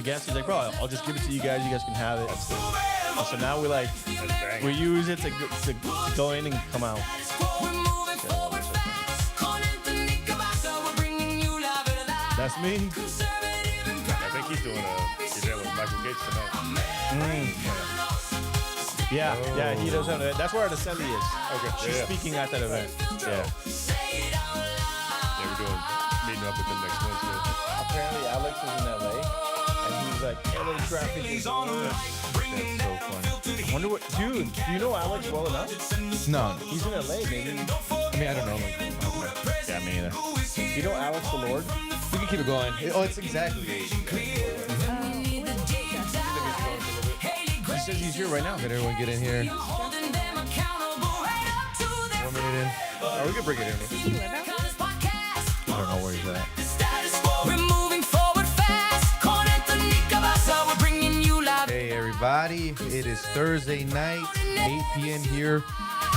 guest. He's like, bro, I'll just give it to you guys. You guys can have it. So now we use it to go in and come out. That's me. I think he's doing a event with Michael Gates tonight. Yeah, he does have that. That's where our Assembly is. Okay. She's speaking at that event. Yeah. We're meeting up with him next Wednesday. Apparently, Alex was in LA, and he was like, LA traffic is on. That's so funny. I wonder what, dude, do you know Alex well enough? No. He's in LA, maybe. I mean, I don't know. Yeah, me either. You know Alex the Lord? We can keep it going. Oh, it's exactly 8. He says he's here right now. Let everyone get in here. 1 minute in. Oh, we can bring it in. I don't know where he's at. Hey, everybody. It is Thursday night, 8 p.m. here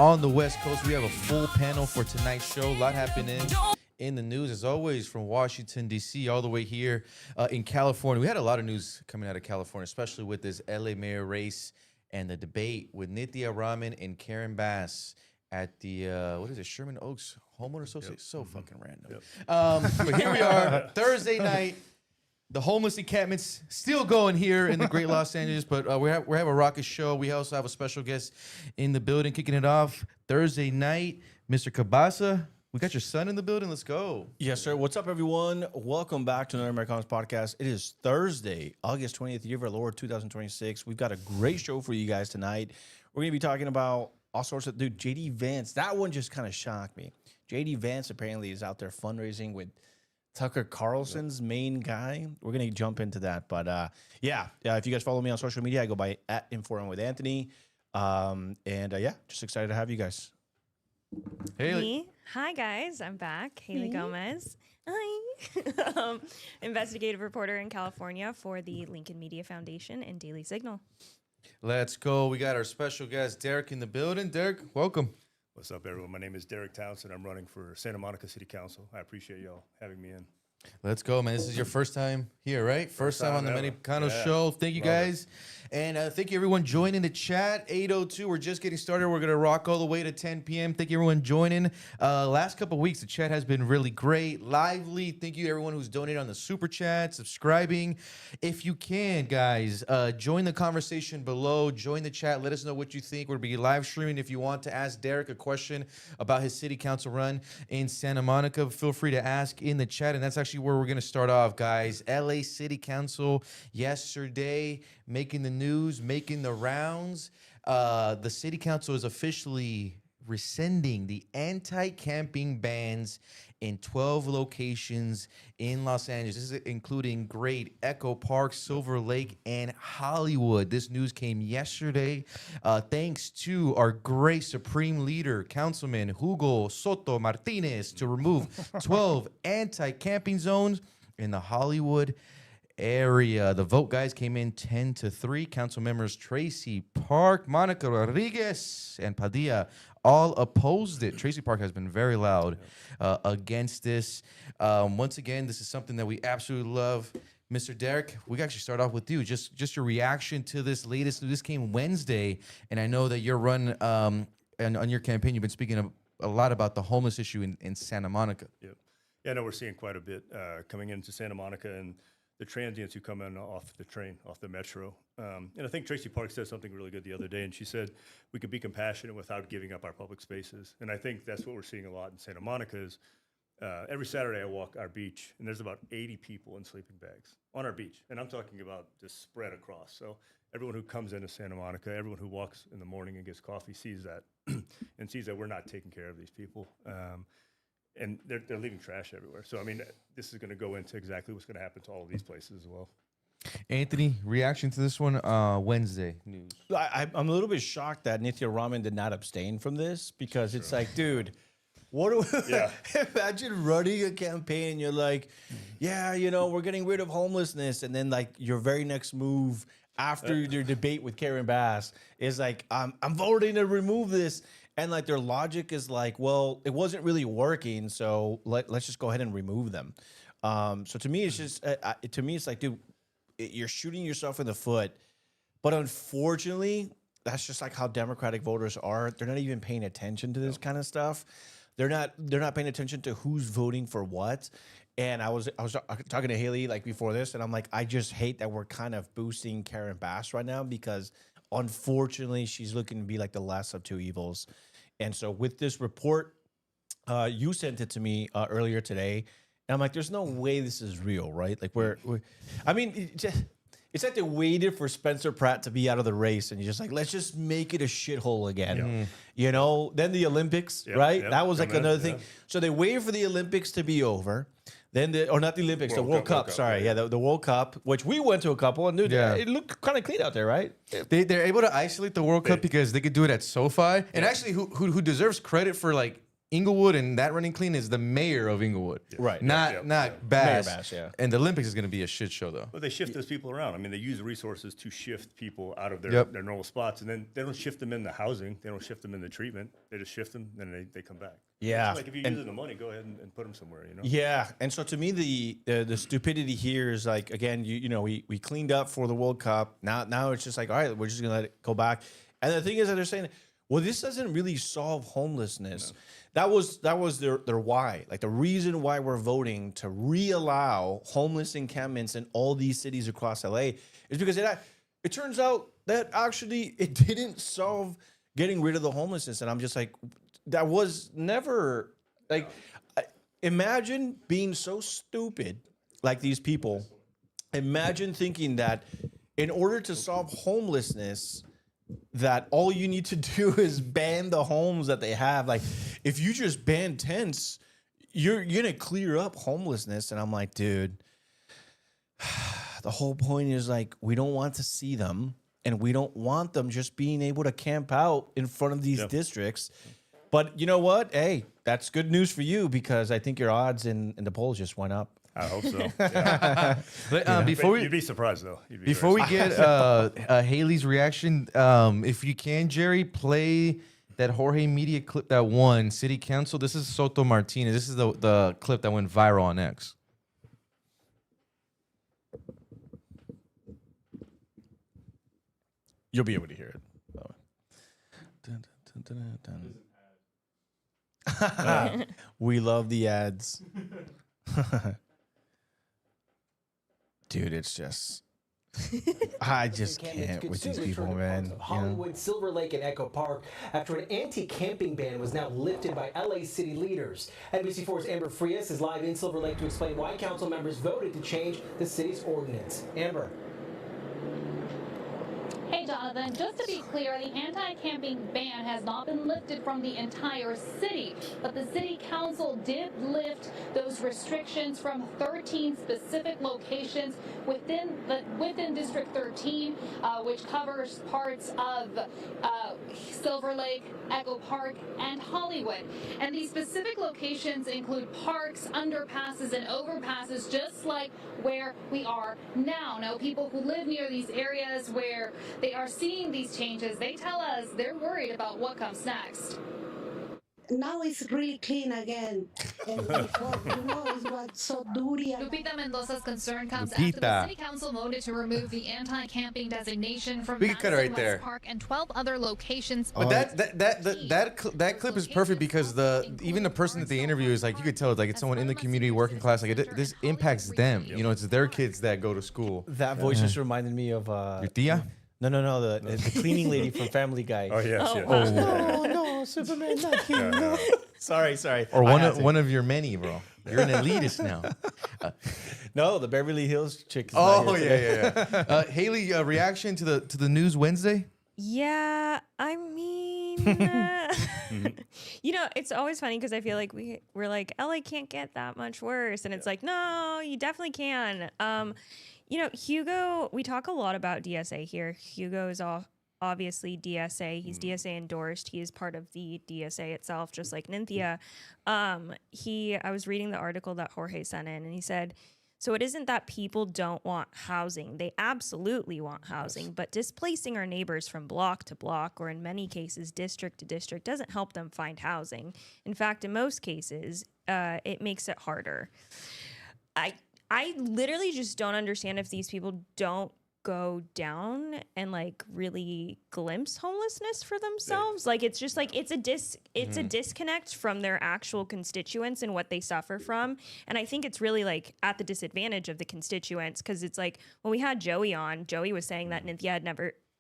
on the West Coast. We have a full panel for tonight's show. A lot happening in the news, as always, from Washington, D.C., all the way here in California. We had a lot of news coming out of California, especially with this L.A. mayor race and the debate with Nithya Raman and Karen Bass at the, Sherman Oaks Homeowner Association? So fucking random. But here we are, Thursday night. The homeless encampment's still going here in the great Los Angeles, but we have a rocket show. We also have a special guest in the building kicking it off Thursday night. Mr. Cabasa, we got your son in the building. Let's go. Yes, sir. What's up, everyone? Welcome back to another Americanos Podcast. It is Thursday, August 20th, year of our Lord 2026. We've got a great show for you guys tonight. We're going to be talking about all sorts of, dude, J.D. Vance. That one just kind of shocked me. J.D. Vance apparently is out there fundraising with Tucker Carlson's main guy. We're going to jump into that. But if you guys follow me on social media, I go by @Inform with Anthony. Just excited to have you guys. Haley. Hi, guys. I'm back. Haley Gomez. Hi. Investigative reporter in California for the Lincoln Media Foundation and Daily Signal. Let's go. We got our special guest, Derek, in the building. Derek, welcome. What's up, everyone? My name is Derek Townsend. I'm running for Santa Monica City Council. I appreciate y'all having me in. Let's go, man. This is your first time here, right? First time on the Americanos show. Thank you, guys. And thank you, everyone, joining the chat. 8:02. We're just getting started. We're going to rock all the way to 10 p.m. Thank you, everyone, joining. Last couple of weeks, the chat has been really great, lively. Thank you, everyone who's donated on the super chat, subscribing. If you can, guys, join the conversation below. Join the chat. Let us know what you think. We'll be live streaming. If you want to ask Derek a question about his city council run in Santa Monica, feel free to ask in the chat. And that's actually where we're going to start off, guys. LA City Council yesterday making the news, making the rounds. The City Council is officially rescinding the anti-camping bans in 12 locations in Los Angeles. This is including Great, Echo Park, Silver Lake, and Hollywood. This news came yesterday thanks to our great Supreme Leader, Councilman Hugo Soto Martinez, to remove 12 anti-camping zones in the Hollywood area. The vote, guys, came in 10-3. Council members Tracy Park, Monica Rodriguez, and Padilla all opposed it. Tracy Park has been very loud against this. Once again, this is something that we absolutely love. Mr. Derek, we can actually start off with you. Just your reaction to this latest. This came Wednesday, and I know that your run and on your campaign, you've been speaking a lot about the homeless issue in Santa Monica. Yep. Yeah, I know we're seeing quite a bit coming into Santa Monica and the transients who come in off the train, off the metro. And I think Tracy Park said something really good the other day, and she said we could be compassionate without giving up our public spaces. And I think that's what we're seeing a lot in Santa Monica is every Saturday I walk our beach, and there's about 80 people in sleeping bags on our beach. And I'm talking about just spread across. So everyone who comes into Santa Monica, everyone who walks in the morning and gets coffee sees that and sees that we're not taking care of these people. And they're leaving trash everywhere. So, I mean, this is going to go into exactly what's going to happen to all of these places as well. Anthony, reaction to this one, Wednesday news. I'm a little bit shocked that Nithya Raman did not abstain from this because it's like, dude, what do imagine running a campaign and you're like, yeah, we're getting rid of homelessness. And then, like, your very next move after your debate with Karen Bass is like, I'm voting to remove this. And like their logic is like, well, it wasn't really working, so let's just go ahead and remove them. So to me, it's just it's like, dude, you're shooting yourself in the foot. But unfortunately, that's just like how Democratic voters are. They're not even paying attention to this kind of stuff. They're not paying attention to who's voting for what. And I was talking to Haley like before this, and I'm like, I just hate that we're kind of boosting Karen Bass right now because unfortunately she's looking to be like the less of two evils. And so with this report, you sent it to me earlier today, and I'm like, there's no way this is real, right? Like I mean, it's like they waited for Spencer Pratt to be out of the race, and you're just like, let's just make it a shithole again. You know, then the Olympics, right? That was like another thing. So they waited for the Olympics to be over. Then not the Olympics, the World Cup. Sorry, the World Cup, which we went to a couple, and dude, it looked kind of clean out there, right? They're able to isolate the World Cup because they could do it at SoFi. And actually, who deserves credit for like Inglewood and that running clean is the mayor of Inglewood, right? Not Bass. Mayor Bass, And the Olympics is going to be a shit show, though. Well, they shift those people around. I mean, they use resources to shift people out of their normal spots, and then they don't shift them in the housing. They don't shift them in the treatment. They just shift them, and they come back. Yeah. It's like if you're using the money, go ahead and put them somewhere. You know. Yeah, and so to me, the stupidity here is like, again, you know, we cleaned up for the World Cup. Now it's just like, all right, we're just gonna let it go back. And the thing is that they're saying, well, this doesn't really solve homelessness. No. That was their why. Like the reason why we're voting to reallow homeless encampments in all these cities across LA is because it turns out that actually it didn't solve getting rid of the homelessness. And I'm just like, that was never like, imagine being so stupid like these people. Imagine thinking that in order to solve homelessness, that all you need to do is ban the homes that they have. Like, if you just ban tents, you're gonna clear up homelessness. And I'm like, dude, the whole point is like, we don't want to see them, and we don't want them just being able to camp out in front of these districts. But you know what? Hey, that's good news for you, because I think your odds in the polls just went up. I hope so. Yeah. Before you'd be surprised though. Before we get Haley's reaction, if you can, Jerry, play that Jorge Media clip that won City Council. This is Soto Martinez. This is the clip that went viral on X. You'll be able to hear it. Dun, dun, dun, dun, dun. We love the ads. Dude, it's just, I just can't with these people, man. Hollywood, Silver Lake, and Echo Park after an anti-camping ban was now lifted by LA city leaders. NBC4's Amber Frias is live in Silver Lake to explain why council members voted to change the city's ordinance. Amber. Hey, Jonathan, just to be clear, the anti-camping ban has not been lifted from the entire city, but the city council did lift those restrictions from 13 specific locations within District 13, which covers parts of Silver Lake, Echo Park, and Hollywood. And these specific locations include parks, underpasses, and overpasses, just like where we are now. Now, people who live near these areas where they are seeing these changes, they tell us they're worried about what comes next. Now it's really clean again. And before, it was so dirty. Lupita Mendoza's concern comes after the city council voted to remove the anti-camping designation from Madison West Park and 12 other locations. But that clip is perfect because even the person that they interview is like, you could tell it's like it's someone in the community, working class. Like this impacts them. You know, it's their kids that go to school. That voice just reminded me of your tia. No, the cleaning lady from Family Guy. Oh yes, yes. Oh no, Superman, not you. No. Sorry. Or one of your many, bro. You're an elitist now. No, the Beverly Hills chick. Oh yeah. Haley, reaction to the news Wednesday? Yeah, I mean, you know, it's always funny because I feel like we're like, LA can't get that much worse, and it's like, no, you definitely can. You know, Hugo, we talk a lot about DSA here. Hugo is obviously DSA. He's DSA endorsed. He is part of the DSA itself, just like Nynthia. I was reading the article that Jorge sent in, and he said, so it isn't that people don't want housing. They absolutely want housing, but displacing our neighbors from block to block, or in many cases, district to district, doesn't help them find I literally just don't understand if these people don't go down and like really glimpse homelessness for themselves. Like it's just like it's a disconnect from their actual constituents and what they suffer from. And I think it's really like at the disadvantage of the constituents, because it's like when we had Joey on, Joey was saying that Nithya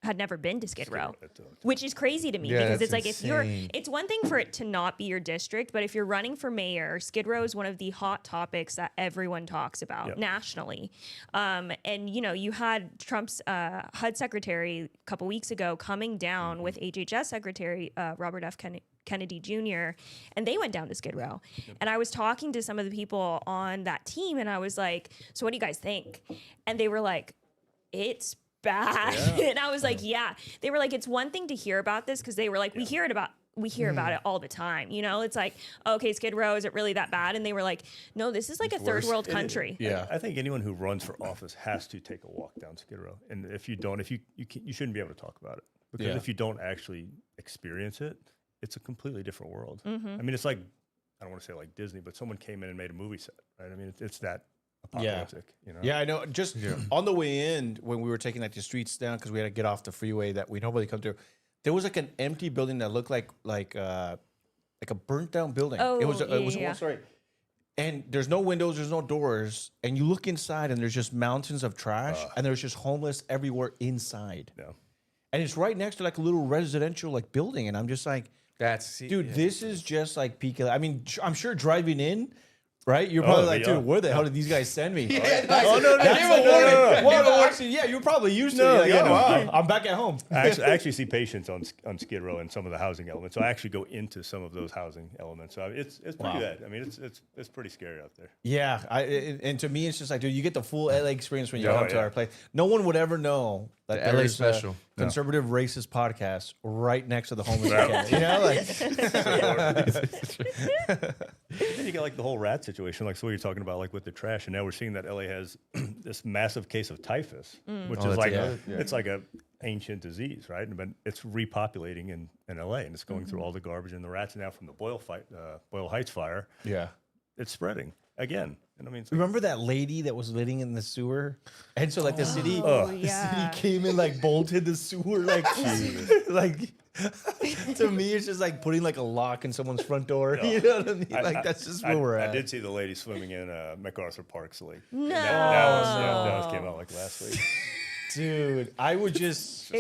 had never been to Skid Row, which is crazy to me because it's like it's one thing for it to not be your district, but if you're running for mayor, Skid Row is one of the hot topics that everyone talks about nationally. And you had Trump's HUD secretary a couple weeks ago coming down with HHS secretary Robert F. Kennedy Jr. and they went down to Skid Row. And I was talking to some of the people on that team and I was like, so what do you guys think? And they were like, it's bad. And I was like, yeah. They were like, it's one thing to hear about this, because they were like, we hear about it all the time. It's like, okay, Skid Row, is it really that bad? And they were like, no, this is like a third world country. Yeah. I think anyone who runs for office has to take a walk down Skid Row. And if you don't, you shouldn't be able to talk about it, because if you don't actually experience it, it's a completely different world. I mean, it's like, I don't want to say like Disney, but someone came in and made a movie set, right? I mean, it's that apocalyptic, Yeah, I know. Just on the way in, when we were taking like the streets down, because we had to get off the freeway that we normally come through, there was like an empty building that looked like a burnt down building. Oh, it was sorry. And there's no windows, there's no doors, and you look inside and there's just mountains of trash, and there's just homeless everywhere inside. Yeah. And it's right next to like a little residential like building, and I'm just like, dude, this is just like peak. I mean, I'm sure driving in. Right? You're probably like, dude, where the hell did these guys send me? Well, actually, yeah, you're probably used to it. Like, wow, I'm back at home. I actually see patients on Skid Row and some of the housing elements. So I actually go into some of those housing elements. So it's pretty bad. I mean, it's pretty scary out there. Yeah. And to me, it's just like, dude, you get the full LA experience when you come to our place. No one would ever know that the LA special. Conservative racist podcast right next to the homeless encampment. Then you get like the whole rat situation, like so what you're talking about, like with the trash, and now we're seeing that LA has this massive case of typhus, which is like it's like a ancient disease, right? But it's repopulating in LA, and it's going through all the garbage and the rats now from the Boyle Heights fire. Yeah, it's spreading again. And I mean, remember that lady that was living in the sewer, and so like the city came and like bolted the sewer, like like. To me, it's just like putting like a lock in someone's front door. You know what I mean? Like that's just where we're at. I did see the lady swimming in MacArthur Park's lake. No, that came out like last week. Dude, I would just.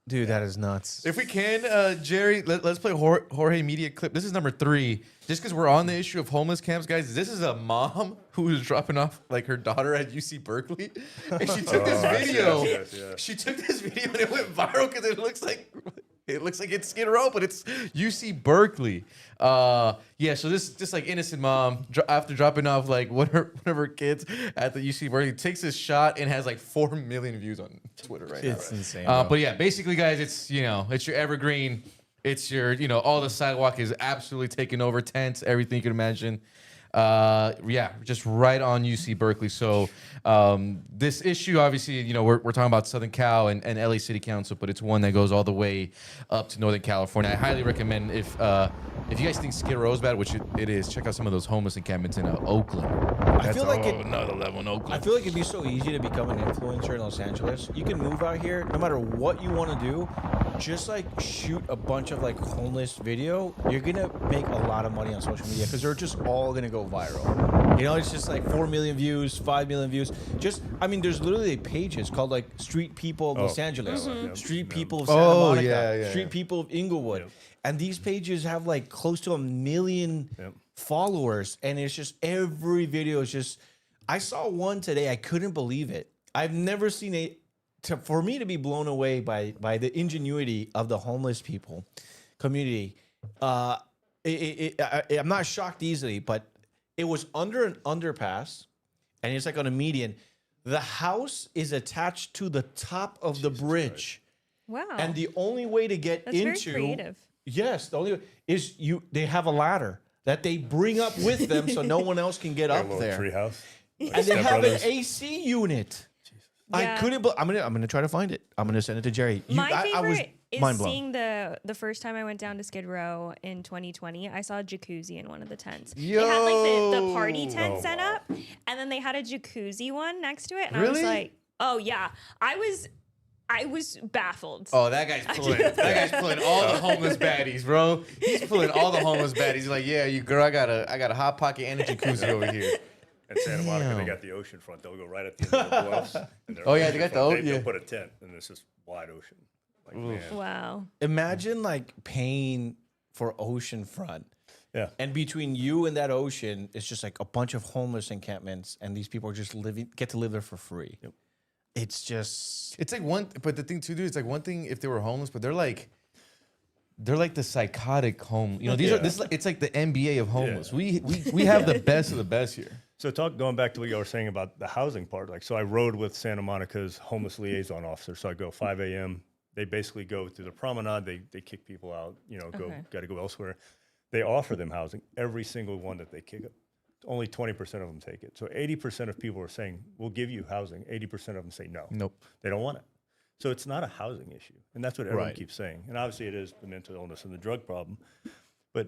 Dude, that is nuts. If we can, Jerry, let's play Jorge Media clip. This is number 3. Just because we're on the issue of homeless camps, guys, this is a mom who was dropping off like her daughter at UC Berkeley. And she took this video. She took this video and it went viral because it looks like it's Skid Row, but it's UC Berkeley. So this just like innocent mom after dropping off like one of her kids at the UC Berkeley takes this shot and has like 4 million views on Twitter right now. It's insane. But yeah, basically, guys, it's it's your evergreen. It's your all the sidewalk is absolutely taken over, tents, everything you can imagine. Just right on UC Berkeley. So this issue, obviously, we're talking about Southern Cal and LA City Council, but it's one that goes all the way up to Northern California. I highly recommend if you guys think Skid Row is bad, which it is, check out some of those homeless encampments in Oakland. I feel like another level in Oakland. I feel like it'd be so easy to become an influencer in Los Angeles. You can move out here, no matter what you want to do, just like shoot a bunch of like homeless video. You're gonna make a lot of money on social media because they're just all gonna go viral. It's just like 4 million views, 5 million views. There's literally pages called like Street People of Los Angeles, Street People of Santa Monica, Street People of Inglewood. Yep. And these pages have like close to 1 million followers. And it's just every video is just, I saw one today. I couldn't believe it. I've never seen for me to be blown away by the ingenuity of the homeless people community. I'm not shocked easily, but it was under an underpass, and it's like on a median. The house is attached to the top of the bridge. Wow. And the only way to get into... That's very creative. Yes, the only way is they have a ladder that they bring up with them so no one else can get up there. Treehouse. And they have an AC unit. I couldn't. I'm gonna try to find it. I'm gonna send it to Jerry. My favorite was is mind blown. seeing the first time I went down to Skid Row in 2020. I saw a jacuzzi in one of the tents. Yo. They had like the party tent set up, and then they had a jacuzzi one next to it. And I was like, oh yeah, I was baffled. Oh, that guy's pulling. That guy's pulling all the homeless baddies, bro. He's pulling all the homeless baddies. He's like, yeah, you girl, I got a hot pocket and a jacuzzi over here. At Santa Monica, they got the ocean front. They'll go right at the end of the bluffs. And Oh, yeah, they got the ocean. yeah. They'll put a tent, and it's just wide ocean. Like, man. Wow. Imagine like paying for oceanfront. Yeah. And between you and that ocean, it's just like a bunch of homeless encampments, and these people are just get to live there for free. Yep. It's just It's like one, but the thing too, dude, it's like one thing if they were homeless, but they're like the psychotic home. You know, these are it's like the NBA of homeless. Yeah. We have the best of the best here. So going back to what you were saying about the housing part, like, so I rode with Santa Monica's homeless liaison officer. So I go 5 a.m. They basically go to the promenade. They kick people out, got to go elsewhere. They offer them housing, every single one that they kick up. Only 20% of them take it. So 80% of people are saying, we'll give you housing. 80% of them say no. Nope. They don't want it. So it's not a housing issue. And that's what everyone Right. keeps saying. And obviously it is the mental illness and the drug problem. But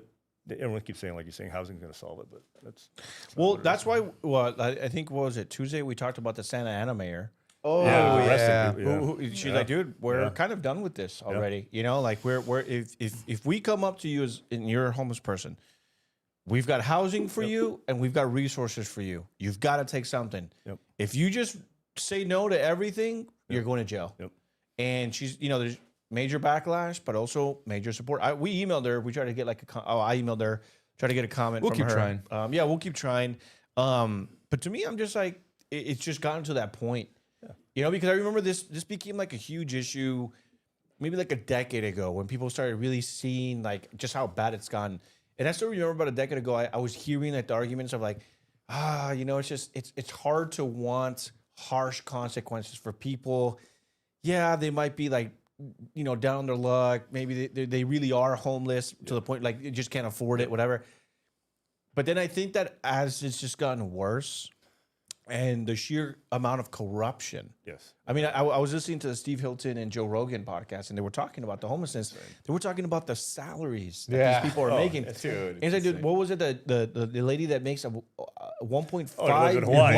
everyone keeps saying, like you're saying, housing's going to solve it. But that's well. That's why. Well, I think what was it Tuesday? We talked about the Santa Ana mayor. Oh arresting people, She's like, dude, we're kind of done with this already. You know, like we're if we come up to you as and you're a homeless person, we've got housing for you and we've got resources for you. You've got to take something. Yep. If you just say no to everything, you're going to jail. Yep. And she's, there's major backlash, but also major support. We emailed her. We tried to get like I emailed her, try to get a comment We'll from keep her. trying. Yeah, we'll keep trying. But to me, I'm just like, it's just gotten to that point. Because I remember this became like a huge issue maybe like a decade ago when people started really seeing like just how bad it's gotten. And I still remember about a decade ago, I was hearing like the arguments of like, it's just, it's hard to want harsh consequences for people. Yeah, they might be like, down on their luck. Maybe they really are homeless to the point like they just can't afford it, whatever. But then I think that as it's just gotten worse, and the sheer amount of corruption. Yes. I mean, I was listening to the Steve Hilton and Joe Rogan podcast, and they were talking about the homelessness. Right. They were talking about the salaries that these people are making. Dude, and it's like, dude, what was it? The lady that makes a 1.5. Oh, lives in Hawaii.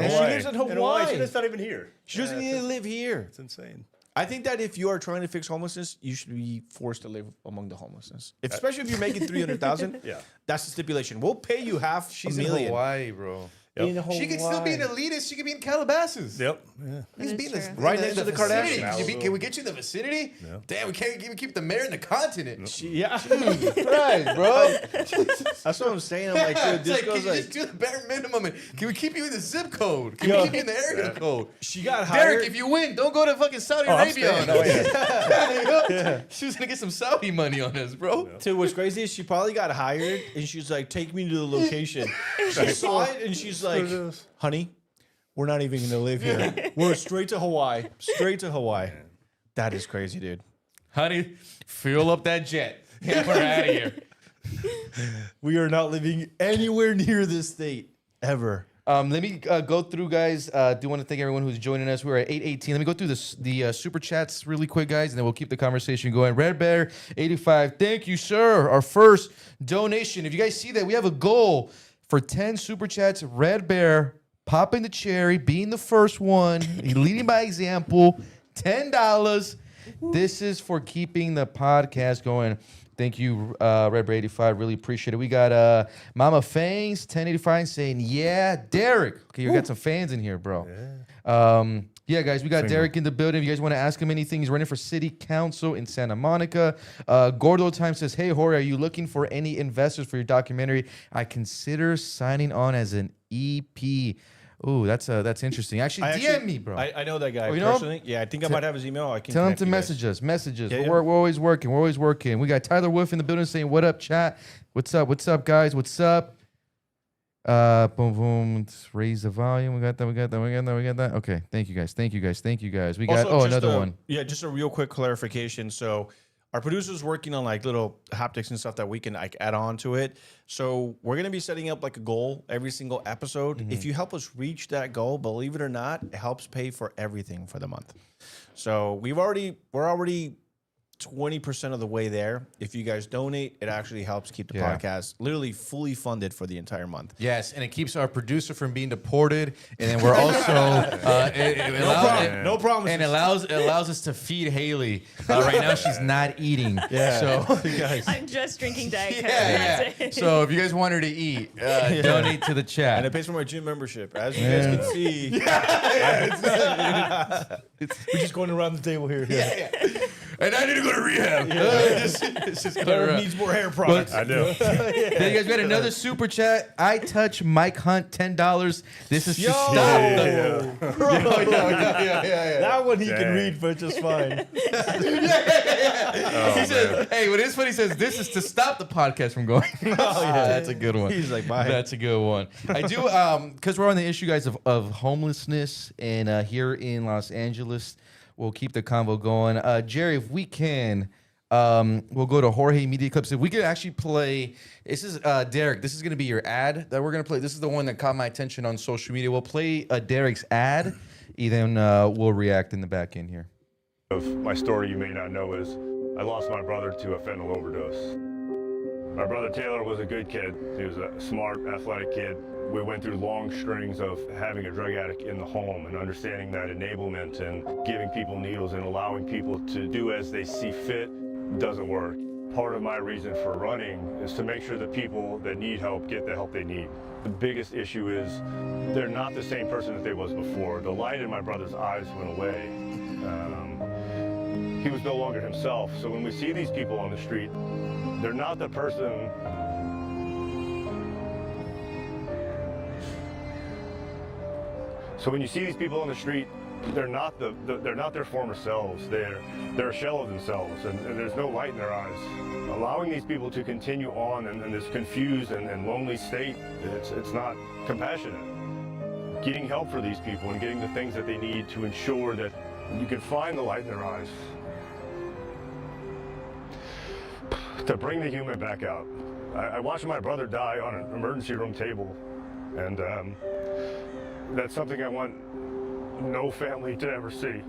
She lives in Hawaii. She's not even here. She doesn't even live here. It's insane. I think that if you are trying to fix homelessness, you should be forced to live among the homelessness. Especially if you're making $300,000. Yeah. That's the stipulation. We'll pay you half She's a million. in Hawaii, bro. In She could still be an elitist. She could be in Calabasas. Yep. Yeah. He's That being is true. Right next to the vicinity. Kardashians. Can we get you in the vicinity? Yeah. Damn, we can't even keep the mayor in the continent. Yeah. Christ, bro. That's what I'm saying. I'm like, dude, It's this like, goes can you like, just do the bare minimum? And can we keep you in the zip code? Can we keep you in the area code? she got hired. Derek, if you win, don't go to fucking Saudi I'm Arabia on staying. us. Oh, yeah. She was gonna get some Saudi money on us, bro. Dude, what's crazy is she probably got hired and she's like, take me to the location. She saw it and she's like, honey, we're not even going to live here. We're straight to Hawaii. Straight to Hawaii. That is crazy, dude. Honey, fill up that jet. Yeah, we're out of here. We are not living anywhere near this state ever. Let me go through, guys. Do want to thank everyone who's joining us. We're at 8:18. Let me go through the super chats really quick, guys, and then we'll keep the conversation going. Red Bear 85. Thank you, sir. Our first donation. If you guys see that, we have a goal for 10 super chats. Red Bear popping the cherry, being the first one, leading by example. $10. This is for keeping the podcast going. Thank you, Red Bear 85. Really appreciate it. We got Mama Fangs 1085 saying, yeah, Derek. Okay, you got some fans in here, bro. Yeah, guys, we got Derek in the building. If you guys want to ask him anything, he's running for City Council in Santa Monica. Gordo Time says, hey, Jorge, are you looking for any investors for your documentary? I consider signing on as an EP. Ooh, that's interesting. Actually, DM me, bro. I know that guy Oh, you know him? personally. Yeah, I think I might have his email. I can Tell him connect to you guys. message us. Yeah, We're always working. We're always working. We got Tyler Wolf in the building saying, what up, chat? What's up, guys? What's up? Boom, boom. Let's raise the volume. We got that. Okay. Thank you, guys. We got, Also, just another one. Yeah, just a real quick clarification. So our producer's working on like little haptics and stuff that we can like add on to it. So we're going to be setting up like a goal every single episode. If you help us reach that goal, believe it or not, it helps pay for everything for the month. So we're already 20% of the way there. If you guys donate, it actually helps keep the podcast literally fully funded for the entire month. Yes, and it keeps our producer from being deported, and then we're also no promises. And it allows us to feed Haley. Right now, she's not eating. So you guys, I'm just drinking Diet Coke. That's it. So if you guys want her to eat, donate to the chat. And it pays for my gym membership, as you guys can see. We're just going around the table here. And I need to go to rehab. This is Derek needs more hair products. I know. Then you guys got another super chat. I touch Mike Hunt $10. This is to stop the. That one he can read, but just fine. He says, "Hey, what is funny? He says this is to stop the podcast from going." That's a good one. He's like, bye. That's a good one. I do because we're on the issue, guys, of homelessness, and here in Los Angeles. We'll keep the convo going. Jerry, if we can, we'll go to Jorge Media Clips. If we could actually play, this is Derek. This is going to be your ad that we're going to play. This is the one that caught my attention on social media. We'll play Derek's ad, and then we'll react in the back end here. Of my story you may not know is I lost my brother to a fentanyl overdose. My brother Taylor was a good kid. He was a smart, athletic kid. We went through long strings of having a drug addict in the home and understanding that enablement and giving people needles and allowing people to do as they see fit doesn't work. Part of my reason for running is to make sure that people that need help get the help they need. The biggest issue is they're not the same person that they was before. The light in my brother's eyes went away. He was no longer himself. So when we see these people on the street, they're not the person. So when you see these people on the street, they're not they're not their former selves. They're a shell of themselves, and there's no light in their eyes. Allowing these people to continue on in this confused and lonely state, it's not compassionate. Getting help for these people and getting the things that they need to ensure that you can find the light in their eyes. To bring the human back out. I watched my brother die on an emergency room table, and that's something I want no family to ever see.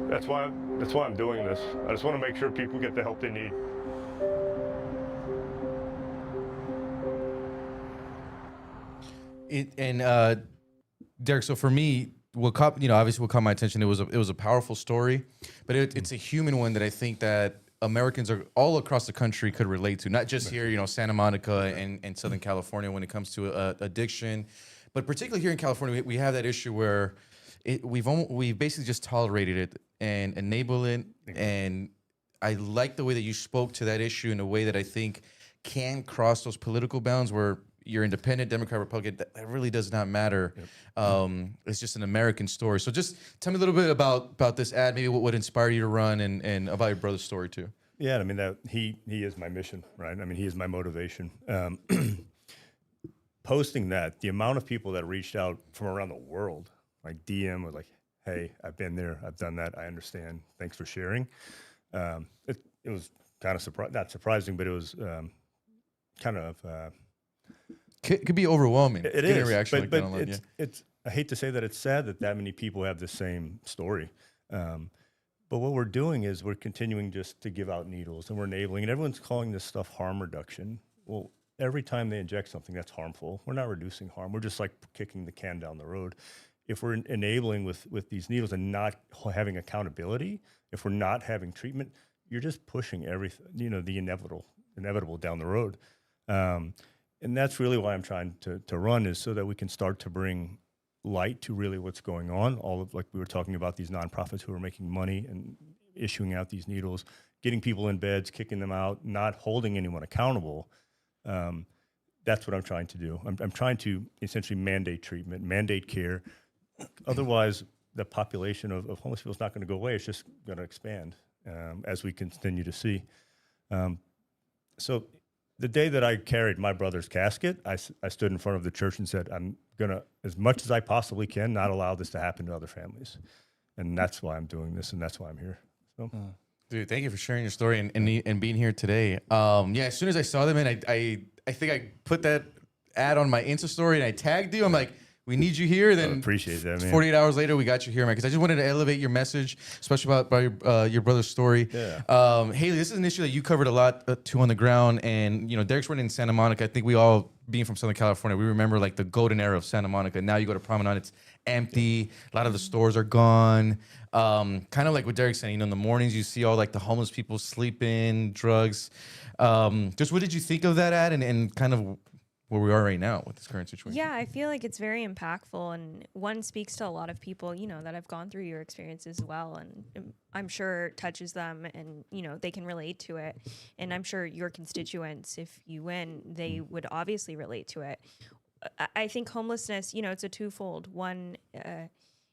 That's why I'm doing this. I just want to make sure people get the help they need. Derek, so for me, obviously what caught my attention, it was a powerful story, but it's a human one that I think that Americans are all across the country could relate to, not just here, Santa Monica and Southern California when it comes to addiction, but particularly here in California, we have that issue where we've basically just tolerated it and enabled it. And I like the way that you spoke to that issue in a way that I think can cross those political bounds where you're independent, Democrat, Republican, that really does not matter. It's just an American story. So just tell me a little bit about this ad, maybe what inspired you to run and about your brother's story too. Yeah, I mean, that he is my mission, right? I mean, he is my motivation. Posting that, the amount of people that reached out from around the world, like DM was like, hey, I've been there, I've done that, I understand, thanks for sharing. It was kind of not surprising, but it was kind of... Could be overwhelming. It is, a reaction but it's. I hate to say that it's sad that many people have the same story. But what we're doing is we're continuing just to give out needles, and we're enabling. And everyone's calling this stuff harm reduction. Well, every time they inject something that's harmful, we're not reducing harm. We're just like kicking the can down the road. If we're enabling with these needles and not having accountability, if we're not having treatment, you're just pushing everything. The inevitable down the road. And that's really why I'm trying to run, is so that we can start to bring light to really what's going on. All of, like we were talking about, these nonprofits who are making money and issuing out these needles, getting people in beds, kicking them out, not holding anyone accountable. That's what I'm trying to do. I'm trying to essentially mandate treatment, mandate care. Otherwise, the population of homeless people is not going to go away. It's just going to expand as we continue to see. So the day that I carried my brother's casket, I stood in front of the church and said, I'm going to, as much as I possibly can, not allow this to happen to other families. And that's why I'm doing this, and that's why I'm here. So. Dude, thank you for sharing your story and being here today. Yeah, as soon as I saw them, man, I think I put that ad on my Insta story and I tagged you. I'm like, we need you here. Then appreciate that, man. 48 hours later, we got you here, man. Because I just wanted to elevate your message, especially about your brother's story. Yeah. Haley, this is an issue that you covered a lot too on the ground. And, Derek's running in Santa Monica. I think we all, being from Southern California, we remember like the golden era of Santa Monica. Now you go to Promenade, it's empty. A lot of the stores are gone. Kind of like what Derek's saying, in the mornings you see all like the homeless people sleeping, drugs. Just what did you think of that ad and kind of where we are right now with this current situation? Yeah, I feel like it's very impactful, and one speaks to a lot of people, that have gone through your experience as well, and I'm sure it touches them, and they can relate to it, and I'm sure your constituents, if you win, they would obviously relate to it. I think homelessness, it's a twofold. One,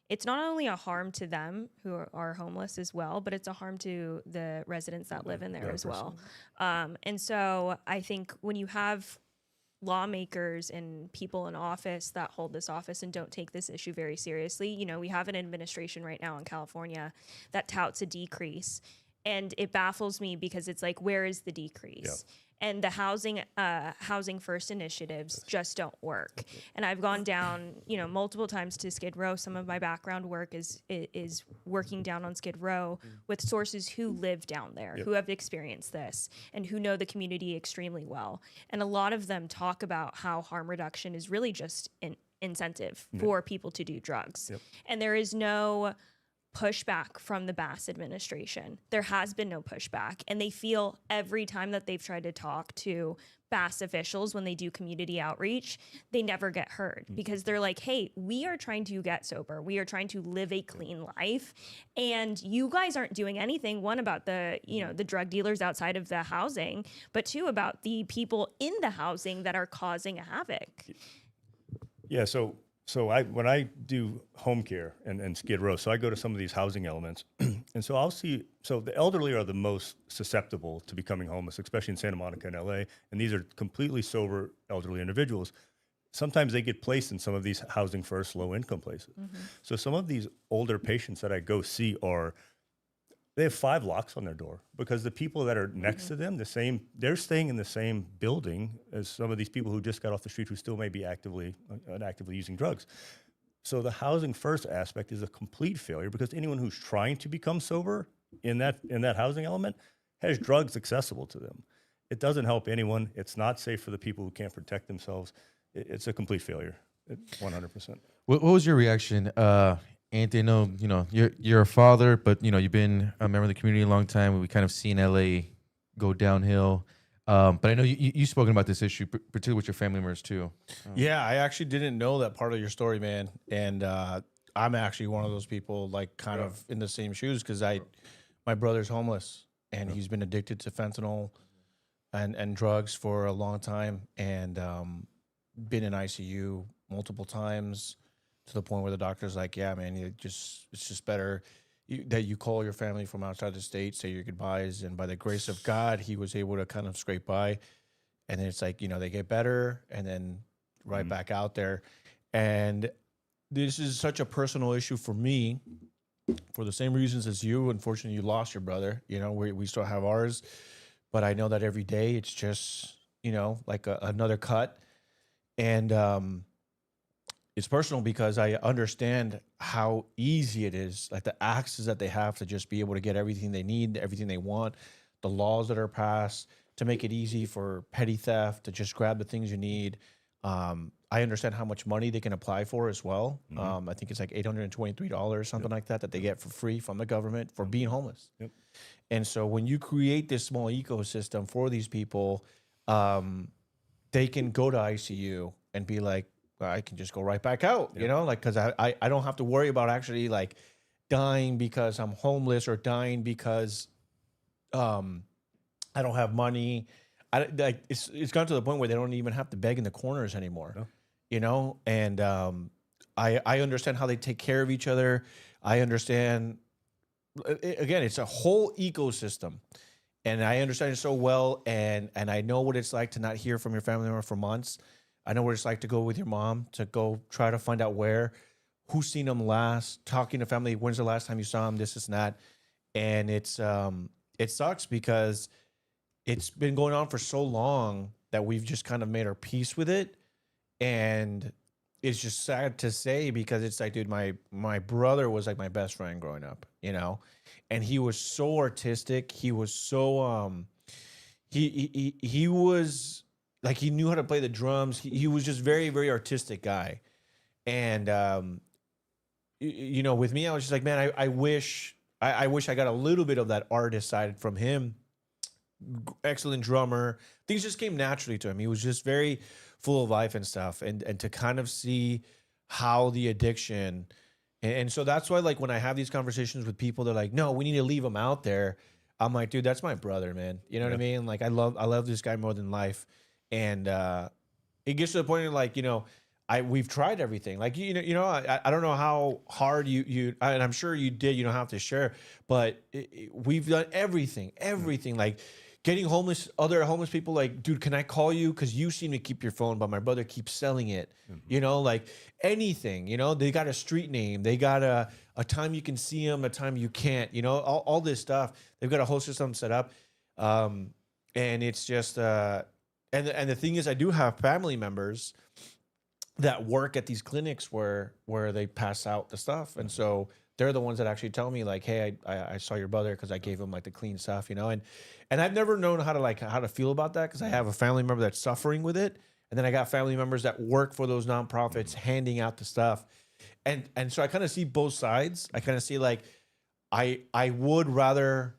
it's not only a harm to them who are homeless as well, but it's a harm to the residents that live in there as well. And so I think when you have lawmakers and people in office that hold this office and don't take this issue very seriously, we have an administration right now in California that touts a decrease. And it baffles me because it's like, where is the decrease? And the housing first initiatives just don't work. And I've gone down, multiple times to Skid Row. Some of my background work is working down on Skid Row with sources who live down there, who have experienced this, and who know the community extremely well. And a lot of them talk about how harm reduction is really just an incentive for people to do drugs. And there is no pushback from the Bass administration. There has been no pushback, and they feel every time that they've tried to talk to Bass officials when they do community outreach, they never get heard because they're like, hey, we are trying to get sober. We are trying to live a clean life, and you guys aren't doing anything, one, about the drug dealers outside of the housing, but two, about the people in the housing that are causing a havoc. Yeah, so when I do home care and Skid Row, so I go to some of these housing elements, and so I'll see, so the elderly are the most susceptible to becoming homeless, especially in Santa Monica and LA, and these are completely sober elderly individuals. Sometimes they get placed in some of these housing first low income places. So some of these older patients that I go see they have 5 locks on their door because the people that are next to them, they're staying in the same building as some of these people who just got off the street who still may be actively using drugs. So the housing first aspect is a complete failure because anyone who's trying to become sober in that housing element has drugs accessible to them. It doesn't help anyone. It's not safe for the people who can't protect themselves. It's a complete failure, 100%. What was your reaction? Anthony, I know, you're a father, but, you've been a member of the community a long time. We kind of seen LA go downhill. But I know you've spoken about this issue, particularly with your family members too. Yeah, I actually didn't know that part of your story, man. And I'm actually one of those people, like, kind of in the same shoes because my brother's homeless and he's been addicted to fentanyl and drugs for a long time and been in ICU multiple times. To the point where the doctor's like, yeah, man, it's just better that you call your family from outside the state, say your goodbyes. And by the grace of God, he was able to kind of scrape by. And then it's like, they get better and then right back out there. And this is such a personal issue for me for the same reasons as you. Unfortunately, you lost your brother. We still have ours. But I know that every day it's just, like another cut. And, it's personal because I understand how easy it is, like the access that they have to just be able to get everything they need, everything they want, the laws that are passed to make it easy for petty theft to just grab the things you need. I understand how much money they can apply for as well. I think it's like $823, something like that they get for free from the government for being homeless. And so when you create this small ecosystem for these people, they can go to ICU and be like, I can just go right back out, because I don't have to worry about actually like dying because I'm homeless or dying because I don't have money. It's gotten to the point where they don't even have to beg in the corners anymore, and I understand how they take care of each other. I understand, again, it's a whole ecosystem. and I understand it so well, and I know what it's like to not hear from your family member for months. I know what it's like to go with your mom to go try to find out who's seen them last, talking to family, when's the last time you saw them, this and that. And it sucks because it's been going on for so long that we've just kind of made our peace with it. And it's just sad to say because it's like, dude, my brother was like my best friend growing up, you know, and he was so artistic. He was so he was like, he knew how to play the drums. He was just very, very artistic guy. And you know, with me, I was just like, man, I wish I got a little bit of that artist side from him. Excellent drummer. Things just came naturally to him. He was just very full of life and stuff. And to kind of see how the addiction, and so that's why, like, when I have these conversations with people, they're like, no, we need to leave him out there. I'm like, dude, that's my brother, man. You know what I mean? Like, I love this guy more than life. And it gets to the point of, like, you know, we've tried everything. Like, I don't know how hard you and I'm sure you did. You don't have to share, but we've done everything. Like getting other homeless people. Like, dude, can I call you? Because you seem to keep your phone, but my brother keeps selling it. You know, like anything. You know, they got a street name. They got a time you can see them, a time you can't. You know, all this stuff. They've got a whole system set up, and it's just. And the thing is, I do have family members that work at these clinics where they pass out the stuff. And so they're the ones that actually tell me, like, hey, I saw your brother because I gave him like the clean stuff, you know? And I've never known how to feel about that because I have a family member that's suffering with it. And then I got family members that work for those nonprofits handing out the stuff. And so I kind of see both sides. I kind of see like, I would rather,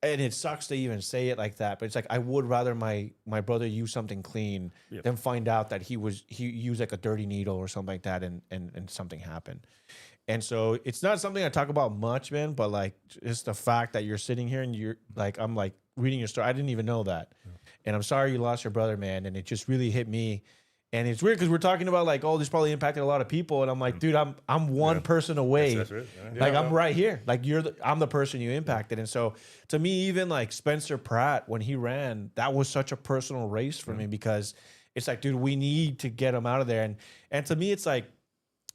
and it sucks to even say it like that, but it's like, I would rather my brother use something clean than find out that he used like a dirty needle or something like that and something happened. And so it's not something I talk about much, man, but like just the fact that you're sitting here and you're like, I'm like reading your story. I didn't even know that. And I'm sorry you lost your brother, man. And it just really hit me. And it's weird because we're talking about like, oh, this probably impacted a lot of people. And I'm like, dude, I'm one person away. That's right. Like I'm right here. Like I'm the person you impacted. And so to me, even like Spencer Pratt, when he ran, that was such a personal race for me because it's like, dude, we need to get him out of there. And to me, it's like,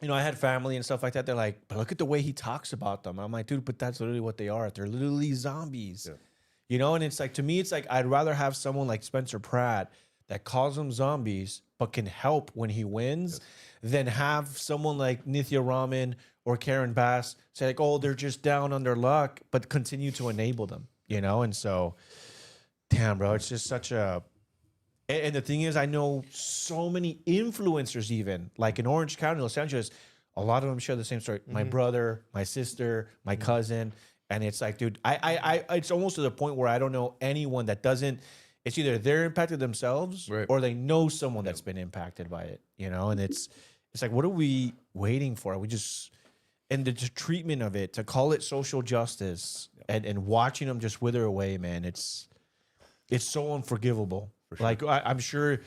you know, I had family and stuff like that. They're like, but look at the way he talks about them. I'm like, dude, but that's literally what they are. They're literally zombies. Yeah. You know, and it's like, to me, it's like, I'd rather have someone like Spencer Pratt that calls them zombies, but can help when he wins, than have someone like Nithya Raman or Karen Bass say like, oh, they're just down on their luck, but continue to enable them, you know? And so, damn, bro, it's just such a, and the thing is, I know so many influencers, even like in Orange County, Los Angeles, a lot of them share the same story. My brother, my sister, my cousin. And it's like, dude, I it's almost to the point where I don't know anyone that doesn't, it's either they're impacted themselves or they know someone that's been impacted by it, you know? And it's like, what are we waiting for? We just, and the treatment of it, to call it social justice and watching them just wither away, man, it's so unforgivable. Sure. Like I'm sure,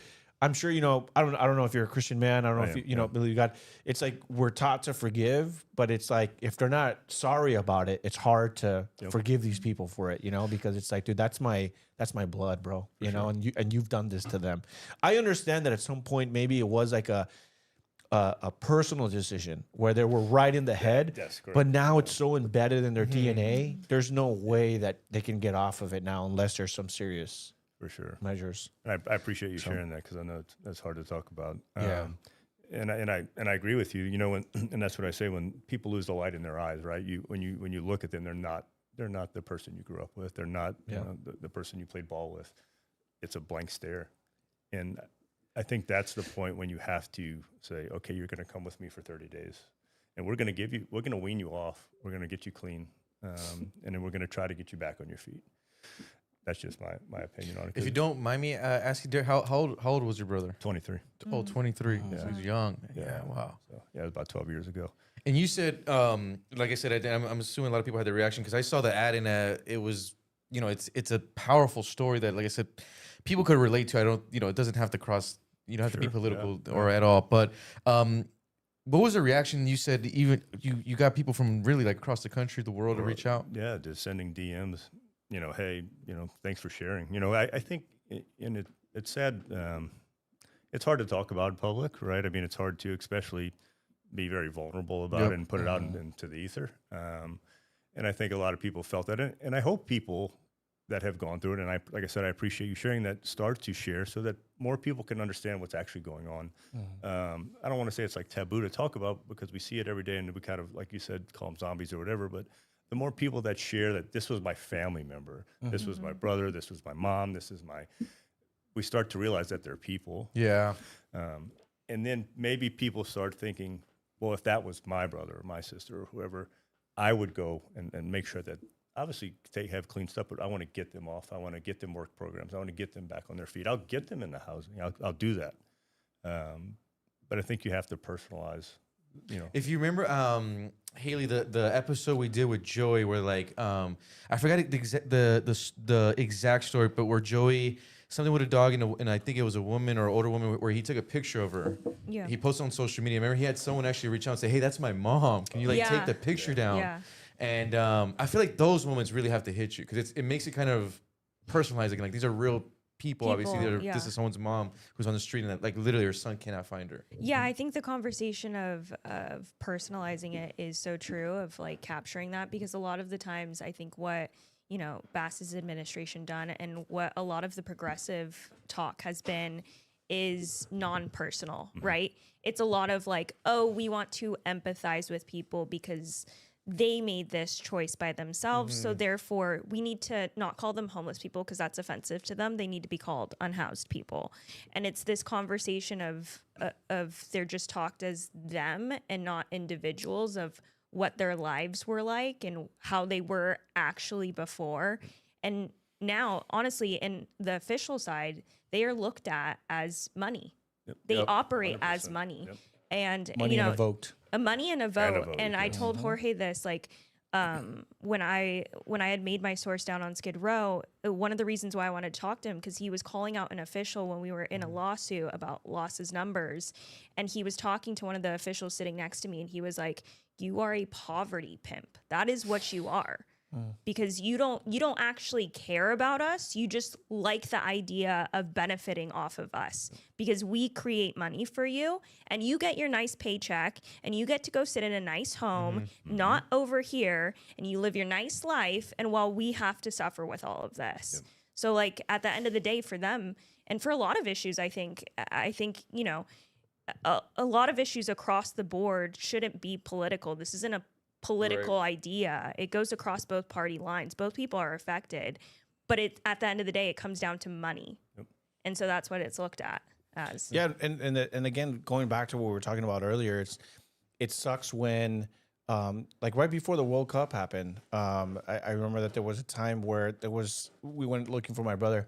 you know, I don't know if you're a Christian man. I don't know if you know, believe God. It's like we're taught to forgive, but it's like if they're not sorry about it, it's hard to forgive these people for it, you know, because it's like, dude, that's my blood, bro, you know, and you've done this to them. I understand that at some point maybe it was like a personal decision where they were right in the head, but now it's so embedded in their DNA. There's no way that they can get off of it now unless there's some serious measures. And I appreciate you sharing that because I know that's hard to talk about. And I agree with you. You know, and that's what I say when people lose the light in their eyes, right? When you look at them, they're not the person you grew up with. They're not you know, the person you played ball with. It's a blank stare, and I think that's the point when you have to say, okay, you're going to come with me for 30 days, and we're going to wean you off. We're going to get you clean, and then we're going to try to get you back on your feet. That's just my opinion on it. If you don't mind me asking, Derek, how old was your brother? 23. Oh, 23. So he's young. Yeah, wow. So, it was about 12 years ago. And you said, like I said, I'm assuming a lot of people had their reaction because I saw the ad in it was, you know, it's a powerful story that, like I said, people could relate to. I don't, you know, it doesn't have to cross, you don't have to be political or at all. But what was the reaction? You said even you got people from really like across the country, the world to reach out? Yeah, just sending DMs. hey, thanks for sharing. I think, and it's sad. It's hard to talk about in public, right? I mean, it's hard to especially be very vulnerable about it and put it out into the ether. And I think a lot of people felt that. And I hope people that have gone through it, and like I said, I appreciate you sharing that, start to share so that more people can understand what's actually going on. I don't want to say it's like taboo to talk about because we see it every day and we kind of, like you said, call them zombies or whatever, but the more people that share that this was my family member, this was my brother, this was my mom, we start to realize that they're people. Yeah. And then maybe people start thinking, well, if that was my brother or my sister or whoever, I would go and make sure that obviously they have clean stuff, but I want to get them off. I want to get them work programs. I want to get them back on their feet. I'll get them in the housing. I'll do that. But I think you have to personalize, If you remember, Haley, the episode we did with Joey, where I forgot the exact story, but where Joey, something with a dog and I think it was a woman or older woman, where he took a picture of her. Yeah. He posted on social media. Remember, he had someone actually reach out and say, "Hey, that's my mom. Can you take the picture down?" Yeah. And I feel like those moments really have to hit you because it makes it kind of personalizing. Like these are real people obviously. This is someone's mom who's on the street and literally her son cannot find her. Yeah, I think the conversation of personalizing it is so true, of capturing that, because a lot of the times I think what Bass's administration done and what a lot of the progressive talk has been is non-personal, right? It's a lot of we want to empathize with people because they made this choice by themselves. So therefore we need to not call them homeless people because that's offensive to them. They need to be called unhoused people. And it's this conversation of they're just talked as them and not individuals, of what their lives were like and how they were actually before. And now, honestly, in the official side, they are looked at as money. They operate 100%. As money. And money and a vote. A money and a vote. And I told Jorge this, when I had made my source down on Skid Row, one of the reasons why I wanted to talk to him, because he was calling out an official when we were in a lawsuit about losses numbers, and he was talking to one of the officials sitting next to me, and he was like, "You are a poverty pimp. That is what you are." Because you don't actually care about us. You just like the idea of benefiting off of us because we create money for you and you get your nice paycheck and you get to go sit in a nice home, not over here, and you live your nice life. And while we have to suffer with all of this. So at the end of the day, for them and for a lot of issues, I think, a lot of issues across the board shouldn't be political. This isn't a political idea. It goes across both party lines. Both people are affected, but at the end of the day, it comes down to money, and so that's what it's looked at as. Yeah, and again, going back to what we were talking about earlier, it sucks when right before the World Cup happened. I remember that there was a time where we went looking for my brother,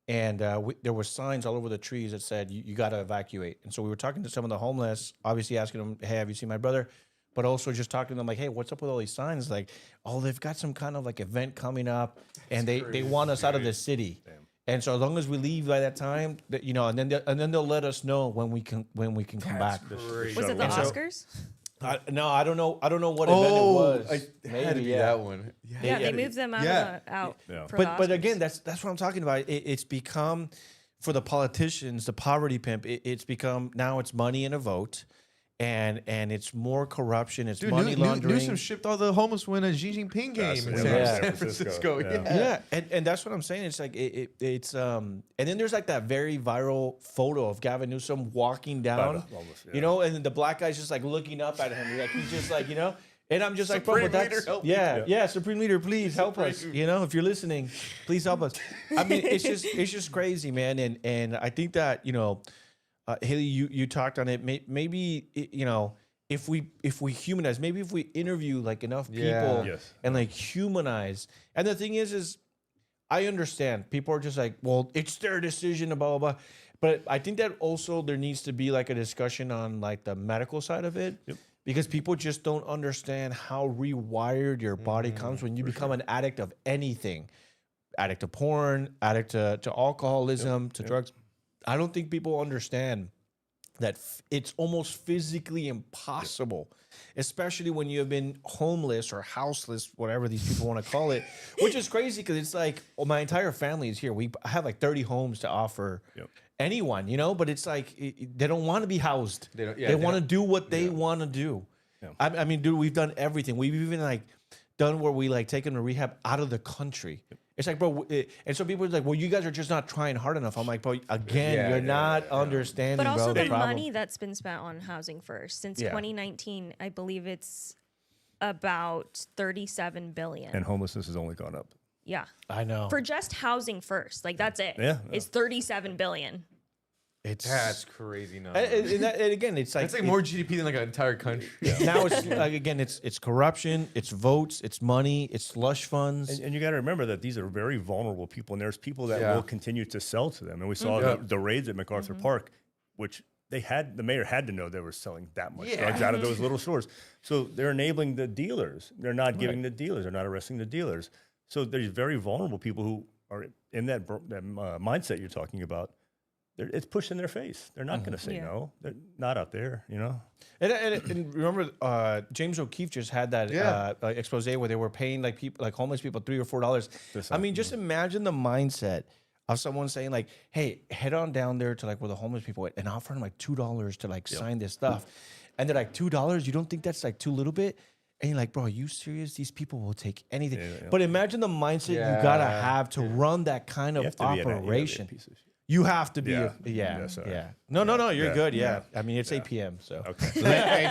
and there were signs all over the trees that said you got to evacuate. And so we were talking to some of the homeless, obviously asking them, "Hey, have you seen my brother?" But also just talking to them hey, what's up with all these signs? They've got some kind of event coming up, and they want us out of the city. Damn. And so as long as we leave by that time, and then they'll let us know when we can come back. Was it the Oscars? No, I don't know. I don't know what event it was. Maybe that one. Yeah, they moved them out. But again, that's what I'm talking about. It's become, for the politicians, the poverty pimp. It's become, now it's money and a vote. And it's more corruption. It's money laundering. Newsom shipped all the homeless when a Xi Jinping game in San Francisco. Yeah. And that's what I'm saying. It's it's and then there's that very viral photo of Gavin Newsom walking down, and then the black guy's just looking up at him. He's just and I'm just Supreme bro, leader, help me. Supreme leader, please help us. If you're listening, please help us. I mean, it's just crazy, man. And I think that Haley, you talked on it. Maybe if we humanize, maybe if we interview enough people and humanize. And the thing is I understand people are just well, it's their decision, blah blah blah. But I think that also there needs to be a discussion on the medical side of it, because people just don't understand how rewired your body comes when you become an addict of anything, addict to porn, addict to alcoholism, to drugs. I don't think people understand that it's almost physically impossible, especially when you have been homeless or houseless, whatever these people want to call it, which is crazy because it's like, well, my entire family is here. I have like 30 homes to offer anyone, you know, but it's like they don't want to be housed. They want to do what they want to do. Yeah. I mean, dude, we've done everything. We've even like done where we like take them to rehab out of the country. It's like, bro, and so people are like, well, you guys are just not trying hard enough. I'm like, bro, again, you're not understanding, but also bro, the money that's been spent on Housing First since 2019, I believe it's about $37 billion. And homelessness has only gone up. Yeah. I know. For just Housing First, like that's it. Yeah. It's $37 billion. That's crazy. And again, it's like more GDP than like an entire country. Now it's like, again, it's corruption, it's votes, it's money, it's slush funds. And you got to remember that these are very vulnerable people, and there's people that will continue to sell to them. And we saw the raids at MacArthur Park, which the mayor had to know they were selling that much drugs out of those little stores. So they're enabling the dealers. They're not giving the dealers. They're not arresting the dealers. So there's very vulnerable people who are in that mindset you're talking about. It's pushed in their face. They're not going to say no. They're not out there, you know. And remember, James O'Keefe just had that expose where they were paying like people, like homeless people, $3 or $4. I mean, just imagine the mindset of someone saying like, "Hey, head on down there to like where the homeless people went, and offer them like $2 to like sign this stuff," and they're like, $2? You don't think that's like too little bit? And you're like, bro, are you serious? These people will take anything. But imagine the mindset you gotta have to run that kind of operation. You have to be, No, you're good. Yeah. I mean, it's 8 p.m. So, hey,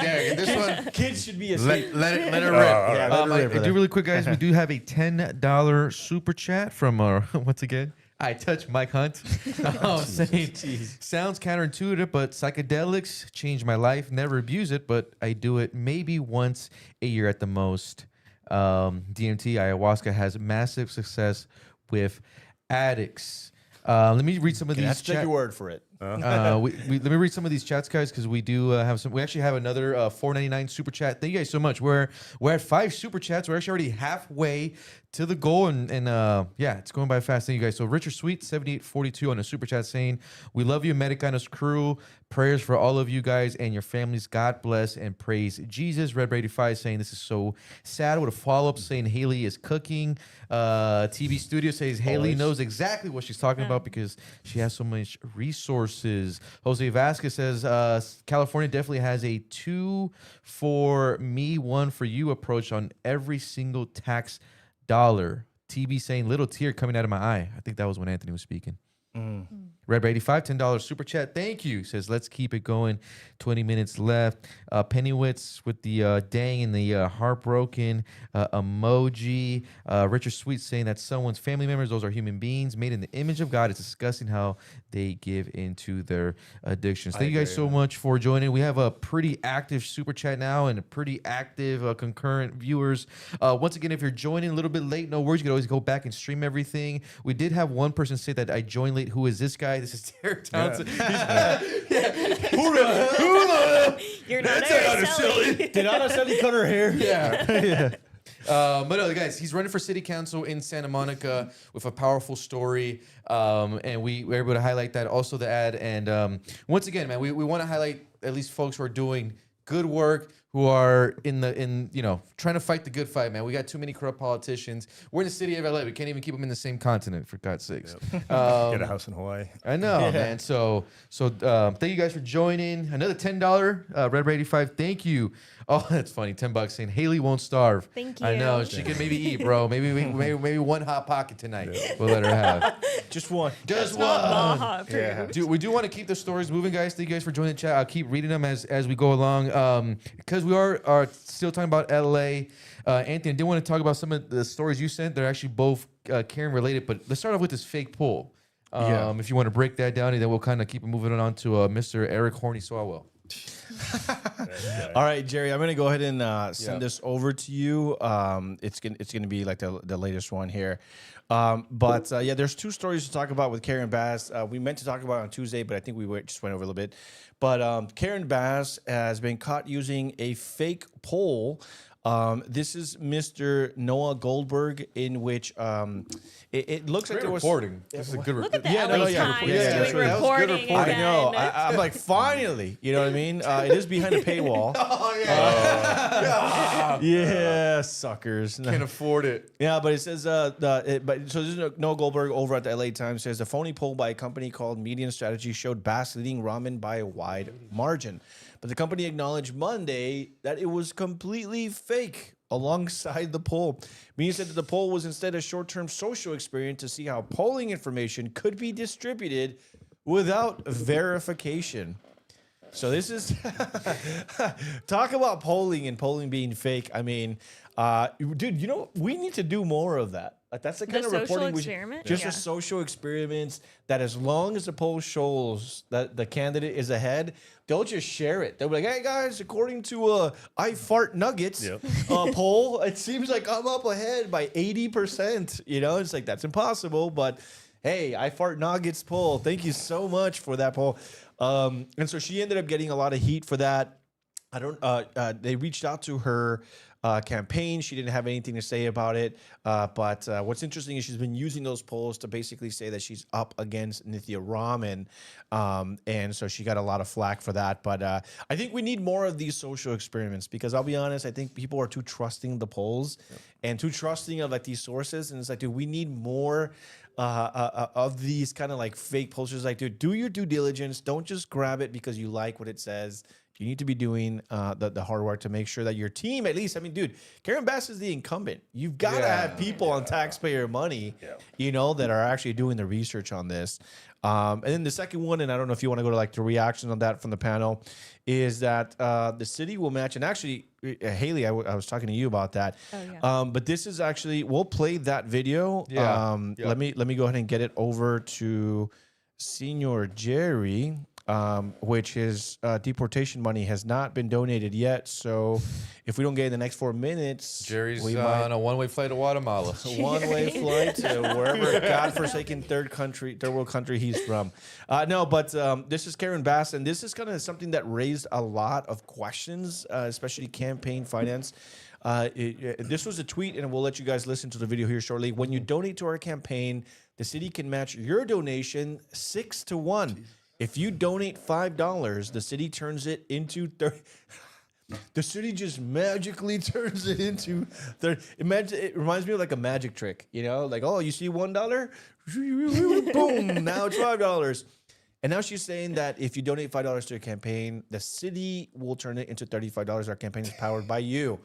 Derek, this one, kids should be asleep. Let it rip. I do really quick, guys. We do have a $10 super chat from once again, I touch Mike Hunt. Saying, sounds counterintuitive, but psychedelics changed my life. Never abuse it, but I do it maybe once a year at the most. DMT, ayahuasca has massive success with addicts. Let me read some of these. That's take your word for it. Let me read some of these chats, guys, because we do have some. We actually have another $4.99 super chat. Thank you guys so much. We're at 5 super chats. We're actually already halfway to the goal, and it's going by fast. Thank you guys. So Richard Sweet 7842 on the super chat saying, "We love you, Americanos crew. Prayers for all of you guys and your families. God bless and praise Jesus." Red 85 saying, "This is so sad." With a follow up saying, "Haley is cooking." TV Studio says Haley knows exactly what she's talking about because she has so much resources. Jose Vasquez says California definitely has a 2 for me, 1 for you approach on every single tax dollar. TB saying little tear coming out of my eye. I think that was when Anthony was speaking. Red 85, $10 super chat. Thank you. Says, let's keep it going. 20 minutes left. Pennywitz with the dang and the heartbroken emoji. Richard Sweet saying that someone's family members, those are human beings made in the image of God. It's disgusting how they give into their addictions. Thank you guys so much for joining. We have a pretty active super chat now and a pretty active concurrent viewers. Once again, if you're joining a little bit late, no worries. You can always go back and stream everything. We did have one person say that I joined late. Who is this guy? This is Derek Townsend. You're not Araceli. Did Araceli cut her hair? But no, guys, he's running for city council in Santa Monica with a powerful story, and we were able to highlight that. Also, the ad, and once again, man, we want to highlight at least folks who are doing good work, who are trying to fight the good fight, man. We got too many corrupt politicians. We're in the city of LA. We can't even keep them in the same continent, for God's sakes. Get a house in Hawaii. I know, man. So thank you guys for joining. Another $10, Red 85. Thank you. Oh, that's funny. $10 saying Haley won't starve. Thank you. I know she can maybe eat, bro. Maybe one hot pocket tonight. We'll let her have. Just one. Just one. Dude, we do want to keep the stories moving, guys. Thank you guys for joining the chat. I'll keep reading them as we go along. Because we are still talking about LA. Anthony, I did want to talk about some of the stories you sent. They're actually both Karen related, but let's start off with this fake poll. If you want to break that down, and then we'll kind of keep it moving on to Mr. Eric Horny Swalwell. All right, Jerry, I'm gonna go ahead and send this over to you. It's gonna be like the latest one here. But there's 2 stories to talk about with Karen Bass. We meant to talk about it on Tuesday, but I think we just went over a little bit. But Karen Bass has been caught using a fake poll This is Mr. Noah Goldberg, in which it looks like there was reporting. This is a good Look at the reporting. LA no, yeah, Times yeah, doing that's right. That was good reporting reporting. I know. again. I'm like, finally, you know what I mean? It is behind a paywall. Oh, yeah. Yeah, suckers. Can't afford it. Yeah, but it says so this is Noah Goldberg over at the LA Times says the phony poll by a company called Median Strategy showed Bass leading ramen by a wide margin. But the company acknowledged Monday that it was completely fake alongside the poll. Median said that the poll was instead a short-term social experiment to see how polling information could be distributed without verification. So this is talk about polling and polling being fake. I mean, dude, you know, we need to do more of that. Like, that's the kind of social reporting experiment? just Yeah. a social experiments that as long as the poll shows that the candidate is ahead, they'll just share it. They'll be like, hey guys, according to I Fart Nuggets poll, it seems like I'm up ahead by 80%. You know, it's like, that's impossible, but hey, I Fart Nuggets poll. Thank you so much for that poll. And so she ended up getting a lot of heat for that. I don't. They reached out to her campaign. She didn't have anything to say about it. But what's interesting is she's been using those polls to basically say that she's up against Nithya Raman. And so she got a lot of flack for that. But I think we need more of these social experiments because I'll be honest, I think people are too trusting the polls and too trusting of like these sources. And it's like, dude, we need more of these kind of like fake posters. Like, dude, do your due diligence. Don't just grab it because you like what it says. You need to be doing the hard work to make sure that your team, at least, I mean, dude, Karen Bass is the incumbent. You've got to have people on taxpayer money, you know, that are actually doing the research on this. And then the second one, and I don't know if you want to go to like the reactions on that from the panel, is that the city will match. And actually, Haley, I was talking to you about that. Oh, yeah. But this is actually, we'll play that video. Yeah. Let me go ahead and get it over to Senior Jerry. Which his deportation money has not been donated yet. So if we don't get it in the next 4 minutes, Jerry's we on a one-way flight to Guatemala. one-way flight to wherever godforsaken third world country he's from. No, but this is Karen Bass, and this is kind of something that raised a lot of questions, especially campaign finance. This was a tweet, and we'll let you guys listen to the video here shortly. When you donate to our campaign, the city can match your donation 6 to 1. If you donate $5, the city turns it into 30. The city just magically turns it into 30. It reminds me of like a magic trick, you know? Like, oh, you see $1? Boom, now it's $5. And now she's saying that if you donate $5 to a campaign, the city will turn it into $35. Our campaign is powered by you.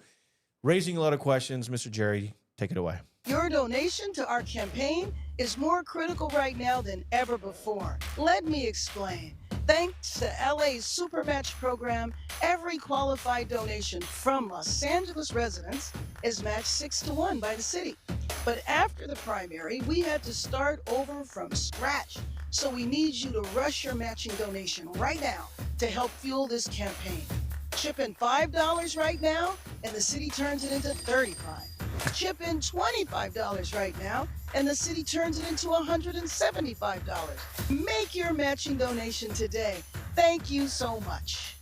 Raising a lot of questions. Mr. Jerry, take it away. Your donation to our campaign is more critical right now than ever before. Let me explain. Thanks to LA's Supermatch program, every qualified donation from Los Angeles residents is matched 6 to 1 by the city. But after the primary, we had to start over from scratch. So we need you to rush your matching donation right now to help fuel this campaign. Chip in $5 right now, and the city turns it into $35. Chip in $25 right now, and the city turns it into $175. Make your matching donation today. Thank you so much.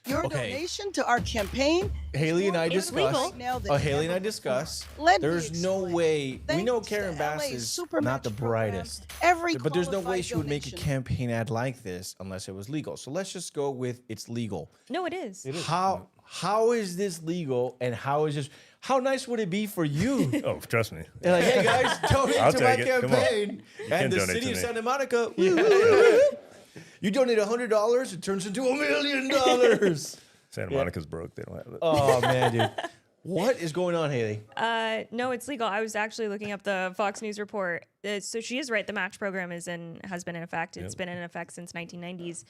Your donation to our campaign. Haley and I It's discussed. legal. Haley and I discussed. Let me There's no explain. way. We know Thanks to Karen Bass LA's is Supermatch not the program, brightest. Every But there's no way qualified she would make a donation- campaign ad like this unless it was legal. So let's just go with it's legal. No, it is. How is this legal and how is this? How nice would it be for you? Oh, trust me. And like, hey guys, donate I'll to my take it. Come on. campaign. can And the donate city to of me. Santa Monica, you donate $100, it turns into $1 million. Santa Monica's broke. They don't have it. Oh man, dude. What is going on, Haley? No, it's legal. I was actually looking up the Fox News report. So she is right. The match program has been in effect. It's been in effect since 1990s.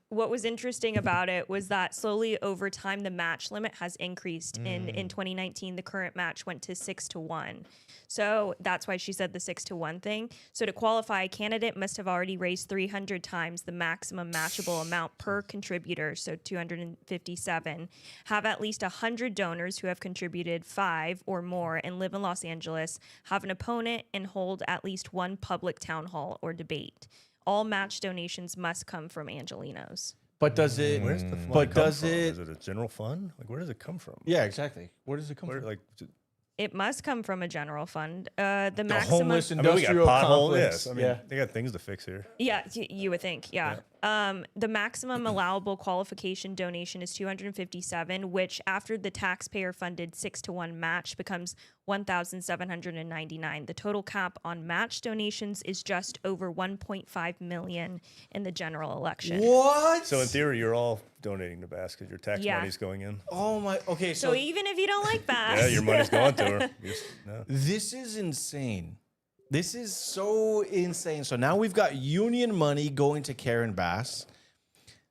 What was interesting about it was that slowly over time, the match limit has increased. In 2019, the current match went to 6 to 1. So that's why she said the 6 to 1 thing. So to qualify, a candidate must have already raised 300 times the maximum matchable amount per contributor, so 257, have at least 100 donors who have contributed 5 or more and live in Los Angeles, have an opponent, and hold at least one public town hall or debate. All match donations must come from Angelenos. But does it? Where's the fund But come does from? it? Is it a general fund? Like, where does it come from? Yeah, exactly. Where does it come Where, from? like, It must come from a general fund. The The maximum. homeless I mean, we got industrial potholes. complex. Yes, I mean, they got things to fix here. Yeah, you would think. Yeah. The maximum allowable qualification donation is 257, which after the taxpayer funded 6-to-1 match becomes 1,799. The total cap on match donations is just over 1.5 million in the general election. What? So in theory, you're all donating to Bass because your tax Yeah. money's going in. Oh my. Okay, So even if you don't like Bass, Yeah, your money's going to her. No. this is insane. This is so insane. So now we've got union money going to Karen Bass.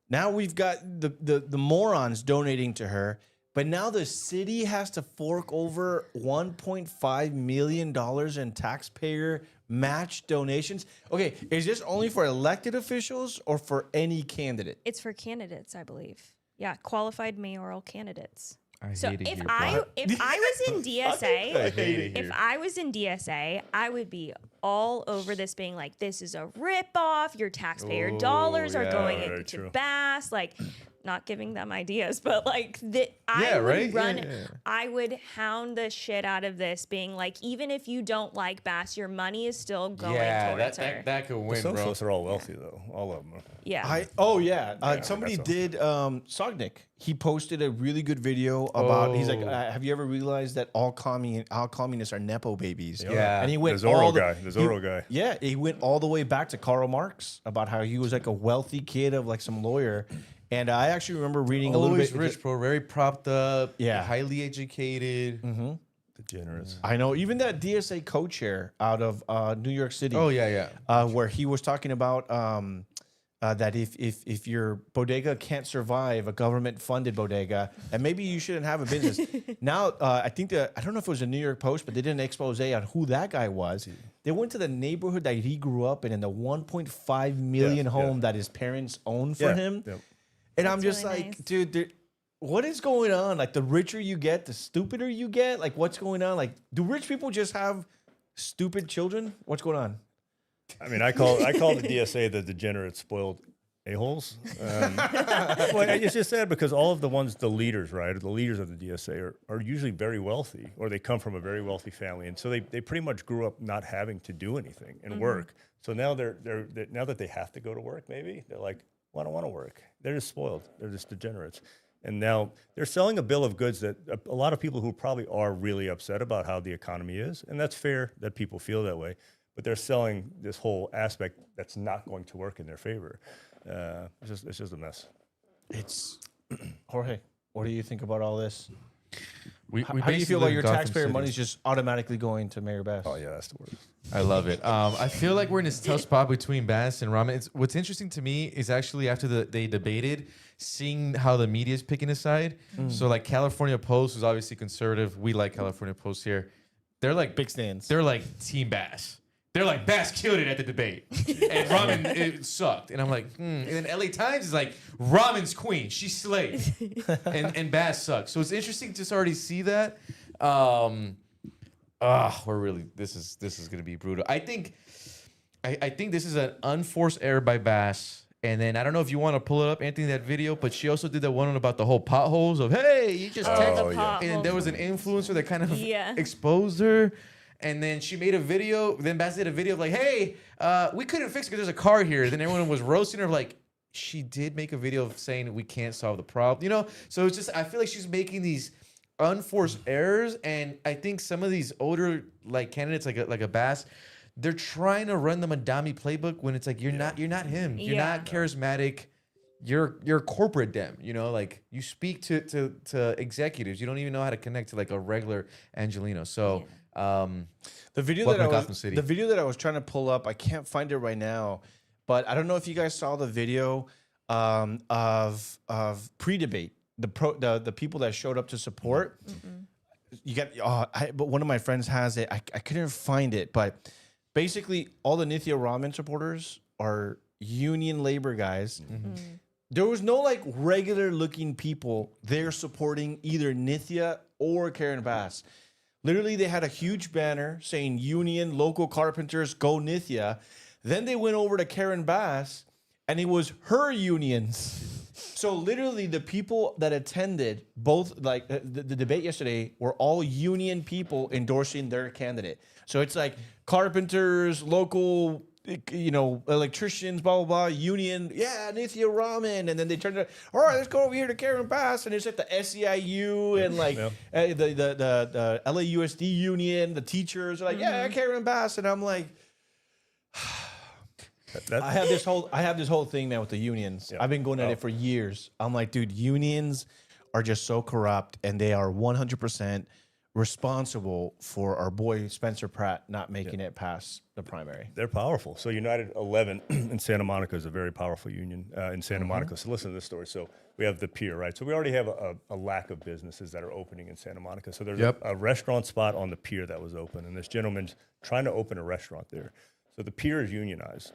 Now we've got the morons donating to her. But now the city has to fork over $1.5 million in taxpayer match donations. Okay, is this only for elected officials or for any candidate? it's for candidates, I believe. Yeah, qualified mayoral candidates. I So hate it if here, I Bob. was in DSA, I hate it if here. I was in DSA, I would be all over this, being like, "This is a ripoff. Your taxpayer dollars are going very into true. Bass." Like, not giving them ideas, but like that, I Yeah, would right? run. Yeah. I would hound the shit out of this, being like, even if you don't like Bass, your money is still going towards her. that could The win, bro. socialists are all wealthy, though. All of them. Yeah. Somebody that's did Sognick. He posted a really good video about. He's like, have you ever realized that all communists are nepo babies? Yeah. and he went The Zorro all guy, the Zorro guy. Yeah, he went all the way back to Karl Marx about how he was like a wealthy kid of like some lawyer. And I actually remember reading a little Always bit. rich, bro. Very propped up. Yeah. Highly educated. Degenerates. I know, even that DSA co-chair out of New York City. Oh, yeah. Where he was talking about that if your bodega can't survive, a government-funded bodega, and maybe you shouldn't have a business. Now, I think I don't know if it was a New York Post, but they did an expose on who that guy was. They went to the neighborhood that he grew up in the 1.5 million home that his parents owned for him. Yeah. And I'm That's just really like, nice. dude, what is going on? Like, the richer you get, the stupider you get. Like, what's going on? Like, do rich people just have stupid children? What's going on? I mean, I call the DSA the degenerate, spoiled a-holes. Well, it's just sad because all of the leaders, right, the leaders of the DSA are usually very wealthy, or they come from a very wealthy family, and so they pretty much grew up not having to do anything and work. So now they're now that they have to go to work, maybe they're like, well, I don't want to work. They're just spoiled. They're just degenerates. And now they're selling a bill of goods that a lot of people who probably are really upset about how the economy is, and that's fair that people feel that way, but they're selling this whole aspect that's not going to work in their favor. It's just a mess. It's Jorge. What do you think about all this? We How do you feel like your taxpayer money is just automatically going to Mayor Bass? Oh yeah, that's the worst. I love it. I feel like we're in this tough spot between Bass and Ramen. What's interesting to me is actually after they debated, seeing how the media is picking a side. So like California Post was obviously conservative. We like California Post here. They're like Big stands. They're like Team Bass. They're like, Bass killed it at the debate. And Ramen, it sucked. And I'm like, And then LA Times is like, Ramen's queen. She slayed. and Bass sucks. So it's interesting to already see that. We're really, this is going to be brutal. I think this is an unforced error by Bass. And then I don't know if you want to pull it up, Anthony, that video, but she also did that one about the whole potholes of, hey, you just text. And there was an influencer that kind of exposed her. And then she made a video. Then Bass did a video of like, hey, we couldn't fix it because there's a car here. Then everyone was roasting her like, she did make a video of saying we can't solve the problem. You know? So it's just, I feel like she's making these unforced errors. And I think some of these older like candidates, like a Bass, they're trying to run the Madami playbook when it's like, you're not him. You're not charismatic. You're corporate dem, you know, like you speak to executives. You don't even know how to connect to like a regular Angelino. So the video that I was trying to pull up, I can't find it right now, but I don't know if you guys saw the video of pre-debate, the people that showed up to support. You got but one of my friends has it. I couldn't find it, but basically all the Nithya Ramen supporters are union labor guys. There was no like regular looking people there supporting either Nithya or Karen Bass. Literally, they had a huge banner saying union, local carpenters, go Nithya. Then they went over to Karen Bass, and it was her unions So literally, the people that attended both like the debate yesterday were all union people endorsing their candidate. So it's like carpenters, local, electricians, blah blah blah, union, yeah, Nithya Raman, and then they turned it. All right, let's go over here to Karen Bass, and it's like the SEIU and like the LAUSD union, the teachers are like, yeah, Karen Bass, and I'm like. I have this whole thing, man, with the unions. Yeah. I've been going at it for years. I'm like, dude, unions are just so corrupt, and they are 100% responsible for our boy Spencer Pratt not making it past the primary. They're powerful. So United 11 in Santa Monica is a very powerful union in Santa Monica. So listen to this story. So we have the pier, right? So we already have a lack of businesses that are opening in Santa Monica. So there's a restaurant spot on the pier that was open, and this gentleman's trying to open a restaurant there. So the pier is unionized.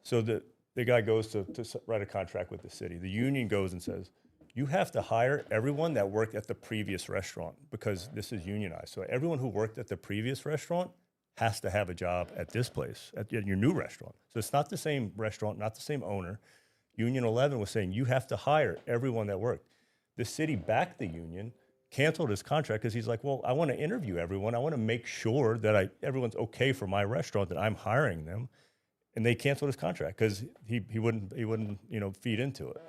So the guy goes to write a contract with the city. The union goes and says, you have to hire everyone that worked at the previous restaurant because this is unionized. So everyone who worked at the previous restaurant has to have a job at this place, at your new restaurant. So it's not the same restaurant, not the same owner. Union 11 was saying you have to hire everyone that worked. The city backed the union, canceled his contract because he's like, well, I want to interview everyone. I want to make sure that everyone's okay for my restaurant, that I'm hiring them. And they canceled his contract because he wouldn't feed into it.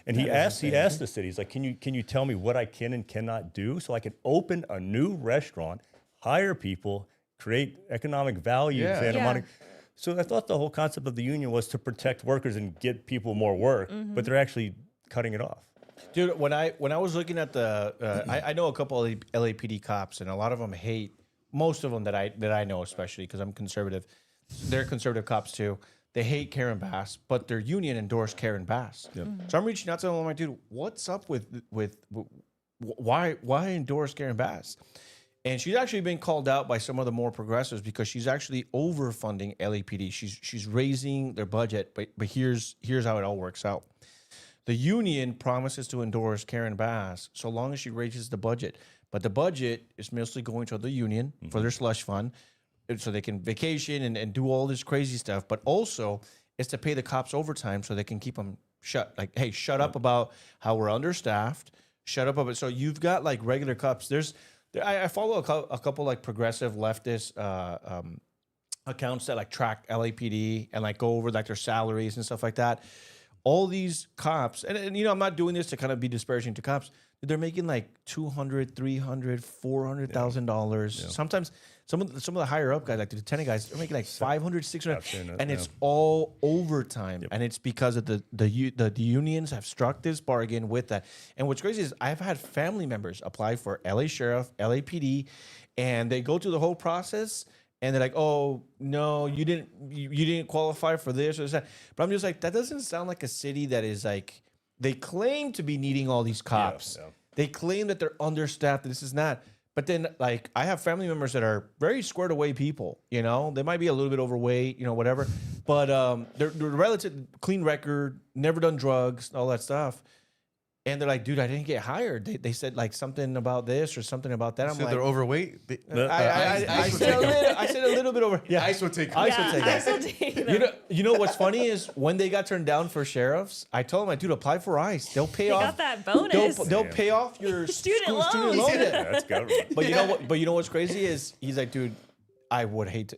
And he asked the city, he's like, can you tell me what I can and cannot do so I can open a new restaurant, hire people, create economic value in Santa Monica. So I thought the whole concept of the union was to protect workers and get people more work, but they're actually cutting it off. Dude, when I was looking at the, I know a couple of LAPD cops, and a lot of them hate most of them that I know, especially because I'm conservative. They're conservative cops too. They hate Karen Bass, but their union endorsed Karen Bass. Yep. So I'm reaching out to them. I'm like, dude, what's up with why endorse Karen Bass? And she's actually been called out by some of the more progressives because she's actually overfunding LAPD. She's raising their budget, but here's how it all works out. The union promises to endorse Karen Bass so long as she raises the budget, but the budget is mostly going to the union for their slush fund, so they can vacation and do all this crazy stuff, but also it's to pay the cops overtime so they can keep them shut. Like, hey, shut up about how we're understaffed. Shut up about. So you've got like regular cops. I follow a couple like progressive leftist accounts that like track LAPD and like go over like their salaries and stuff like that. All these cops, and I'm not doing this to kind of be disparaging to cops. They're making like $200,000, $300,000, $400,000. Sometimes some of the higher up guys, like the lieutenant guys, they're making like $500,000, $600,000, and it's all overtime. And it's because of the unions have struck this bargain with that. And what's crazy is I've had family members apply for LA Sheriff, LAPD, and they go through the whole process. And they're like, "Oh no, you didn't qualify for this or that." But I'm just like, that doesn't sound like a city that is like. They claim to be needing all these cops. Yeah. They claim that they're understaffed. This is not. But then, like, I have family members that are very squared away people. They might be a little bit overweight, whatever. But they're relative clean record, never done drugs, all that stuff. And they're like, dude, I didn't get hired. They said like something about this or something about that. I'm like, they're overweight. I said a little bit over. Yeah, ICE will take. ICE will take them. You know what's funny is when they got turned down for sheriffs, I told them, dude, apply for ICE. They'll pay off. Got that bonus. They'll pay off your student loan. Yeah, that's government. But you know what? But you know what's crazy is he's like, dude, I would hate to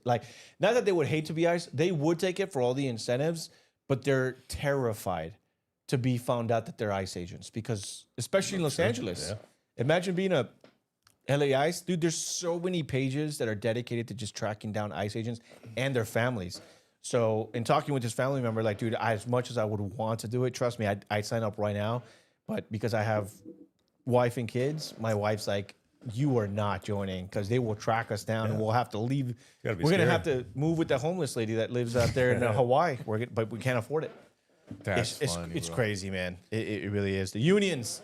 not that they would hate to be ICE. They would take it for all the incentives, but they're terrified to be found out that they're ICE agents because, especially in Los Angeles, imagine being a LA ICE. Dude, there's so many pages that are dedicated to just tracking down ICE agents and their families. So in talking with this family member, like, dude, as much as I would want to do it, trust me, I'd sign up right now. But because I have wife and kids, my wife's like, you are not joining because they will track us down and we'll have to leave. We're going to have to move with the homeless lady that lives out there in Hawaii, but we can't afford it. It's crazy, man. It really is. The unions,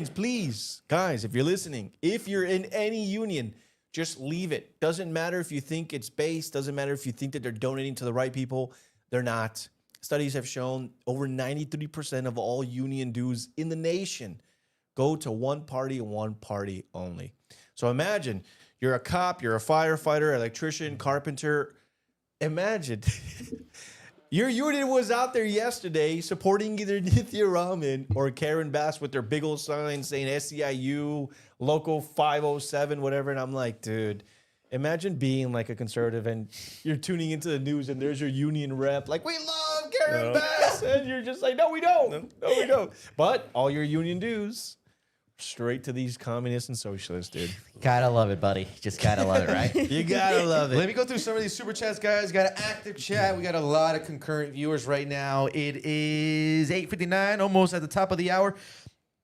please, guys, if you're listening, if you're in any union, just leave it. Doesn't matter if you think it's based. Doesn't matter if you think that they're donating to the right people. They're not. Studies have shown over 93% of all union dues in the nation go to one party and one party only. So imagine you're a cop, you're a firefighter, electrician, carpenter. Imagine Your union was out there yesterday supporting either Nithya Raman or Karen Bass with their big old signs saying SEIU, Local 507, whatever. And I'm like, dude, imagine being like a conservative and you're tuning into the news and there's your union rep like, we love Karen Bass. And you're just like, no, we don't. No, we don't. But all your union dues, straight to these communists and socialists, dude. Gotta love it, buddy. Just gotta love it, right? You gotta love it. Let me go through some of these super chats, guys. Got an active chat. We got a lot of concurrent viewers right now. It is 8:59, almost at the top of the hour.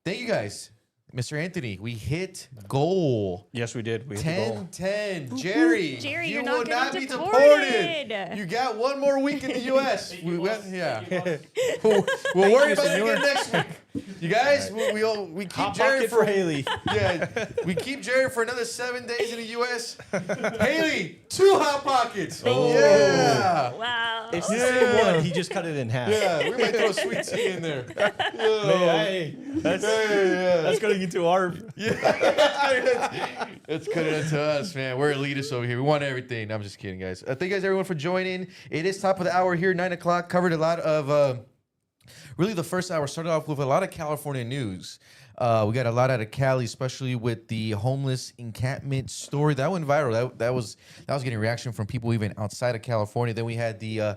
Thank you, guys. Mr. Anthony, we hit goal. Yes, we did. We hit the goal. 10-10. Jerry, Jerry, you you're will not not getting be deported. deported. You got one more week in the U.S. We'll worry about it again next week. You guys, we keep Hot Jerry pocket for Haley. Yeah, we keep Jerry for another 7 days in the U.S. Haley, 2 hot pockets. Oh. Yeah. Wow. It's the same one. He just cut it in half. Yeah, we might throw sweet tea in there. Hey, that's going into our... It's cutting it to us, man. We're elitists over here. We want everything. No, I'm just kidding, guys. Thank you guys, everyone, for joining. It is top of the hour here, 9 o'clock. Covered a lot of... really, the first hour started off with a lot of California news. We got a lot out of Cali, especially with the homeless encampment story. That went viral. That was getting reaction from people even outside of California. Then we had the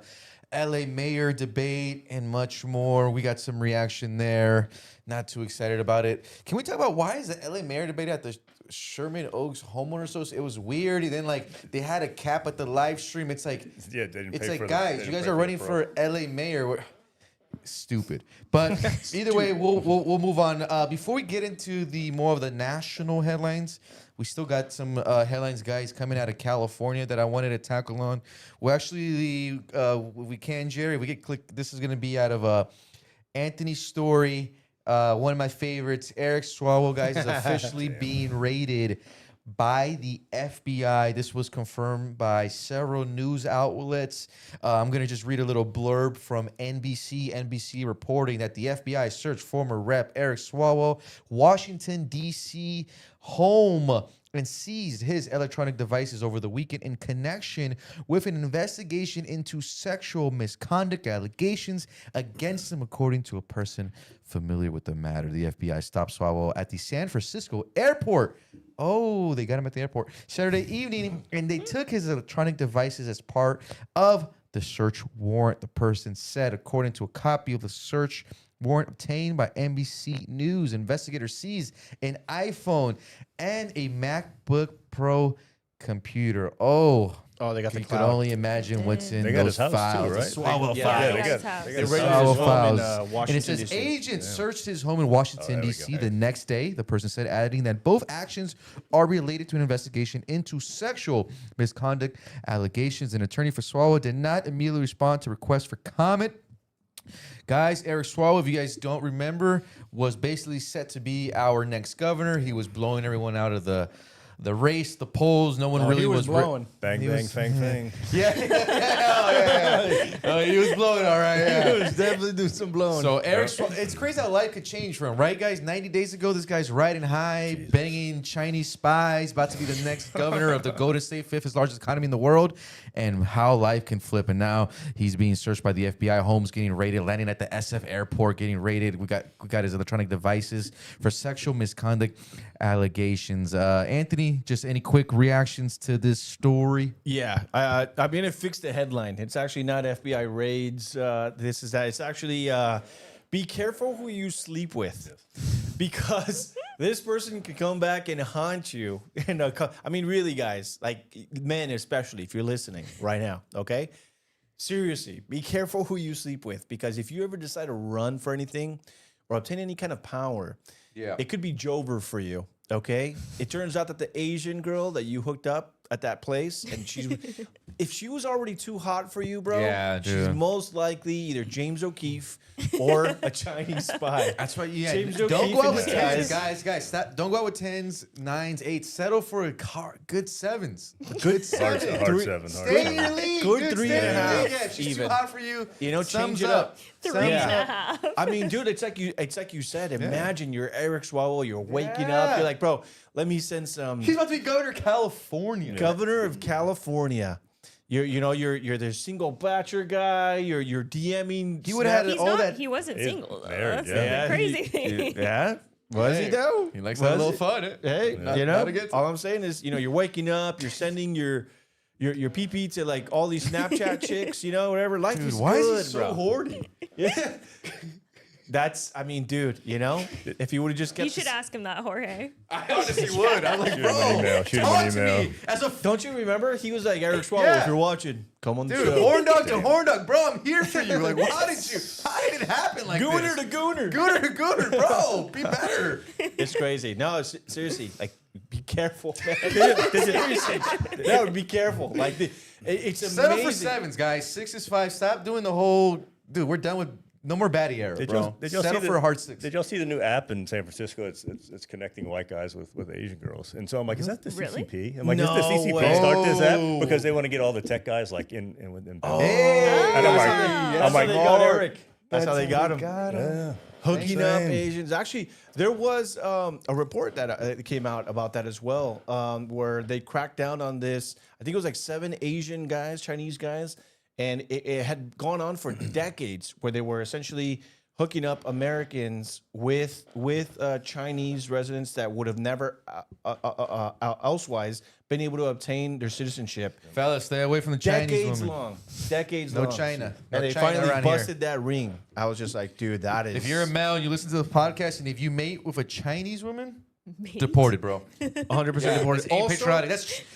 LA mayor debate and much more. We got some reaction there. Not too excited about it. Can we talk about why is the LA mayor debate at the Sherman Oaks Homeowner Association? It was weird. And then they had a cap at the live stream. It's like, Yeah, they didn't it's pay like, for guys, you guys are running for LA mayor. Stupid. But either way, we'll move on. Before we get into the more of the national headlines, we still got some headlines, guys, coming out of California that I wanted to tackle on. Well, actually, we can, Jerry. We get click. This is going to be out of Anthony's story. One of my favorites, Derek Chauvin, guys, is officially being raided by the FBI. This was confirmed by several news outlets. I'm going to just read a little blurb from NBC. NBC reporting that the FBI searched former Rep. Derek Chauvin, Washington, D.C. home and seized his electronic devices over the weekend in connection with an investigation into sexual misconduct allegations against him, according to a person familiar with the matter. The FBI stopped Swalwell at the San Francisco airport. Oh, they got him at the airport Saturday evening, and they took his electronic devices as part of the search warrant. The person said, according to a copy of the search warrant obtained by NBC News, investigators seized an iPhone and a MacBook Pro computer. Oh, they got the you cloud. could only imagine what's in They got those his house files. too, right? The Swalwell Yeah, files. Yeah, they His got house. They the raided Swalwell his home in, files. And Washington, it says D.C. agents searched his home in Washington, there we D.C. go. the next day. The person said, adding that both actions are related to an investigation into sexual misconduct allegations. An attorney for Swalwell did not immediately respond to requests for comment. Guys, Derek Chauvin, if you guys don't remember, was basically set to be our next governor. He was blowing everyone out of the race, the polls. No one really he was was blowing. Bang, bang, fang, fang. Yeah. Oh, he was blowing all right. Yeah. He was definitely doing some blowing. So Eric, it's crazy how life could change for him, right, guys? 90 days ago, this guy's riding high, banging Chinese spies, about to be the next governor of the Golden State, fifth largest economy in the world, and how life can flip. And now he's being searched by the FBI. Homes getting raided, landing at the SF airport, getting raided. We got his electronic devices for sexual misconduct allegations. Anthony, just any quick reactions to this story? Yeah, I mean, it fixed the headline. It's actually not FBI raids. It's actually be careful who you sleep with, because this person could come back and haunt you. And I mean, really, guys, like men especially, if you're listening right now, okay? Seriously, be careful who you sleep with, because if you ever decide to run for anything or obtain any kind of power, it could be Jover for you. Okay, it turns out that the Asian girl that you hooked up at that place, and if she was already too hot for you, bro, she's most likely either James O'Keefe or a Chinese spy. That's right. Yeah, James don't O'Keefe go out and with his tens, guys. guys. Stop. Don't go out with 10s, 9s, 8s. Settle for a good 7s. Good 7. Hard seven. Stay in your league. Good 3.5 Yeah, if she's even. too hot for you, Change thumbs it up. 3.5. I mean, dude, it's like you said. Imagine you're Eric Swalwell. You're waking up. You're like, bro, let me send some. He's about to be governor of California. Governor of California. you're the single bachelor guy. You're DMing. He would have He's all not. that. He wasn't single though. married, That's yeah. the crazy thing. Yeah. Was he though? He likes Was a little he? fun. Hey, Not a good all I'm saying is, you're waking up, you're sending your pee to like all these Snapchat chicks, whatever. Life is why good, is he so bro. horny? Yeah. Dude, if you would have just kept You should ask him that, Jorge. I honestly would. I'm like, Shoot him an bro, email, shoot him talk an to email. me. As a Don't you remember? He was like, Eric Swalwell, Yeah. if you're watching, come on the dude, show. horn dog to horn dog, bro. I'm here for you. Like, how did it happen like Gooner this? to gooner. Gooner to gooner, bro. Be better. It's crazy. No, seriously, like, be careful, man. Seriously, that would be careful. Like, it's amazing. Settle for sevens, guys. 6 is 5. Stop doing the whole. Dude, we're done with. No more baddie era, bro. Settle for a hard 6. Did y'all see the new app in San Francisco? It's connecting white guys with Asian girls. And so I'm like, is that the Really? CCP? I'm like, No did the CCP way. start this Oh. app because they want to get all the tech guys like in Hey, And I'm like, That's how they got Eric. That's how they got him. yeah. Hooking Thanks, up man. Asians. Actually, there was a report that came out about that as well, where they cracked down on this. I think it was like 7 Asian guys, Chinese guys, and it had gone on for decades, where they were essentially hooking up Americans with Chinese residents that would have never elsewise been able to obtain their citizenship. fellas, stay away from the Chinese Decades woman. long. Decades No long. China. No And they China finally around here. busted that ring. I was just like, dude, that is. If you're a male and you listen to the podcast, and if you mate with a Chinese woman, Mate. deported, bro. 100% deported. That's ain't patriotic.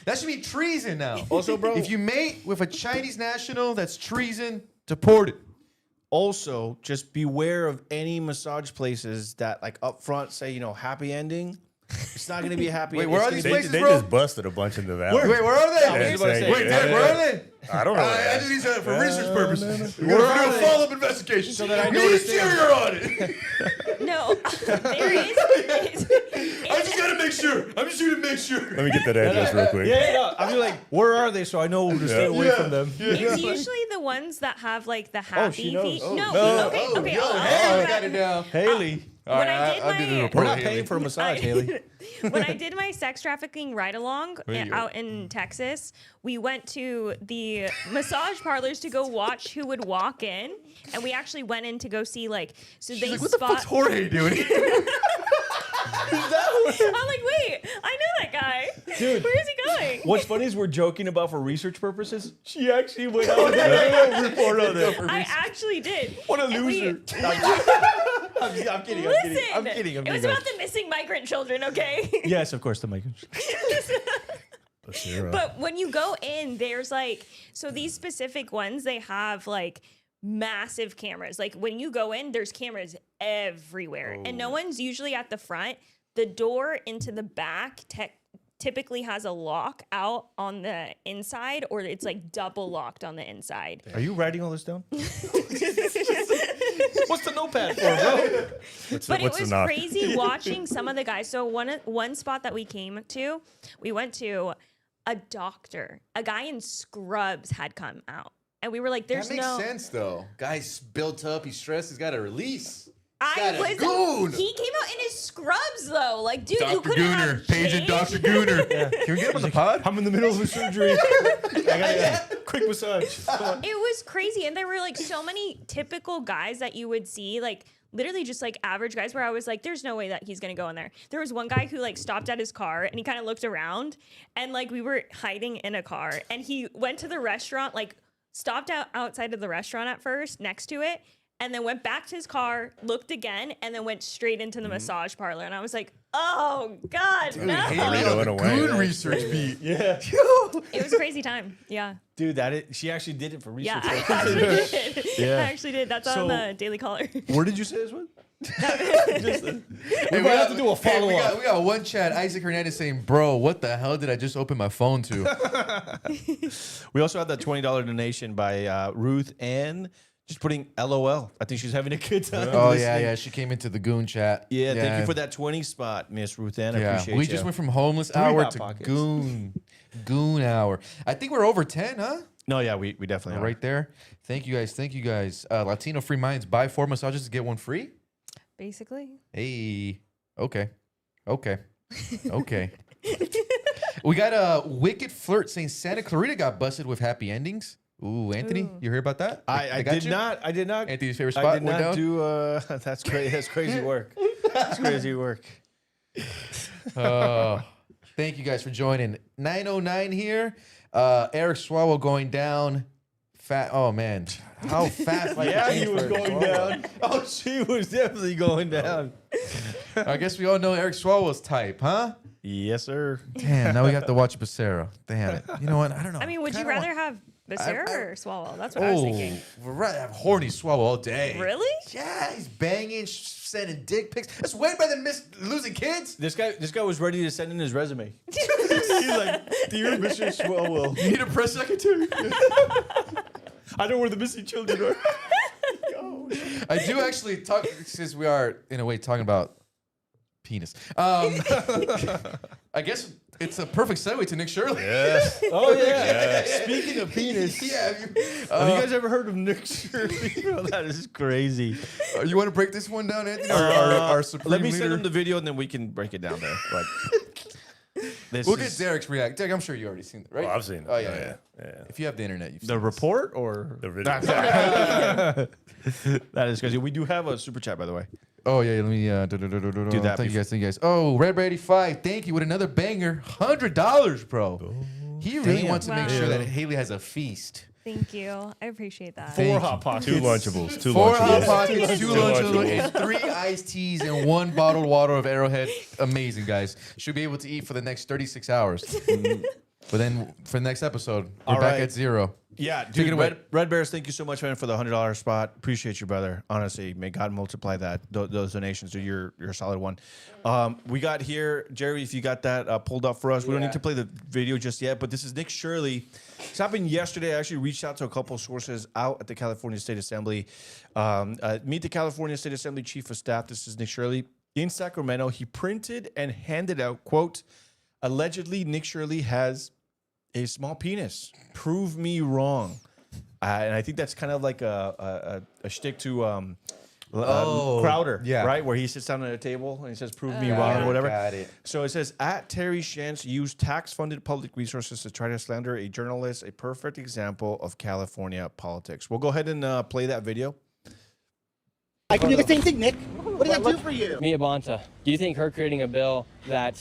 That should be treason now. Also, bro. If you mate with a Chinese national, that's treason. Deported. Also, just beware of any massage places that, like, up front say, happy ending. It's not going to be a happy. Wait, ending. where It's are these gonna be- places, They bro? just busted a bunch in the valley. Wait, where are they? Yeah, I was about to say, Wait, Dad, where are they? I don't know. I do these for research purposes. We're Where going to are do a they? follow-up investigation. So that I Me know and to Jerry are on it. No, there is. I just got to make sure. I'm just here to make sure. Let me get that address real quick. Yeah. I'm like, where are they? So I know to stay away from them. It's usually the ones that have like the happy she knows. feet. Oh, no, okay. Yo, I'll Haley go got back. it down. Haley, All When right, I did I'll do the my- report. we're not Haley. paying for a massage, Haley. When I did my sex trafficking ride along Where you out in Texas, we went to the massage parlors to go watch who would walk in, and we actually went in to go see so She's they like, what the fuck's spot. Jorge doing? I'm like, wait, I know that guy. Dude. Where is he going? What's funny is we're joking about for research purposes. She actually went out and did a report on it. I actually did. What a And loser. I'm kidding. Listen, I'm kidding. it was about the missing migrant children, okay? Yes, of course, the mic. But when you go in, there's so these specific ones, they have massive cameras. Like when you go in, there's cameras everywhere, and no one's usually at the front. The door into the back typically has a lock out on the inside, or it's double locked on the inside. Are you writing all this down? What's the notepad for, bro? But it what's the was knock? crazy watching some of the guys. So one spot that we went to, a doctor, a guy in scrubs had come out, and we were like, "There's That makes no." sense, though. Guy's built up. He's stressed. He's got to release. I Got a was. goon. He came out in his scrubs though, dude, you Dr. could have Gooner. Paging Dr. Gooner. Can we get him on the pod? I'm in the middle of a surgery. I got a quick massage. Come on. It was crazy, and there were so many typical guys that you would see, literally just average guys, where I was like, "There's no way that he's gonna go in there." There was one guy who stopped at his car and he kind of looked around, and we were hiding in a car, and he went to the restaurant, stopped outside of the restaurant at first, next to it, and then went back to his car, looked again, and then went straight into the massage parlor. And I was like, "Oh God, no!" Haley Going on the away. goon research beat. Yeah. It was a crazy time. Yeah, Dude, she actually did it for yeah, research. I actually did. Yeah. I actually did. That's So- on the Daily Caller. Where did you say this was? Hey, we might have to do a follow-up. We got one chat. Isaac Hernandez saying, "Bro, what the hell did I just open my phone to?" We also had that $20 donation by Ruth Ann, just putting LOL. I think she's having a good time. Oh listening. yeah. She came into the goon chat. Yeah, thank you for that 20 spot, Miss Ruth Ann. I Yeah, appreciate we you. just went from homeless 3 hour hot to pockets. goon hour. I think we're over 10, huh? No, yeah, we definitely are. Right there. Thank you guys. Latino Free Minds, buy 4 massages to get 1 free. Basically. Hey, okay. We got a wicked flirt saying Santa Clarita got busted with happy endings. Ooh, Anthony, you heard about that? I did not. Anthony's favorite spot I did went not down? do. That's crazy. That's crazy work. That's crazy work. Thank you guys for joining. 909 here. Eric Swalwell going down. Oh man, how fast? Yeah, he was going down. Oh, she was definitely going down. I guess we all know Eric Swalwell's type, huh? Yes, sir. Damn, now we have to watch Becerra. Damn it. You know what? I don't know. I mean, would you Kinda rather want- have Becerra or Swalwell? That's what I was thinking. We'd rather have horny Swalwell all day. Really? Yeah, he's banging, sending dick pics. That's way better than losing kids. This guy was ready to send in his resume. He's like, "Dear Mr. Swalwell, You need a press secretary. I know where the missing children are." I do actually talk, since we are in a way talking about penis. I guess it's a perfect segue to Nick Shirley. Oh yeah. Speaking of penis, Yeah. have you guys ever heard of Nick Shirley? Bro, that is crazy. You want to break this one down, Anthony? Our supreme Let me leader? send him the video and then we can break it down there. But this We'll get is Derek's react. Derek, I'm sure you already seen it, right? Oh, I've seen it. Oh yeah. If you have the internet, you've seen the this. report or The video. that is crazy. We do have a super chat, by the way. Oh yeah, let me Do that Thank you guys. Oh, Red85, thank you with another banger, $100, bro. He really Damn. wants to make Wow. sure that Haley has a feast. Thank you. I appreciate that. Thank you. Hot Pockets. 2 Lunchables. 2 4 Hot Lunchables. Pockets, 2 Two Lunchables, Lunchables. and 3 iced teas and 1 bottled water of Arrowhead. Amazing, guys. Should be able to eat for the next 36 hours. But then for the next episode, we're All back right. at 0. Yeah, Take dude. it away. Red Bears, thank you so much, man, for the $100 spot. Appreciate you, brother. Honestly, may God multiply those donations. Dude, you're a solid one. We got here, Jerry. If you got that pulled up for us, we don't need to play the video just yet. But this is Nick Shirley. This happened yesterday. I actually reached out to a couple of sources out at the California State Assembly. Meet the California State Assembly Chief of Staff. This is Nick Shirley in Sacramento. He printed and handed out, quote, allegedly Nick Shirley has a small penis. Prove me wrong. And I think that's kind of like a shtick to Crowder, yeah. right? Where he sits down at a table and he says, prove me wrong or whatever. Got it. So it says, at Terry Shantz used tax-funded public resources to try to slander a journalist, a perfect example of California politics. We'll go ahead and play that video. I can do the same thing, Nick. What does that do for you? Mia Bonta, do you think her creating a bill that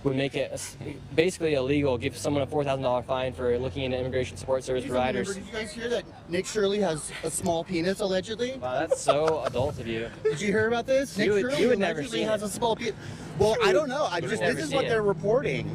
would make it basically illegal, give someone a $4,000 fine for looking into immigration support service providers? Did you guys hear that Nick Shirley has a small penis, allegedly? Wow, that's so adult of you. Did you hear about this? You Nick would- Shirley you would never allegedly see has it. a small penis. Well, I don't know. This never is see what it. they're reporting.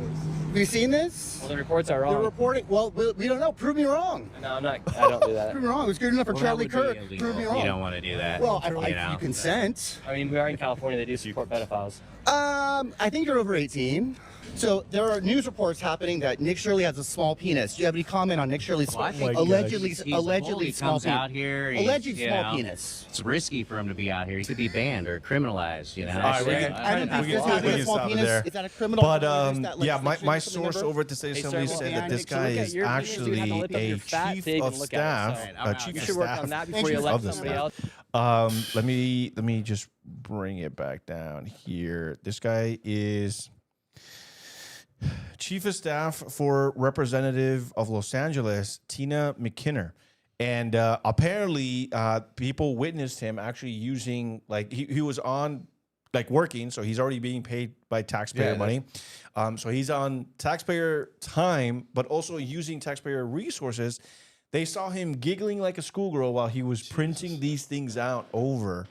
Have you seen this? Well, the reports are They're wrong. reporting. Well, we don't know. Prove me wrong. No, I don't do that. Prove me wrong. It was good enough for Charlie Kirk. Prove me wrong. You don't want to do that. Well, you know. you consent. I mean, we are in California, they do support pedophiles. I think you're over 18. So there are news reports happening that Nick Shirley has a small penis. Do you have any comment on Nick Shirley's Well, I think allegedly he's allegedly bold. He small comes penis? out here. Alleged you small know, penis. It's risky for him to be out here. He could be banned or criminalized. You know. All right, we can- I don't think we this can- having we a can small stop it penis there. is that a criminal? But offense, that yeah, my legislation source remember? over at the state Hey, assembly sir, said well, that this Nick, so guy look at is your penis, you actually have to lift up a your fat to chief even of look at it, staff. so- I'm not Chief gonna You of should work staff. on that Thank before you you. elect Of the somebody staff. else. Let me just bring it back down here. This guy is Chief of Staff for Representative of Los Angeles, Tina McKinnon. And apparently people witnessed him actually using, like, he was on, like, working, so he's already being paid by taxpayer money. So he's on taxpayer time, but also using taxpayer resources. They saw him giggling like a schoolgirl while he was printing these things out over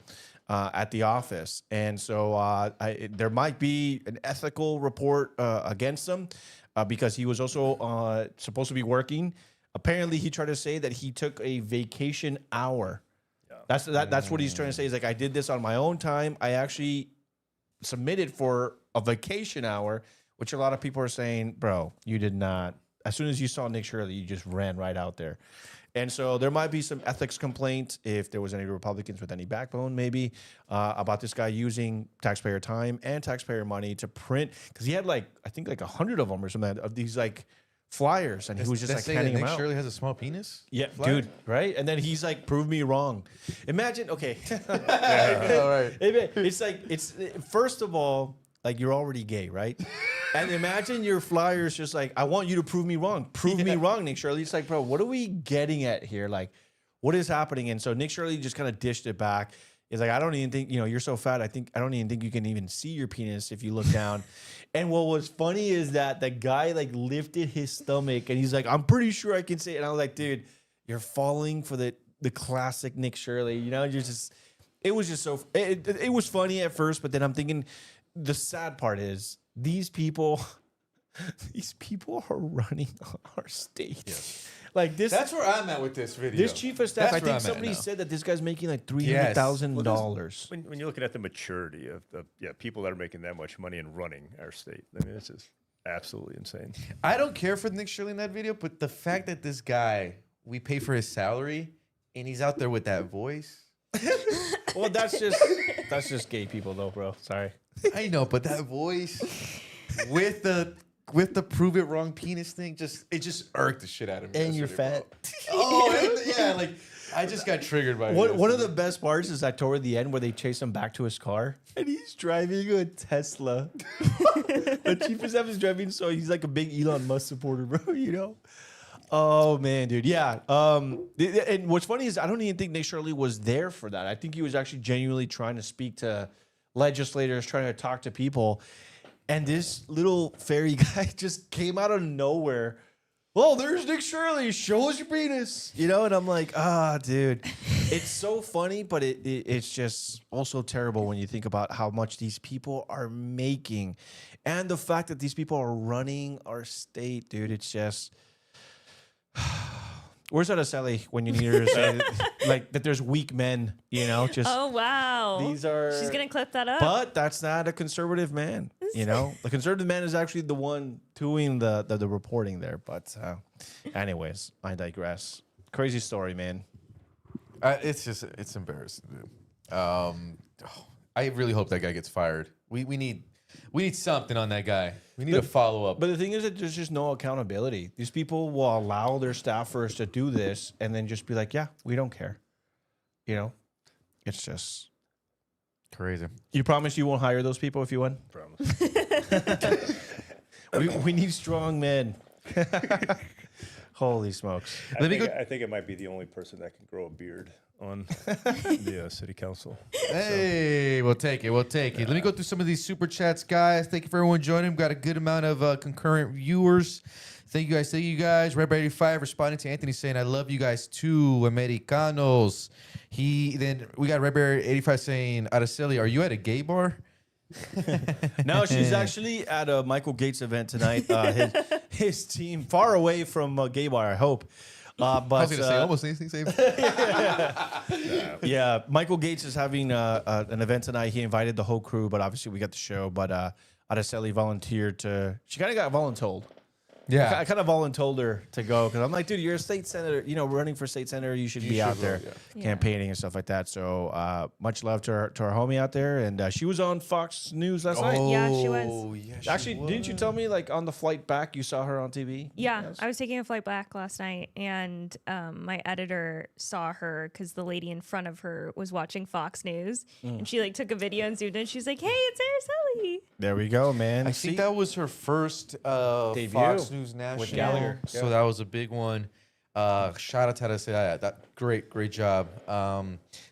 at the office. And so there might be an ethical report against him because he was also supposed to be working. Apparently, he tried to say that he took a vacation hour. Yeah. That's what he's trying to say. He's like, I did this on my own time. I actually submitted for a vacation hour, which a lot of people are saying, bro, you did not. As soon as you saw Nick Shirley, you just ran right out there. And so there might be some ethics complaint if there was any Republicans with any backbone, maybe, about this guy using taxpayer time and taxpayer money to print. Because he had, like, I think like 100 of them or something, of these, like, flyers, and he was just like handing them Nick out. Shirley has a small penis? Yeah, Flyer? dude, right? And then he's like, prove me wrong. Imagine, okay. All right. It's like, first of all, like you're already gay, right? And imagine your flyers just like, I want you to prove me wrong. Prove me wrong, Nick Shirley. It's like, bro, what are we getting at here? Like, what is happening? And so Nick Shirley just kind of dished it back. He's like, I don't even think, you're so fat. I don't even think you can even see your penis if you look down. And what was funny is that the guy like lifted his stomach and he's like, I'm pretty sure I can see it. And I was like, dude, you're falling for the classic Nick Shirley. You're just, it was just so, it was funny at first, but then I'm thinking the sad part is these people are running our state. Yeah. Like this. That's where I'm at with this video. This chief of staff, I think somebody said that this guy's making like $300,000. When you're looking at the maturity of people that are making that much money and running our state, I mean, this is absolutely insane. I don't care for Nick Shirley in that video, but the fact that this guy, we pay for his salary, and he's out there with that voice. Well, that's just gay people, though, bro. Sorry. I know, but that voice with the prove it wrong penis thing, it just irked the shit out of me. And you're fat. Like I just got triggered by it. One of the best parts is that toward the end where they chase him back to his car and he's driving a Tesla. The chief of staff is driving, so he's like a big Elon Musk supporter, bro. Oh man, dude. Yeah. And what's funny is I don't even think Nick Shirley was there for that. I think he was actually genuinely trying to speak to legislators, trying to talk to people. And this little fairy guy just came out of nowhere. Oh, there's Nick Shirley. Show us your penis. And I'm like, dude. It's so funny, but it's just also terrible when you think about how much these people are making. And the fact that these people are running our state, dude. It's just... Where's Araceli when you need her to say like that there's weak men, just oh wow. These are she's gonna clip that up. But that's not a conservative man. The conservative man is actually the one doing the reporting there. But anyways, I digress. Crazy story, man. It's embarrassing, dude. I really hope that guy gets fired. We need something on that guy. We need a follow up. But the thing is that there's just no accountability. These people will allow their staffers to do this and then just be like, yeah, we don't care. It's just crazy. You promise you won't hire those people if you win? Promise. we need strong men. Holy smokes. I think it might be the only person that can grow a beard on the city council. Hey, we'll take it. Let me go through some of these super chats, guys. Thank you for everyone joining. We've got a good amount of concurrent viewers. Thank you guys. Red Bear 85 responding to Anthony saying, I love you guys too, Americanos. Then we got Red Bear 85 saying, Araceli, are you at a gay bar? No, she's actually at a Michael Gates event tonight. His team, far away from a gay bar, I hope. But I was going to say almost anything. Same. Yeah, Michael Gates is having an event tonight. He invited the whole crew, but obviously we got the show. But Araceli volunteered to. She kind of got voluntold. Yeah, I kind of voluntold her to go because I'm like, dude, you're a state senator. Running for state senator, you should be out there campaigning and stuff like that. So much love to our homie out there, and she was on Fox News last night. Yeah, she was. Yeah, Actually, didn't you tell me like on the flight back you saw her on TV? Yeah, yes. I was taking a flight back last night, and my editor saw her because the lady in front of her was watching Fox News, and she like took a video and zoomed in. She's like, "Hey, it's Araceli." There we go, man. I think that was her first debut. Fox News National. With Gallagher. So that was a big one. Shout out to Araceli. That great job. Let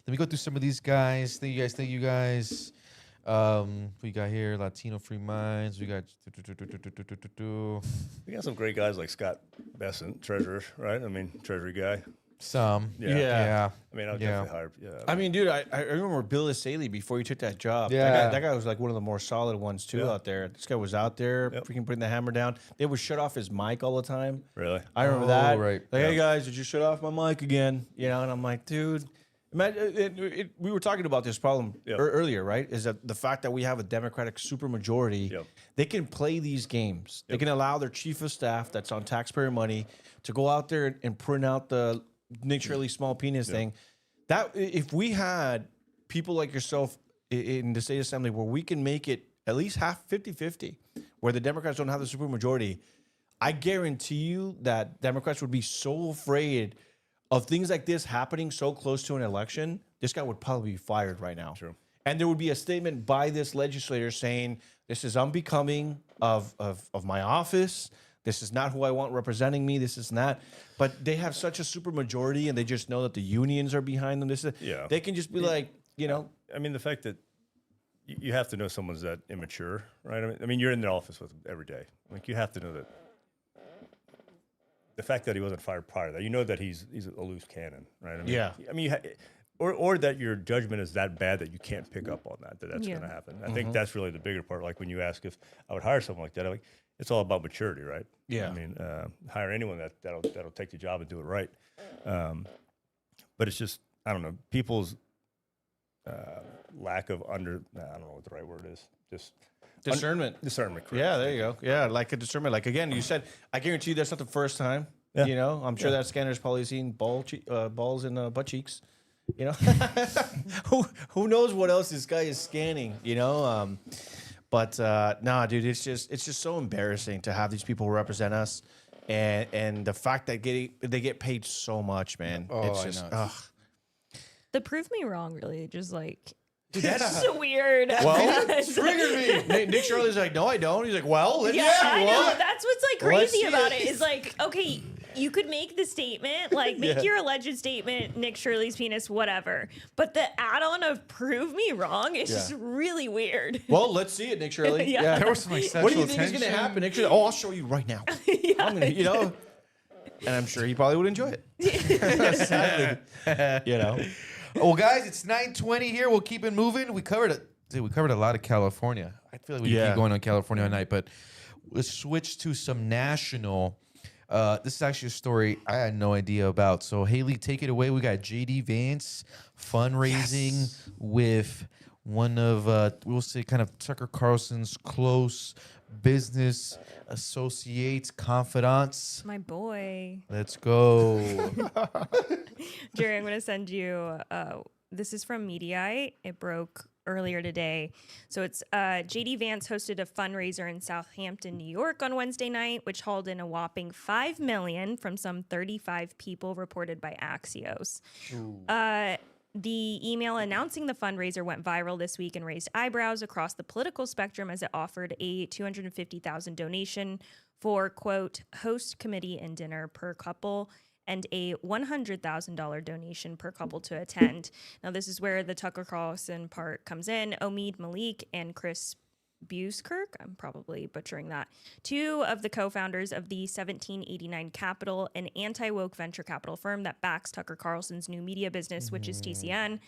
me go through some of these guys. Thank you guys. We got here Latino Free Minds. We got some great guys like Scott Bessent, treasurer, right? I mean, treasury guy. Some. Yeah. I mean, I'll definitely hire. Yeah. I mean, dude, I remember Bill Asaley before he took that job. Yeah. That guy was like one of the more solid ones too out there. This guy was out there freaking putting the hammer down. They would shut off his mic all the time. Really? I remember that. Right. Like, hey guys, did you shut off my mic again? And I'm like, dude. Imagine, we were talking about this problem earlier, right? Is that the fact that we have a Democratic supermajority, they can play these games. They can allow their chief of staff that's on taxpayer money to go out there and print out the Nick Shirley small penis thing. That if we had people like yourself in the state assembly where we can make it at least half 50-50, where the Democrats don't have the supermajority, I guarantee you that Democrats would be so afraid of things like this happening so close to an election. This guy would probably be fired right now. True. And there would be a statement by this legislator saying This is unbecoming of my office. This is not who I want representing me. This is not. But they have such a super majority, and they just know that the unions are behind them. They can just be like, you know. I mean, the fact that you have to know someone's that immature, right? I mean, you're in the office with them every day. Like, you have to know that. The fact that he wasn't fired prior to that, you know that he's a loose cannon, right? I mean, yeah. I mean, or that your judgment is that bad that you can't pick up on that's going to happen. I think that's really the bigger part. Like when you ask if I would hire someone like that, I'm like, it's all about maturity, right? Yeah. I mean, hire anyone that'll take the job and do it right. But it's just, I don't know, people's lack of I don't know what the right word is. Just discernment. Discernment, correct. Yeah, there you go. Yeah, like a discernment. Like, again, you said, I guarantee you that's not the first time. Yeah. You know, I'm sure that scanner's probably seen balls in butt cheeks. You know, who knows what else this guy is scanning, you know? But nah, dude, it's just so embarrassing to have these people represent us. And the fact that they get paid so much, man. Oh, it's just, ugh. The prove me wrong really just like, Dude, it's so weird. Well, It's triggered me. Nick Shirley's like, no, I don't. He's like, well, let's yeah, I know. what? That's what's like Let's crazy see about it. it is like, okay, you could make the statement, like make your alleged statement, Nick Shirley's penis, whatever. But the add-on of prove me wrong is just really weird. Well, let's see it, Nick Shirley. Yeah. There was some like sexual What do you think is tension. going to happen, Nick Shirley? Oh, I'll show you right now. I'm gonna, you know, and I'm sure he probably would enjoy it. Sadly, you know. Well, guys, it's 9:20 here. We'll keep it moving. We covered a lot of California. I feel like we can keep going on California all night, but let's switch to some national. This is actually a story I had no idea about. So, Haley, take it away. We got JD Vance fundraising with one of, we'll say, kind of Tucker Carlson's close business associates, confidants. My boy. Let's go. Jerry, I'm going to send you, this is from Mediaite. It broke earlier today. So it's JD Vance hosted a fundraiser in Southampton, New York on Wednesday night, which hauled in a whopping $5 million from some 35 people, reported by Axios. The email announcing the fundraiser went viral this week and raised eyebrows across the political spectrum as it offered a $250,000 donation for, quote, host committee and dinner per couple, and a $100,000 donation per couple to attend. Now, this is where the Tucker Carlson part comes in. Omid Malik and Chris Buskirk, I'm probably butchering that, two of the co-founders of the 1789 Capital, an anti-woke venture capital firm that backs Tucker Carlson's new media business, which is TCN,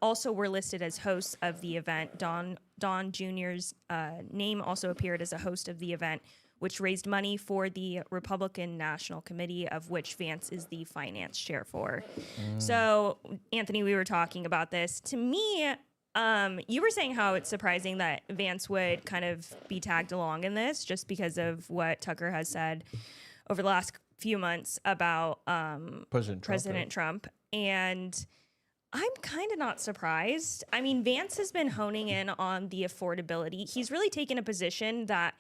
also were listed as hosts of the event. Don Jr.'s name also appeared as a host of the event, which raised money for the Republican National Committee, of which Vance is the finance chair for. So, Anthony, we were talking about this. To me, you were saying how it's surprising that Vance would kind of be tagged along in this just because of what Tucker has said over the last few months about President Trump. And I'm kind of not surprised. I mean, Vance has been honing in on the affordability. He's really taken a position that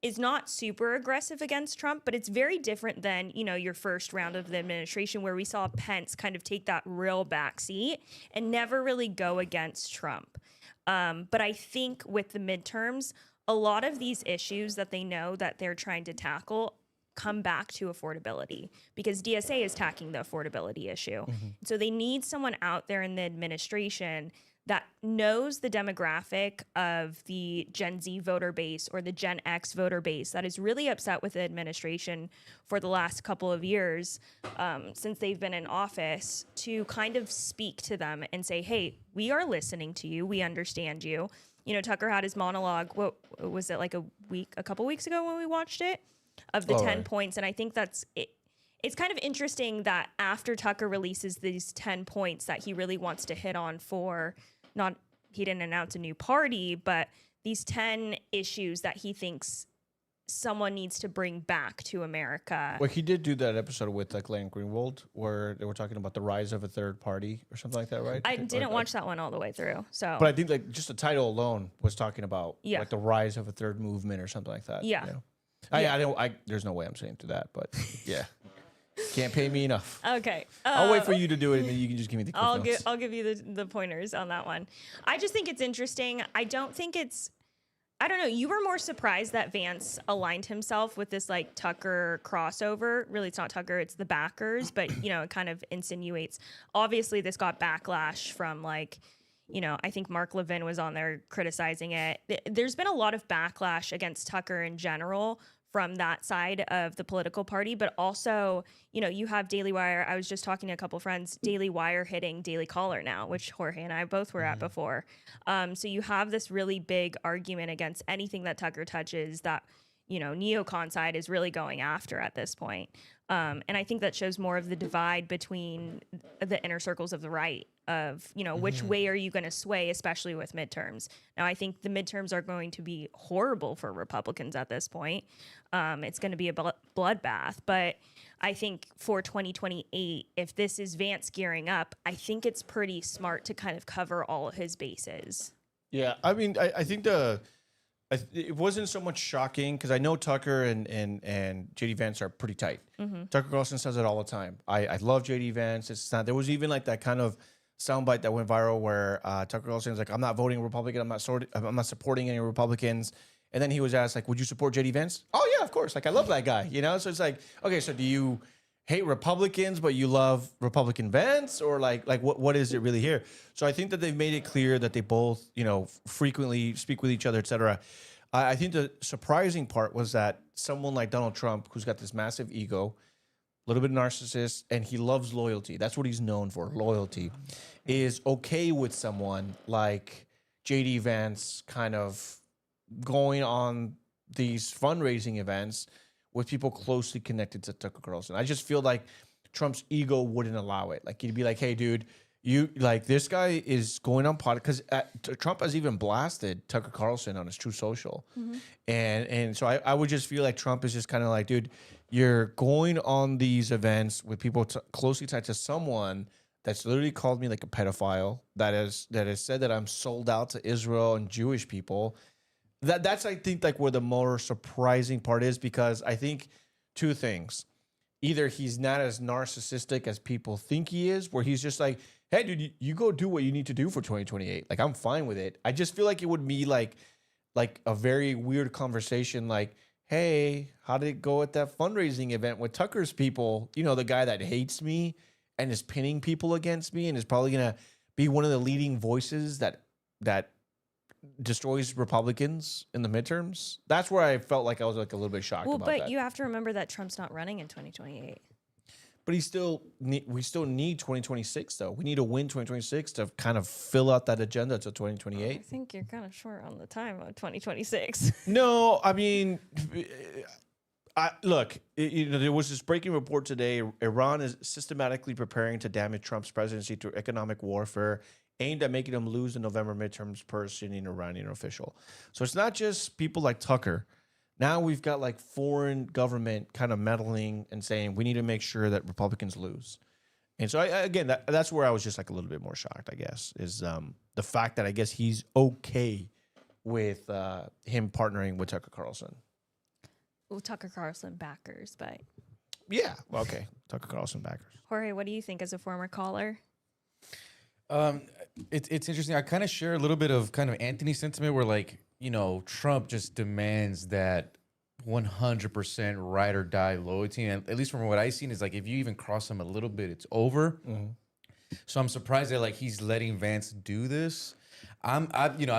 is not super aggressive against Trump, but it's very different than, you know, your first round of the administration where we saw Pence kind of take that real backseat and never really go against Trump. But I think with the midterms, a lot of these issues that they know that they're trying to tackle come back to affordability because DSA is tackling the affordability issue. So they need someone out there in the administration that knows the demographic of the Gen Z voter base or the Gen X voter base that is really upset with the administration for the last couple of years since they've been in office, to kind of speak to them and say, hey, we are listening to you. We understand you. You know, Tucker had his monologue, what was it, like a couple weeks ago when we watched it, of the 10 points. And I think that's it. It's kind of interesting that after Tucker releases these 10 points that he really wants to hit on for, he didn't announce a new party, but these 10 issues that he thinks someone needs to bring back to America. Well, he did do that episode with like Glenn Greenwald where they were talking about the rise of a third party or something like that, right? I didn't watch that one all the way through. So, but I think like just the title alone was talking about Yeah. like the rise of a third movement or something like that. Yeah. You know? There's no way I'm saying to that, but yeah. Can't pay me enough. Okay. I'll wait for you to do it, and then you can just give me the cliff notes. I'll give you the pointers on that one. I just think it's interesting. I don't think it's I don't know. You were more surprised that Vance aligned himself with this like Tucker crossover. Really, it's not Tucker, it's the backers, but it kind of insinuates. Obviously, this got backlash from like, I think Mark Levin was on there criticizing it. There's been a lot of backlash against Tucker in general from that side of the political party, but also, you have Daily Wire. I was just talking to a couple friends, Daily Wire hitting Daily Caller now, which Jorge and I both were at before. So you have this really big argument against anything that Tucker touches that, neocon side is really going after at this point. And I think that shows more of the divide between the inner circles of the right of, which way are you going to sway, especially with midterms. Now, I think the midterms are going to be horrible for Republicans at this point. It's going to be a bloodbath. But I think for 2028, if this is Vance gearing up, I think it's pretty smart to kind of cover all of his bases. Yeah, I mean, I think it wasn't so much shocking because I know Tucker and JD Vance are pretty tight. Tucker Carlson says it all the time. I love JD Vance. It's not. There was even like that kind of soundbite that went viral where Tucker Carlson was like, "I'm not voting Republican. I'm not supporting any Republicans." And then he was asked like, "Would you support JD Vance?" "Oh yeah, of course. Like I love that guy." So it's like, okay, so do you hate Republicans but you love Republican Vance, or like what is it really here? So I think that they've made it clear that they both frequently speak with each other, etc. I think the surprising part was that someone like Donald Trump, who's got this massive ego, a little bit narcissist, and he loves loyalty. That's what he's known for, loyalty, is okay with someone like JD Vance kind of going on these fundraising events with people closely connected to Tucker Carlson. I just feel like Trump's ego wouldn't allow it. Like he'd be like, "Hey, dude, you like this guy is going on podcast," because Trump has even blasted Tucker Carlson on his True Social, and so I would just feel like Trump is just kind of like, dude, you're going on these events with people closely tied to someone that's literally called me like a pedophile, that has said that I'm sold out to Israel and Jewish people. That's I think like where the more surprising part is, because I think two things. Either he's not as narcissistic as people think he is, where he's just like, "Hey, dude, you go do what you need to do for 2028. Like, I'm fine with it." I just feel like it would be like a very weird conversation, like, "Hey, how did it go at that fundraising event with Tucker's people? The guy that hates me and is pinning people against me and is probably gonna be one of the leading voices that destroys Republicans in the midterms." That's where I felt like I was like a little bit shocked about that. But you have to remember that Trump's not running in 2028. But we still need 2026 though. We need to win 2026 to kind of fill out that agenda to 2028. I think you're kind of short on the time of 2026. No, I mean, look, there was this breaking report today. Iran is systematically preparing to damage Trump's presidency through economic warfare aimed at making him lose the November midterms per sitting Iranian official. So it's not just people like Tucker. Now we've got like foreign government kind of meddling and saying we need to make sure that Republicans lose. And so that's where I was just like a little bit more shocked, I guess, is the fact that I guess he's okay with him partnering with Tucker Carlson. Well, Tucker Carlson backers, but yeah, well, okay, Tucker Carlson backers. Jorge, what do you think as a former caller? It's interesting. I kind of share a little bit of kind of Anthony's sentiment where like, Trump just demands that 100% ride or die loyalty. And at least from what I've seen is like, if you even cross him a little bit, it's over. So I'm surprised that like he's letting Vance do this. I'm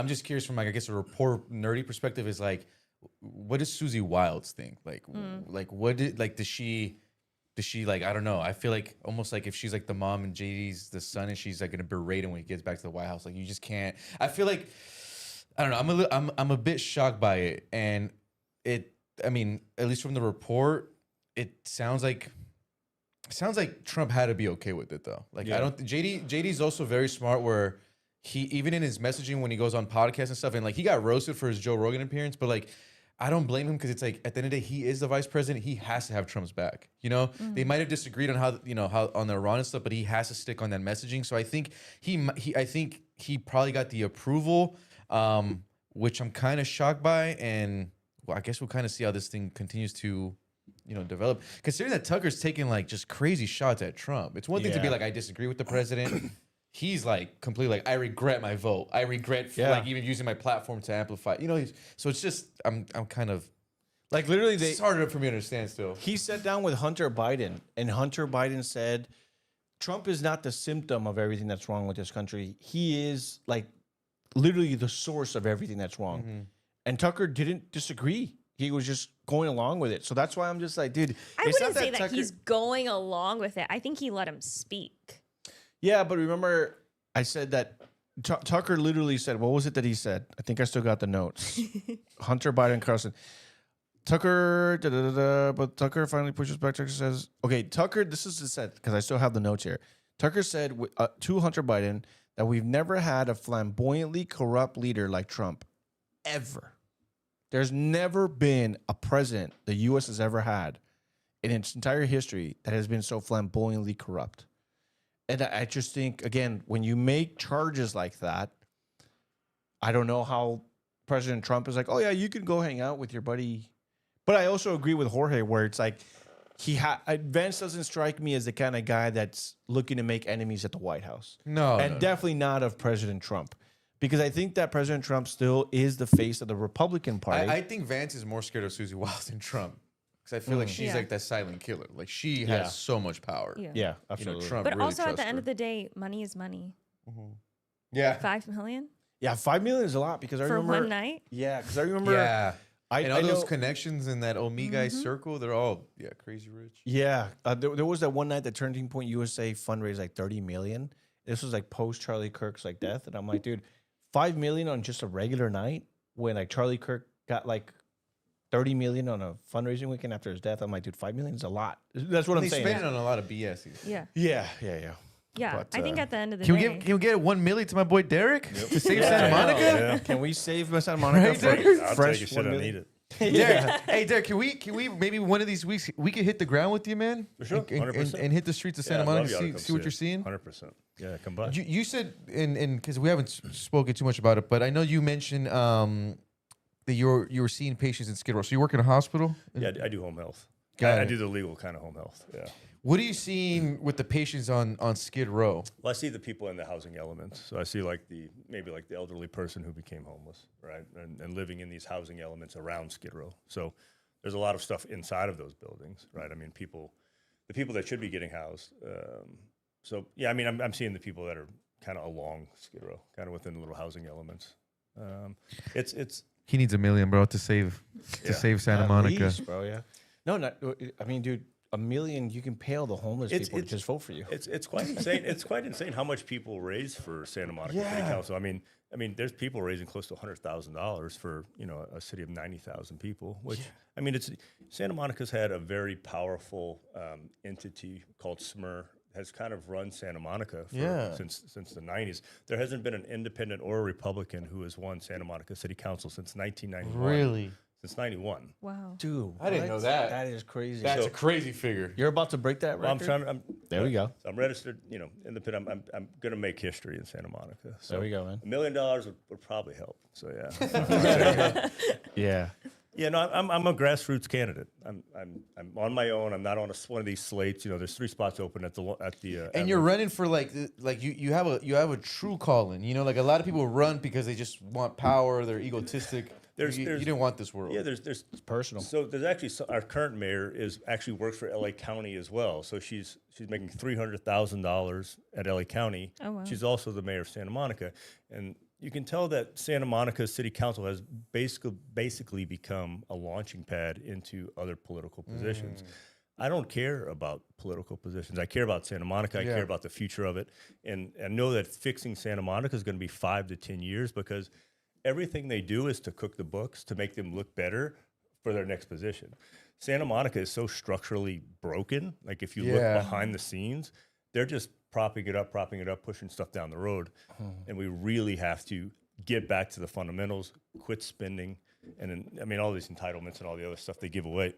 just curious from like, I guess a report nerdy perspective is like, what does Susie Wilds think? Like what did, like, does she like, I don't know. I feel like almost like if she's like the mom and JD's the son and she's like going to berate him when he gets back to the White House. Like you just can't, I feel like, I don't know. I'm a bit shocked by it. And I mean, at least from the report, it sounds like Trump had to be okay with it though. Like I don't, JD's also very smart where he, even in his messaging when he goes on podcasts and stuff, and like he got roasted for his Joe Rogan appearance, but like, I don't blame him because it's like at the end of the day, he is the vice president. He has to have Trump's back. They might have disagreed on how on the Iran and stuff, but he has to stick on that messaging. So I think he probably got the approval, which I'm kind of shocked by. And well, I guess we'll kind of see how this thing continues to, develop. Considering that Tucker's taking like just crazy shots at Trump. It's one thing to be like, I disagree with the president. he's like completely like, I regret my vote. I regret like even using my platform to amplify. You know, so it's just I'm kind of like literally it's harder for me to understand still. He sat down with Hunter Biden, and Hunter Biden said, Trump is not the symptom of everything that's wrong with this country. He is like literally the source of everything that's wrong. Mm-hmm. And Tucker didn't disagree. He was just going along with it. So that's why I'm just like, dude. I wouldn't say that he's going along with it. I think he let him speak. Yeah, but remember, I said that Tucker literally said, what was it that he said? I think I still got the notes. Hunter Biden Carson. Tucker, but Tucker finally pushes back. Tucker says, okay, Tucker, this is the set because I still have the notes here. Tucker said to Hunter Biden that we've never had a flamboyantly corrupt leader like Trump, ever. There's never been a president the U.S. has ever had in its entire history that has been so flamboyantly corrupt. And I just think, again, when you make charges like that, I don't know how President Trump is like, oh, yeah, you can go hang out with your buddy. But I also agree with Jorge where it's like, Vance doesn't strike me as the kind of guy that's looking to make enemies at the White House. No. Definitely not of President Trump. Because I think that President Trump still is the face of the Republican Party. I think Vance is more scared of Susie Wiles than Trump. Because I feel like she's like that silent killer. Like she has so much power. Yeah, absolutely. You know, Trump But really also at the end her. of the day, money is money. Yeah. $5 million? Yeah, $5 million is a lot because I for remember. one night? Yeah, because I remember. Yeah. And all those know, connections in that Omega circle, they're all crazy rich. Yeah, there was that one night that Turning Point USA fundraised like $30 million. This was like post Charlie Kirk's like death, and I'm like, dude, $5 million on just a regular night when like Charlie Kirk got like $30 million on a fundraising weekend after his death. I'm like, dude, $5 million is a lot. That's what I'm saying. They spend it on a lot of BS. Yeah. Yeah. But, I think at the end of the can day, we get $1 million to my boy Derek to save Santa Monica? Yeah. Can we save Santa Monica for I'll fresh take it, $1 I million? need it. Derek, hey Derek, can we maybe one of these weeks we could hit the ground with you, man? For sure, 100%. And hit the streets of Santa Monica, see what you're seeing. 100%. Yeah, come by. You said, and because we haven't spoken too much about it, but I know you mentioned that you were seeing patients in Skid Row. So you work in a hospital? Yeah, I do home health. Got I it. do the legal kind of home health. Yeah. What are you seeing with the patients on Skid Row? Well, I see the people in the housing elements. So I see maybe the elderly person who became homeless, right, and living in these housing elements around Skid Row. So there's a lot of stuff inside of those buildings, right? I mean, the people that should be getting housed. So yeah, I mean, I'm seeing the people that are kind of along Skid Row, kind of within the little housing elements. It's He needs $1 million, bro, to save Santa At Monica. least, bro. Yeah. No, not. I mean, dude, $1 million, you can pay all the homeless people to just vote for you. It's quite insane. It's quite insane how much people raise for Santa Monica City Council. I mean, there's people raising close to $100,000 for a city of 90,000 people. Which I mean, Santa Monica's had a very powerful entity called SMER has kind of run Santa Monica since the 90s. There hasn't been an independent or a Republican who has won Santa Monica City Council since 1991. Really? Since 91. wow. Dude, I didn't know that. That is crazy. That's a crazy figure. You're about to break that record? There we go. I'm registered, independent. I'm going to make history in Santa Monica. So There we go, man. $1 million would probably help. So yeah. Yeah. Yeah, no, I'm a grassroots candidate. I'm on my own. I'm not on one of these slates. There's 3 spots open at the. And you're running for you have a true calling. Like a lot of people run because they just want power. They're egotistic. You didn't want this world. Yeah, there's It's personal. So there's actually our current mayor actually works for LA County as well. So she's making $300,000 at LA County. Oh, wow. She's also the mayor of Santa Monica, and you can tell that Santa Monica City Council has basically become a launching pad into other political positions. I don't care about political positions. I care about Santa Monica. I care about the future of it, and know that fixing Santa Monica is going to be 5 to 10 years because everything they do is to cook the books to make them look better for their next position. Santa Monica is so structurally broken. Like if you look behind the scenes, they're just propping it up, pushing stuff down the road. And we really have to get back to the fundamentals, quit spending. And then, all these entitlements and all the other stuff they give away.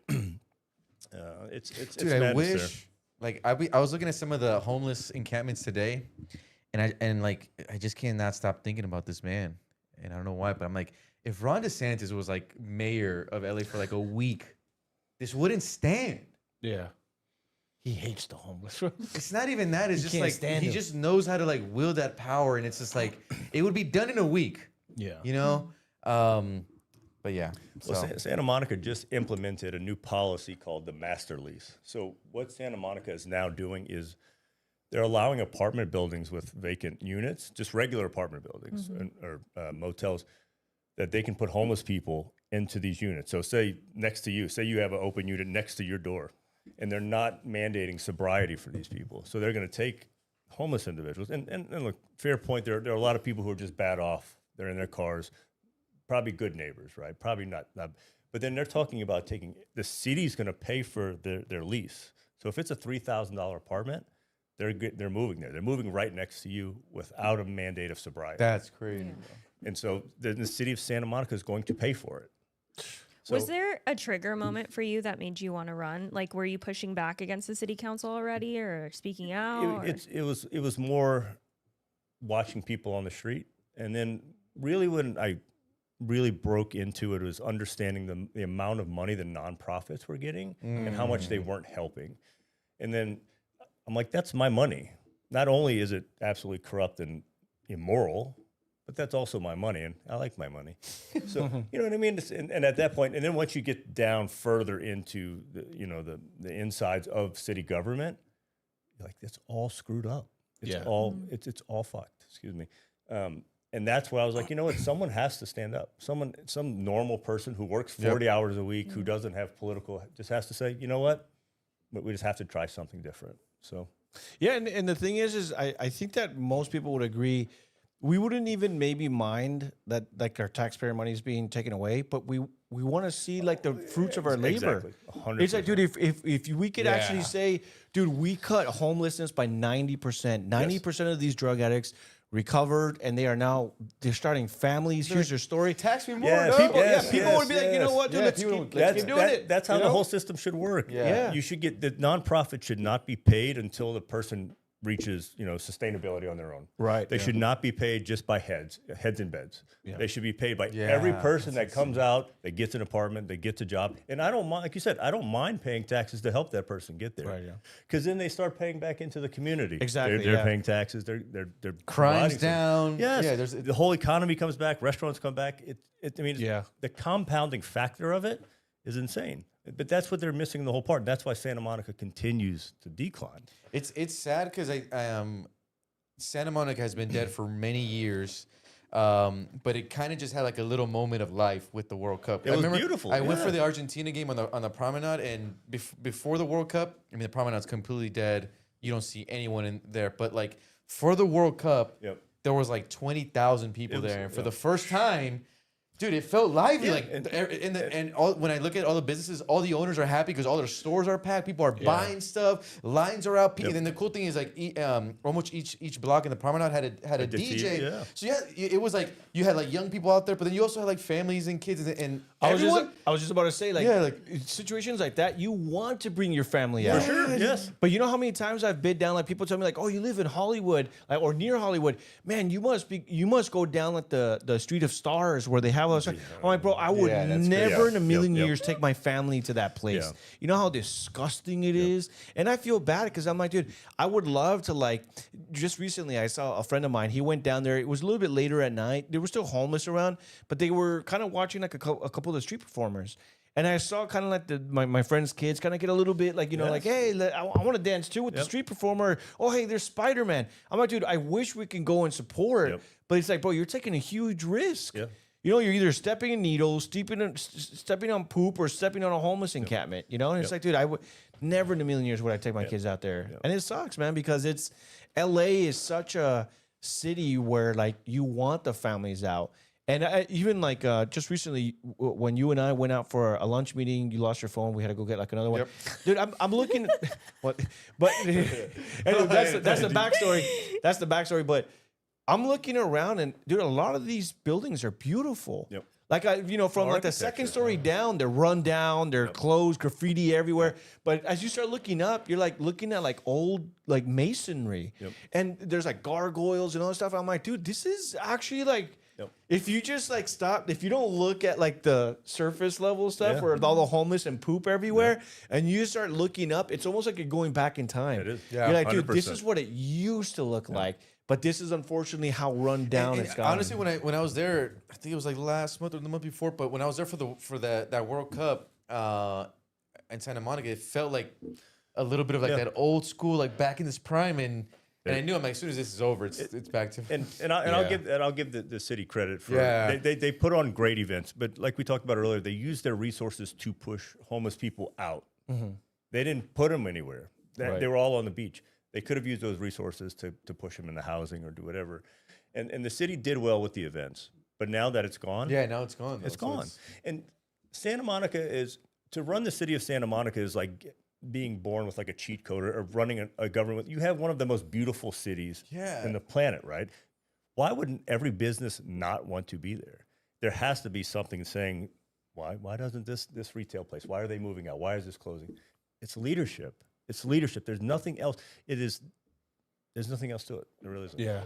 It's Dude, I wish, I was looking at some of the homeless encampments today, and I just cannot stop thinking about this man. And I don't know why, but I'm like, if Ron DeSantis was like mayor of LA for like a week, this wouldn't stand. Yeah. he hates the homeless. It's not even that. It's He just can't like stand he him. just knows how to like wield that power, and it's just like it would be done in a week. Yeah. You know. But yeah. Well, So Santa Monica just implemented a new policy called the master lease. So what Santa Monica is now doing is they're allowing apartment buildings with vacant units, just regular apartment buildings or motels, that they can put homeless people into these units. So say you have an open unit next to your door, and they're not mandating sobriety for these people. So they're going to take homeless individuals. And look, fair point, there are a lot of people who are just bad off. They're in their cars, probably good neighbors, right? Probably not. But then they're talking about taking, the city's going to pay for their lease. So if it's a $3,000 apartment, they're moving there. They're moving right next to you without a mandate of sobriety. that's crazy. And so the city of Santa Monica is going to pay for it. So, Was there a trigger moment for you that made you want to run? Like, were you pushing back against the city council already, or speaking out? or- it was more watching people on the street, and then really when I really broke into it was understanding the amount of money the nonprofits were getting and how much they weren't helping. And then I'm like, that's my money. Not only is it absolutely corrupt and immoral, but that's also my money, and I like my money. So you know what I mean. And at that point, and then once you get down further into the insides of city government, you're like, that's all screwed up. It's all it's all fucked. Excuse me. And that's why I was like, you know what? Someone has to stand up. Some normal person who works 40 hours a week, who doesn't have political, just has to say, you know what? But we just have to try something different. So, Yeah, and the thing is I think that most people would agree. We wouldn't even maybe mind that like our taxpayer money is being taken away, but we want to see like the fruits of our labor. Exactly. 100%. It's like, dude, if we could actually say, dude, we cut homelessness by 90%. 90% of these drug addicts recovered, and they're starting families. Here's their story. Tax me more. Yes, dog. People would be like, you know what, dude, let's keep doing it. That's how you the know? whole system should work. Yeah. You should get, the nonprofit should not be paid until the person reaches, sustainability on their own. Right, They yeah. should not be paid just by heads in beds. Yeah. They should be paid by Yeah, every person that comes out, that gets an apartment, that gets a job. And I don't mind, like you said, I don't mind paying taxes to help that person get there. Right, yeah. Because then they start paying back into the community. Exactly, They're yeah. paying taxes. They're Crime's providing some- down. Yes. Yeah, The whole economy comes back. Restaurants come back. Yeah. The compounding factor of it is insane. But that's what they're missing the whole part. That's why Santa Monica continues to decline. It's sad because Santa Monica has been dead for many years, but it kind of just had like a little moment of life with the World Cup. It was beautiful, I went yeah. for the Argentina game on the promenade, and before the World Cup, I mean the promenade's completely dead. You don't see anyone in there, but like for the World Cup, there was like 20,000 people there, and for the first time. Dude, it felt lively. Yeah, When I look at all the businesses, all the owners are happy because all their stores are packed. People are buying stuff. Lines are out. And then the cool thing is like almost each block in the promenade had a DJ. yeah. So yeah, it was like you had like young people out there, but then you also had like families and kids and I was everyone. just about to say, situations like that, you want to bring your family out. For sure, yes. But you know how many times I've been down, like people tell me like, oh, you live in Hollywood, like, or near Hollywood. Man, you must go down like the Street of Stars where they have us. I'm like, bro, I would never in a million years take my family to that place. Yeah. You know how disgusting it is? And I feel bad because I'm like, dude, I would love to like, just recently I saw a friend of mine, he went down there. It was a little bit later at night. There were still homeless around, but they were kind of watching like a couple of the street performers. And I saw kind of like my friend's kids kind of get a little bit like, like, hey, I want to dance too with the street performer. Oh, hey, there's Spider-Man. I'm like, dude, I wish we can go and support. But it's like, bro, you're taking a huge risk. Yeah. You're either stepping in needles, stepping on poop, or stepping on a homeless encampment, And it's like, dude, I would never in a million years would I take my kids out there. And it sucks, man, because LA is such a city where like you want the families out. And even like just recently, when you and I went out for a lunch meeting, you lost your phone. We had to go get like another one. Dude, I'm looking. What? But anyway, that's the backstory. That's the backstory. But I'm looking around, and dude, a lot of these buildings are beautiful. Yep. Like from like the second story down, they're run down, they're closed, graffiti everywhere. But as you start looking up, you're like looking at like old like masonry, and there's like gargoyles and all that stuff. I'm like, dude, this is actually like Yep. If you just like stop, if you don't look at like the surface level stuff where all the homeless and poop everywhere, and you start looking up, it's almost like you're going back in time. It is. You're like, dude, this 100%. is what it used to look like, but this is unfortunately how run down it's gotten. Honestly, when I was there, I think it was like last month or the month before, but when I was there for that World Cup in Santa Monica, it felt like a little bit of like that old school, like back in this prime, and I knew I'm like, as soon as this is over, it's back to I'll give the city credit for they put on great events, but like we talked about earlier, they used their resources to push homeless people out. They didn't put them anywhere. They were all on the beach. They could have used those resources to push them into housing or do whatever, and the city did well with the events. But now that it's gone, now it's gone. It's gone. And Santa Monica is, to run the city of Santa Monica is like being born with like a cheat code or running a government. You have one of the most beautiful cities in the planet, right? Why wouldn't every business not want to be there? There has to be something saying, why doesn't this retail place, why are they moving out? Why is this closing? It's leadership. It's leadership. There's nothing else. There's nothing else to it. There really isn't. Yeah.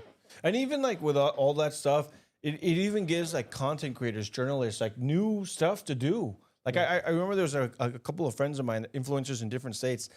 And even like with all that stuff, it even gives like content creators, journalists, like new stuff to do. Like I remember there was a couple of friends of mine, influencers in different states.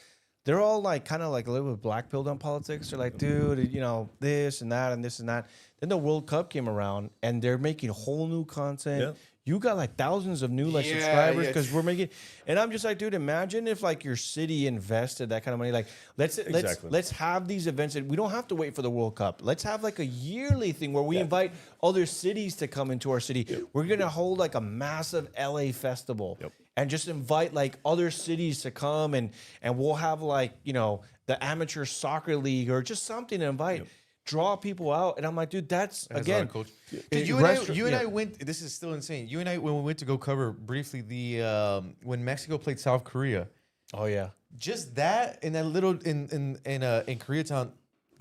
They're all like kind of like a little bit black pilled on politics. They're like, dude, you know, this and that and this and that. Then the World Cup came around and they're making whole new content. Yeah. You got like thousands of new like subscribers because we're making, and I'm just like, dude, imagine if like your city invested that kind of money. Like let's have these events. And we don't have to wait for the World Cup. Let's have like a yearly thing where we invite other cities to come into our city. We're gonna hold like a massive LA festival and just invite like other cities to come and we'll have like, you know, the amateur soccer league or just something to invite. Draw people out, and I'm like, dude, that's again. Dude, you and I went. This is still insane. You and I, when we went to go cover briefly the when Mexico played South Korea. Oh yeah, just that in that little in Koreatown,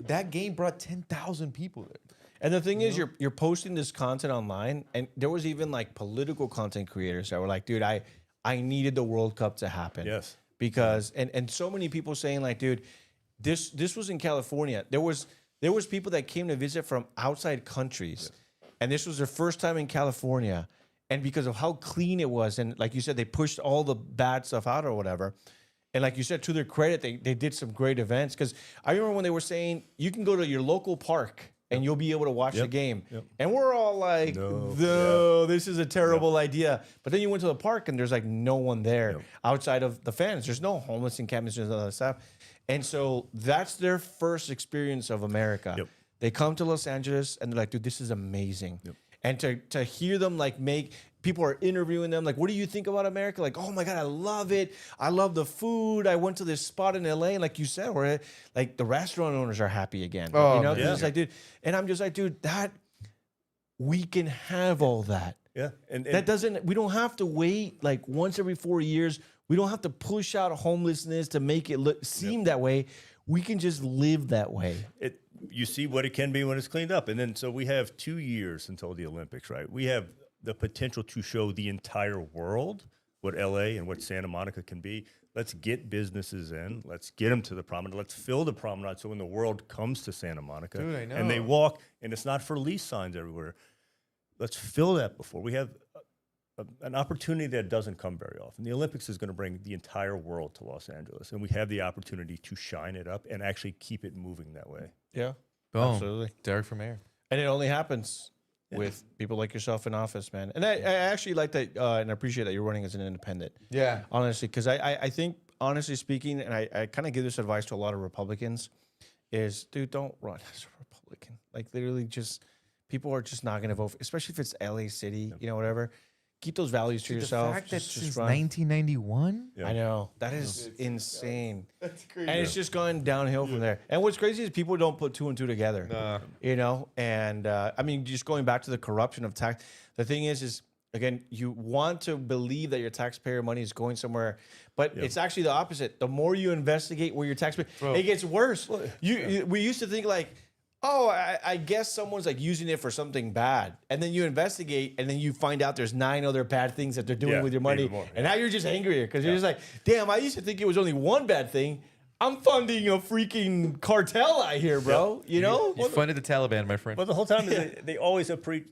that game brought 10,000 people there. And the thing is, you're posting this content online, and there was even like political content creators that were like, dude, I needed the World Cup to happen. Yes, because and so many people saying like, dude, this was in California. There was people that came to visit from outside countries, and this was their first time in California. And because of how clean it was, and like you said, they pushed all the bad stuff out or whatever. And like you said, to their credit, they did some great events. Because I remember when they were saying, you can go to your local park and you'll be able to watch the game. And we're all like, no, this is a terrible idea. But then you went to the park and there's like no one there outside of the fans. There's no homeless encampments and other stuff. And so that's their first experience of America. They come to Los Angeles and they're like, dude, this is amazing. And to hear them like people are interviewing them, like, what do you think about America? Like, oh my God, I love it. I love the food. I went to this spot in LA, and like you said, where like the restaurant owners are happy again. Oh, you know, it's like, dude, and I'm just like, dude, that we can have all that. Yeah. And we don't have to wait like once every 4 years. We don't have to push out homelessness to make it seem that way. We can just live that way. You see what it can be when it's cleaned up. And then so we have 2 years until the Olympics, right? We have the potential to show the entire world what LA and what Santa Monica can be. Let's get businesses in. Let's get them to the promenade. Let's fill the promenade so when the world comes to Santa Monica and they walk, and it's not for lease signs everywhere. Let's fill that before. We have an opportunity that doesn't come very often. The Olympics is going to bring the entire world to Los Angeles, and we have the opportunity to shine it up and actually keep it moving that way. Yeah, boom. Absolutely. Derek for mayor. And it only happens with people like yourself in office, man. And I actually like that and I appreciate that you're running as an independent. Yeah. Honestly, because I think, honestly speaking, and I kind of give this advice to a lot of Republicans, is, dude, don't run as a Republican. Like, literally just, people are just not going to vote, especially if it's LA City, you know, whatever. Keep those values to yourself. The fact that just since run. 1991? I know. That is insane. That's crazy. And it's just going downhill from there. And what's crazy is people don't put two and two together. Nah. You know? And, I mean, just going back to the corruption of tax, the thing is, again, you want to believe that your taxpayer money is going somewhere, but it's actually the opposite. The more you investigate where your taxpayer, it gets worse. We used to think like, oh, I guess someone's like using it for something bad. And then you investigate and then you find out there's 9 other bad things that they're doing with your money. And now you're just angrier because you're just like, damn, I used to think it was only one bad thing. I'm funding a freaking cartel out here, bro. You know? You funded the Taliban, my friend. But the whole time they always preach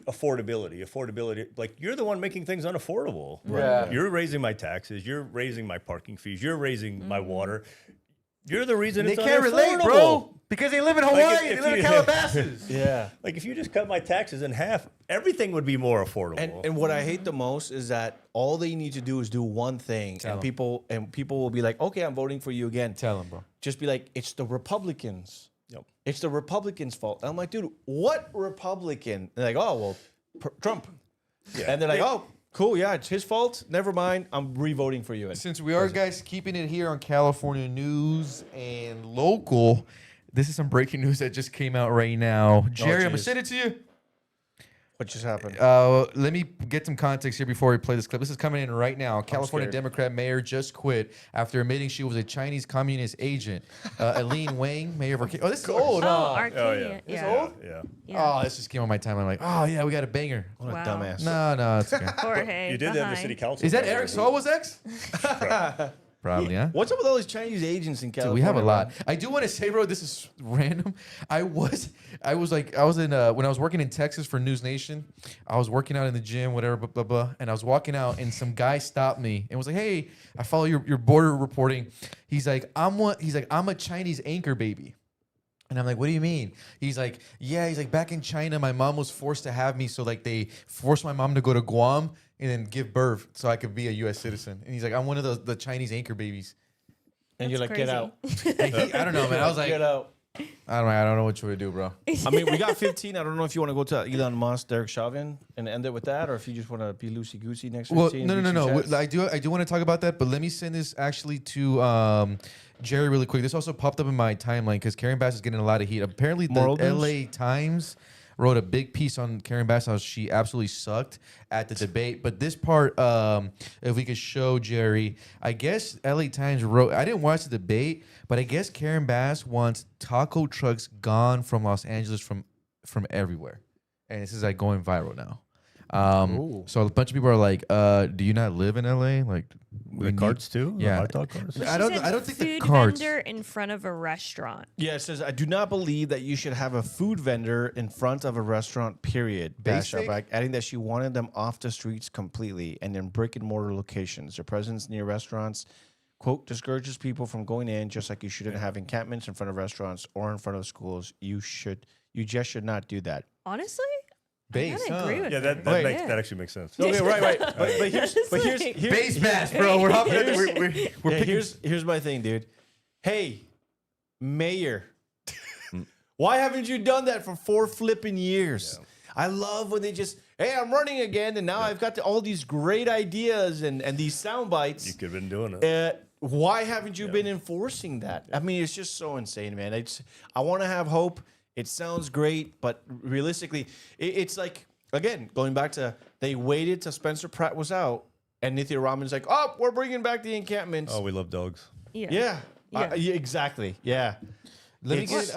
affordability. Like, you're the one making things unaffordable. Yeah. You're raising my taxes. You're raising my parking fees. You're raising my water. You're the reason They it's can't relate, unaffordable. bro, because they live in Hawaii. Like, They live in Calabasas. Yeah. Like, if you just cut my taxes in half, everything would be more affordable. And what I hate the most is that all they need to do is do one thing, Tell 'em. people will be like, okay, I'm voting for you again. Tell them, bro. Just be like, it's the Republicans. Yep. It's the Republicans' fault. And I'm like, dude, what Republican? They're like, oh, well, Trump. Yeah. And they're like, oh, cool, yeah, it's his fault. Never mind. I'm re-voting for you. Since we are, guys, keeping it here on California news and local, this is some breaking news that just came out right now. Jerry, I'm going to geez. send it to you. What just happened? Let me get some context here before we play this clip. This is coming in right now. California scared. Democrat mayor just quit after admitting she was a Chinese communist agent. Eileen Wang, mayor of Arcadia. Oh, this is old. Oh, huh? Arcadia. yeah. Yeah. old? Yeah. Oh, this just came on my time. I'm like, oh, yeah, we got a banger. What a Wow. dumbass. No, it's okay. Jorge. You did that in the behind. city council. Is that Eric Swalwell's ex? Probably, huh? What's up with all these Chinese agents in Dude, California? we have a lot. man? I do want to say, bro, this is random. I was in when I was working in Texas for News Nation. I was working out in the gym, whatever, blah blah blah, and I was walking out, and some guy stopped me and was like, "Hey, I follow your border reporting." He's like, I'm a Chinese anchor baby. And I'm like, what do you mean? He's like, yeah. He's like, back in China, my mom was forced to have me. So like they forced my mom to go to Guam and then give birth so I could be a U.S. citizen. And he's like, I'm one of the Chinese anchor babies. And you're That's like, get out. I don't know, man. I was like, Get out. I don't know what you would do, bro. I mean, we got 15. I don't know if you want to go to Elon Musk, Derek Chauvin, and end it with that, or if you just want to be loosey goosey next 15. Well, no. read some chats. I do want to talk about that, but let me send this actually to Jerry really quick. This also popped up in my timeline because Karen Bass is getting a lot of heat. Apparently, the Moral news? LA Times wrote a big piece on Karen Bass, how she absolutely sucked at the debate. But this part, if we could show Jerry, I guess LA Times wrote, I didn't watch the debate, but I guess Karen Bass wants taco trucks gone from Los Angeles from everywhere. And this is like going viral now. So a bunch of people are like, do you not live in LA? Like, The carts too? Yeah. The hot dog carts? I don't think the food carts. vendor in front of a restaurant. Yeah, it says, I do not believe that you should have a food vendor in front of a restaurant, period. Basic? Back, adding that she wanted them off the streets completely and in brick and mortar locations. Their presence near restaurants, quote, discourages people from going in, just like you shouldn't have encampments in front of restaurants or in front of schools. You just should not do that. Honestly? Base, I agree with Yeah, her. that actually makes sense. Okay, right. But here's Base mass, bro. We're hopping. We're picking. here's my thing, dude. Hey, mayor, why haven't you done that for 4 flipping years? Yeah. I love when they just, hey, I'm running again, and now I've got all these great ideas and these sound bites. You could have been doing it. Why haven't you been enforcing that? I mean, it's just so insane, man. I want to have hope. It sounds great, but realistically, it's like, again, going back to, they waited till Spencer Pratt was out, and Nithya Raman's like, oh, we're bringing back the encampments. Oh, we love dogs. Yeah. Yeah, exactly. Yeah. Let me get,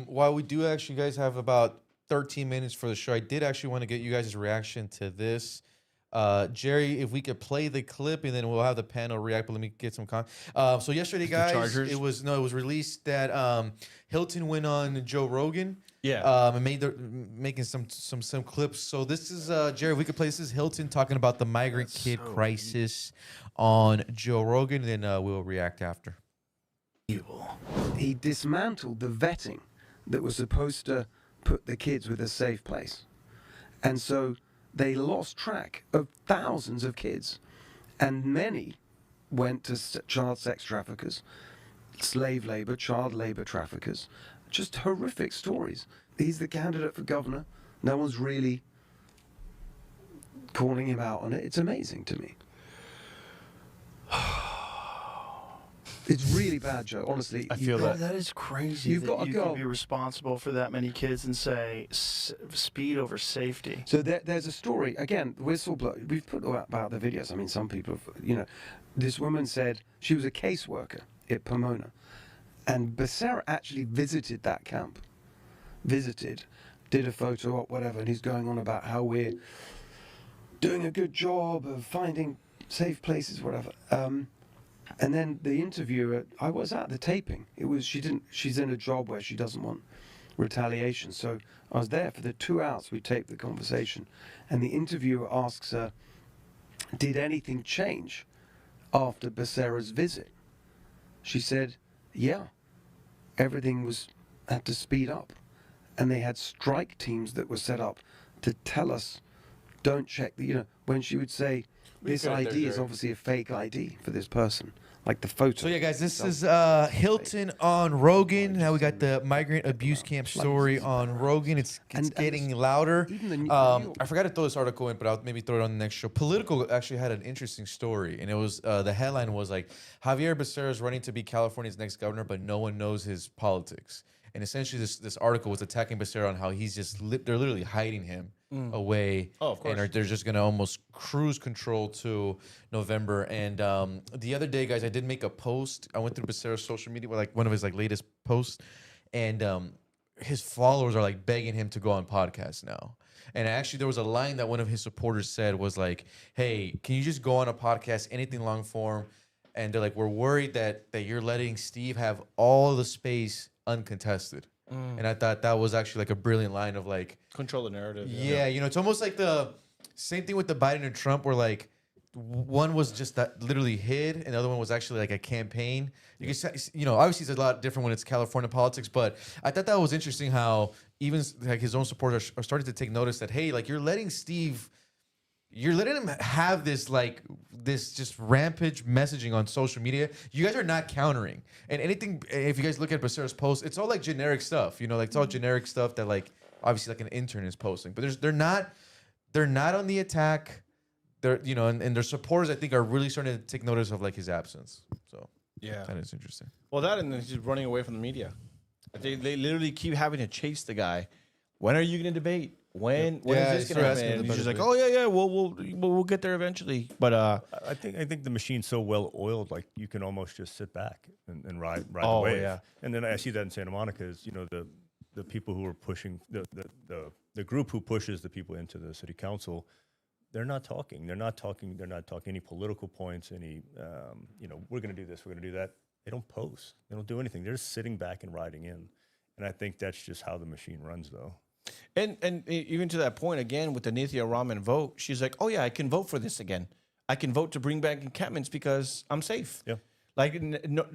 while we do actually, guys have about 13 minutes for the show, I did actually want to get you guys' reaction to this. Jerry, if we could play the clip and then we'll have the panel react, but let me get some so yesterday, guys, it was released that Hilton went on Joe Rogan. Yeah. And making some clips. So this is Jerry, if we could play, this is Hilton talking about the migrant kid crisis on Joe Rogan, and then we'll react after. He dismantled the vetting that was supposed to put the kids with a safe place. And so they lost track of thousands of kids, and many went to child sex traffickers, slave labor, child labor traffickers. Just horrific stories. He's the candidate for governor. No one's really calling him out on it. It's amazing to me. It's really bad, Joe. Honestly, I feel that. That is crazy. You've got to go. Can be responsible for that many kids and say speed over safety. So there's a story again. Whistleblower. We've put about the videos. I mean, some people, this woman said she was a caseworker at Pomona, and Becerra actually visited that camp. Did a photo op, whatever, and he's going on about how we're doing a good job of finding safe places, whatever. And then the interviewer, I was at the taping. She's in a job where she doesn't want retaliation. So I was there for the 2 hours we taped the conversation. And the interviewer asks her, did anything change after Becerra's visit? She said, yeah, everything had to speed up. And they had strike teams that were set up to tell us, don't check when she would say, this ID is obviously a fake ID for this person, like the photo. So yeah, guys, this is Hilton on Rogan. Now we got the migrant abuse camp story on Rogan. It's getting louder. I forgot to throw this article in, but I'll maybe throw it on the next show. Politico actually had an interesting story, and it was the headline was like, Javier Becerra is running to be California's next governor, but no one knows his politics. And essentially, this article was attacking Becerra on how he's they're literally hiding him away. Oh, of course. And they're just going to almost cruise control to November. And the other day, guys, I did make a post. I went through Becerra's social media, like one of his latest posts. And his followers are like begging him to go on podcasts now. And actually, there was a line that one of his supporters said was like, hey, can you just go on a podcast, anything long form? And they're like, we're worried that you're letting Steve have all the space uncontested. And I thought that was actually like a brilliant line of like, control the narrative. Yeah, it's almost like the same thing with the Biden and Trump, where like one was just that literally hid, and the other one was actually like a campaign. You can say, obviously it's a lot different when it's California politics, but I thought that was interesting how even like his own supporters are starting to take notice that, hey, like you're letting him have this just rampage messaging on social media. You guys are not countering. And anything, if you guys look at Becerra's posts, it's all like generic stuff, like it's all generic stuff that like obviously like an intern is posting. But they're not on the attack. They're, and their supporters I think are really starting to take notice of like his absence. So yeah, that is interesting. Well, that and then he's running away from the media. They literally keep having to chase the guy. When are you going to debate? When is this going to happen? And he's just like, oh yeah, we'll get there eventually. But I think the machine's so well oiled, like you can almost just sit back and ride the wave. Yeah. And then I see that in Santa Monica is the people who are pushing the group who pushes the people into the city council. They're not talking. They're not talking any political points. Any we're going to do this. We're going to do that. They don't post. They don't do anything. They're just sitting back and riding in. And I think that's just how the machine runs, though. And even to that point, again, with the Nithya Raman vote, she's like, oh, yeah, I can vote for this again. I can vote to bring back encampments because I'm safe. Yeah. Like,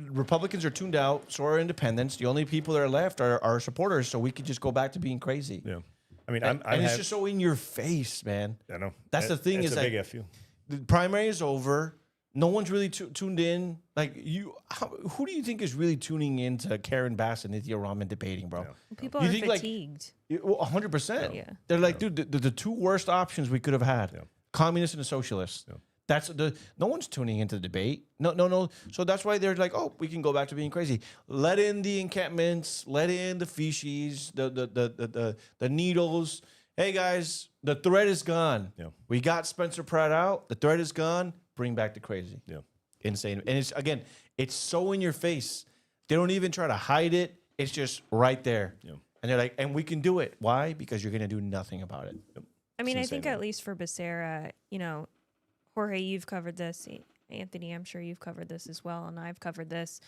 Republicans are tuned out, so are independents. The only people that are left are our supporters, so we could just go back to being crazy. Yeah. I mean, and it's just so in your face, man. I know. That's the thing. It's is a like, big FU. The primary is over. No one's really tuned in. Like who do you think is really tuning in to Karen Bass and Nithya Raman debating, bro? Yeah. People are fatigued. 100%. Yeah. They're like, dude, the two worst options we could have had: communists and a socialist. Yeah. That's no one's tuning into the debate. No. So that's why they're like, oh, we can go back to being crazy. Let in the encampments. Let in the feces. The needles. Hey guys, the threat is gone. Yeah. We got Spencer Pratt out. The threat is gone. Bring back the crazy. Yeah. Insane. And it's so in your face. They don't even try to hide it. It's just right there. Yeah. And they're like, and we can do it. Why? Because you're going to do nothing about it. Yep. I mean, I think at least for Becerra, Jorge, you've covered this. Anthony, I'm sure you've covered this as well. And I've covered this.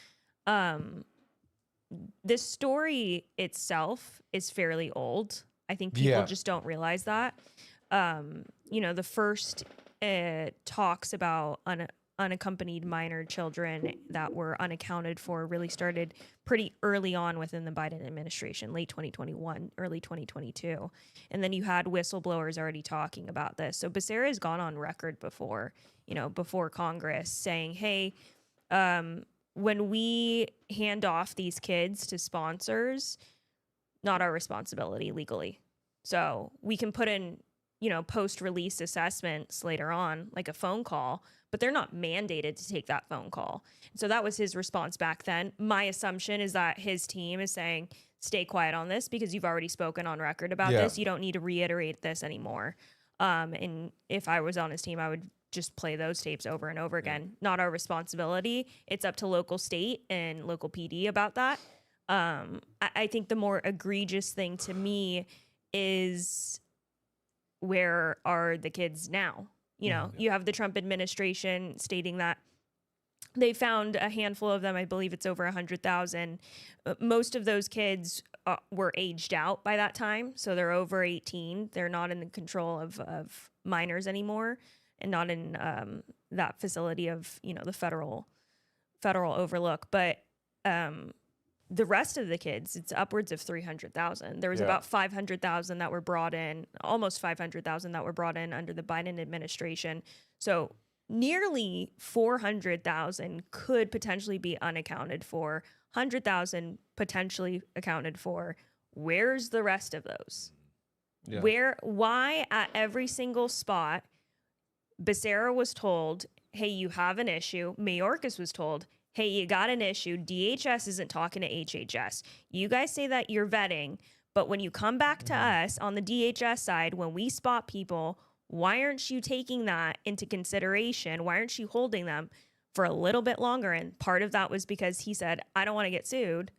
This story itself is fairly old. I think people just don't realize that. The first talks about unaccompanied minor children that were unaccounted for really started pretty early on within the Biden administration, late 2021, early 2022. And then you had whistleblowers already talking about this. So Becerra has gone on record before Congress saying, hey, when we hand off these kids to sponsors, not our responsibility legally. So we can put in, post-release assessments later on, like a phone call, but they're not mandated to take that phone call. So that was his response back then. My assumption is that his team is saying, stay quiet on this because you've already spoken on record about this. You don't need to reiterate this anymore. And if I was on his team, I would just play those tapes over and over again. Not our responsibility. It's up to local state and local PD about that. I think the more egregious thing to me is, where are the kids now? You have the Trump administration stating that they found a handful of them. I believe it's over 100,000. Most of those kids were aged out by that time. So they're over 18. They're not in the control of minors anymore, and not in that facility of, the federal overlook. But the rest of the kids, it's upwards of 300,000. There was about 500,000 that were brought in, almost 500,000 that were brought in under the Biden administration. So nearly 400,000 could potentially be unaccounted for, 100,000 potentially accounted for. Where's the rest of those? Yeah. Why at every single spot, Becerra was told, hey, you have an issue. Mayorkas was told, hey, you got an issue. DHS isn't talking to HHS. You guys say that you're vetting, but when you come back to us on the DHS side, when we spot people, why aren't you taking that into consideration? Why aren't you holding them for a little bit longer? And part of that was because he said, I don't want to get sued.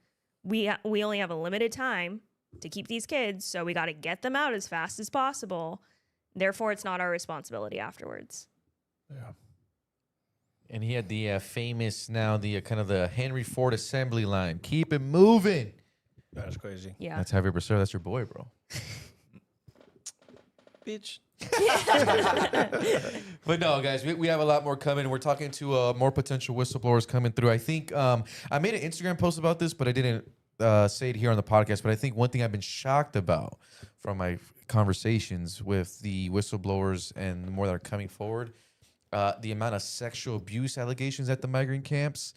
We only have a limited time to keep these kids, so we got to get them out as fast as possible. Therefore, it's not our responsibility afterwards. Yeah. And he had the famous kind of the Henry Ford assembly line. Keep it moving. That's crazy. Yeah. That's Javier Becerra. That's your boy, bro. Bitch. But no, guys, we have a lot more coming. We're talking to more potential whistleblowers coming through. I think I made an Instagram post about this, but I didn't say it here on the podcast. But I think one thing I've been shocked about from my conversations with the whistleblowers and the more that are coming forward, the amount of sexual abuse allegations at the migrant camps,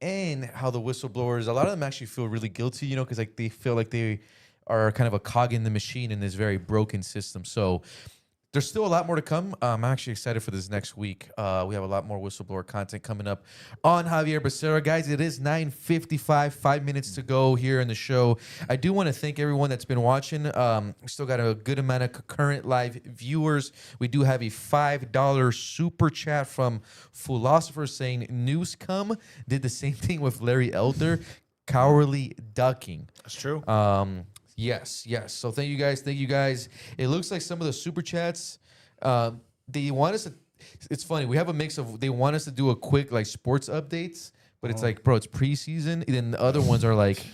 and how the whistleblowers, a lot of them actually feel really guilty, because like they feel like they are kind of a cog in the machine in this very broken system. So there's still a lot more to come. I'm actually excited for this next week. We have a lot more whistleblower content coming up on Javier Becerra. Guys, it is 9:55, 5 minutes to go here in the show. I do want to thank everyone that's been watching. We still got a good amount of current live viewers. We do have a $5 super chat from Philosopher saying, news come. Did the same thing with Larry Elder. Cowardly ducking. That's true. Yes. So thank you guys. It looks like some of the super chats, they want us to. It's funny. We have a mix of. They want us to do a quick like sports updates, but it's like, bro, it's preseason. And then the other ones are like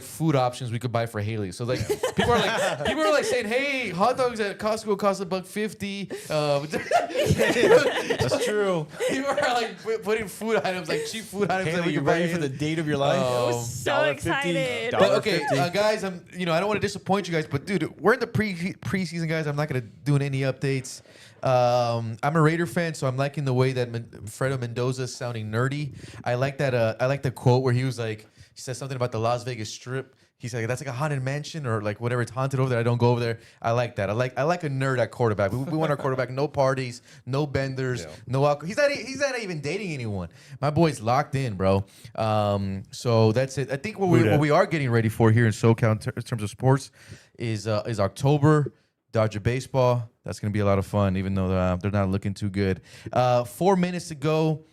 food options we could buy for Haley. So like people are like saying, hey, hot dogs at Costco cost $1.50. That's true. People are like putting food items, like cheap food items Haley, that we you're can buy ready for the date of your life. I was so excited. But okay, guys, I don't want to disappoint you guys, but dude, we're in the preseason, guys. I'm not gonna do any updates. I'm a Raider fan, so I'm liking the way that Fredo Mendoza is sounding nerdy. I like that. I like the quote where he said something about the Las Vegas Strip. He's like, that's like a haunted mansion or like whatever. It's haunted over there. I don't go over there. I like that. I like a nerd at quarterback. We want our quarterback. No parties, no benders, no alcohol. He's not even dating anyone. My boy's locked in, bro. So that's it. I think what we are getting ready for here in SoCal in terms of sports is October. Dodger baseball. That's gonna be a lot of fun, even though they're not looking too good. 4 minutes to go.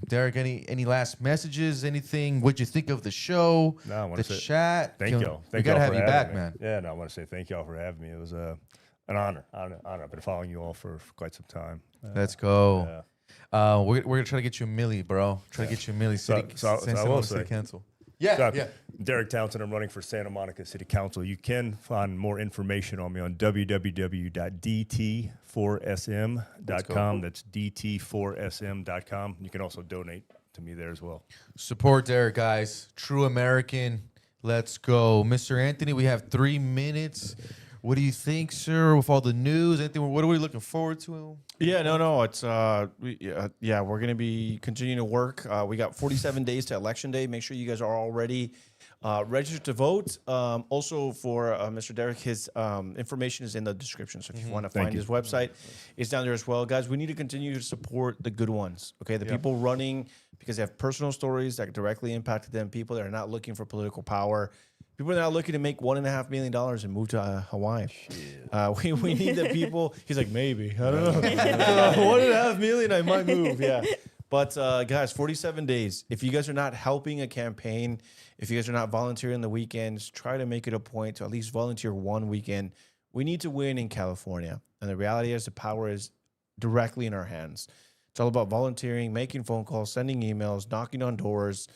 Derek, any last messages? Anything? What'd you think of the show? No, I want the to say chat. Thank y'all. We gotta have you back, me. man. Yeah, no, I want to say thank y'all for having me. It was an honor. I've been following you all for quite some time. Let's go. Yeah. We're gonna try to get you a millie, bro. Try to get you a millie. So I will say, City Council. Yeah. Derek Townsend. I'm running for Santa Monica City Council. You can find more information on me on www.dt4sm.com. That's dt4sm.com. You can also donate to me there as well. Support Derek, guys. True American. Let's go. Mr. Anthony, we have 3 minutes. What do you think, sir, with all the news? What are we looking forward to? Yeah, no. It's we're gonna be continuing to work. We got 47 days to election day. Make sure you guys are already registered to vote. Also for Mr. Derek, his information is in the description. So if you want to find his website, it's down there as well. Guys, we need to continue to support the good ones. Okay, the people running because they have personal stories that directly impacted them. People that are not looking for political power. People are now looking to make $1.5 million and move to Hawaii. We need the people. He's like, maybe. I don't know. $1.5 million, I might move. Yeah. But guys, 47 days. If you guys are not helping a campaign, if you guys are not volunteering the weekends, try to make it a point to at least volunteer one weekend. We need to win in California. And the reality is the power is directly in our hands. It's all about volunteering, making phone calls, sending emails, knocking on doors.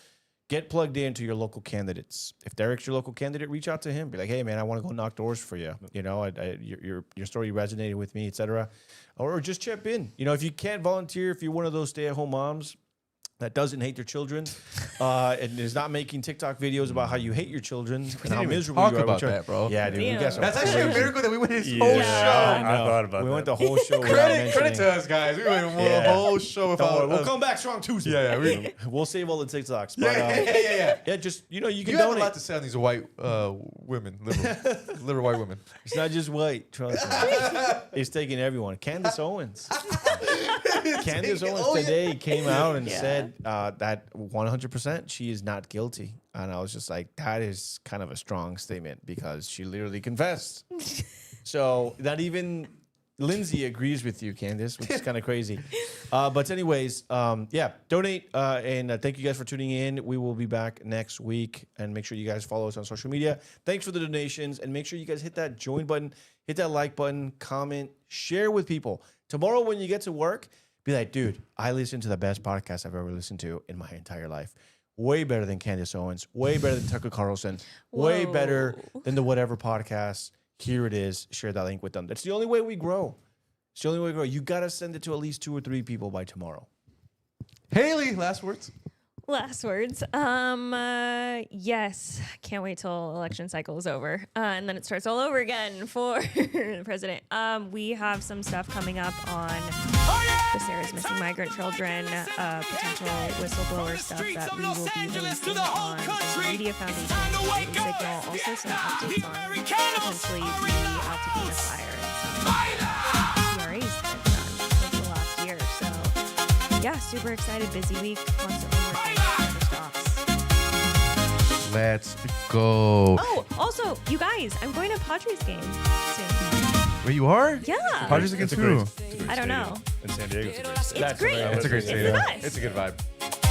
Get plugged into your local candidates. If Derek's your local candidate, reach out to him. Be like, hey, man, I want to go knock doors for you. You know, your story resonated with me, etc. Or just chip in. You know, if you can't volunteer, if you're one of those stay-at-home moms that doesn't hate their children and is not making TikTok videos about how you hate your children and how miserable you are. About that, bro. Yeah, dude. We got some That's actually a miracle that we went this whole show. I thought about that. We went the whole show. Credit to us, guys. We went the whole show without. We'll come back strong Tuesday. Yeah. We'll save all the TikToks. But, Yeah. Just, you know, you can You donate. have a lot to say on these white women, liberal white women. It's not just white. Trust me. It's taking everyone. Candace Owens. Today came out and said that 100% she is not guilty. And I was just like, that is kind of a strong statement because she literally confessed. So not even Lindsay agrees with you, Candace, which is kind of crazy. But anyways, donate. And thank you guys for tuning in. We will be back next week. And make sure you guys follow us on social media. Thanks for the donations. And make sure you guys hit that join button, hit that like button, comment, share with people. Tomorrow when you get to work, be like, dude, I listened to the best podcast I've ever listened to in my entire life. Way better than Candace Owens. Way better than Tucker Carlson. Way better than the Whatever podcast. Here it is. Share that link with them. That's the only way we grow. It's the only way we grow. You got to send it to at least 2 or 3 people by tomorrow. Haley, last words. Last words. Yes. Can't wait till election cycle is over. And then it starts all over again for the president. We have some stuff coming up on the Sarah's Missing Migrant Children, potential whistleblower stuff that we will be releasing on the Media Foundation Signal. Also some updates on potentially the Altadena fire and some CRAs that have done over the last year. So yeah, super excited. Busy week. Lots of homework. Let's go. Oh, also, you guys, I'm going to Padres game soon. Where you are? Yeah. Padres against who? I don't know. In San Diego. It's great. It's a great stadium. Nice. It's a good vibe.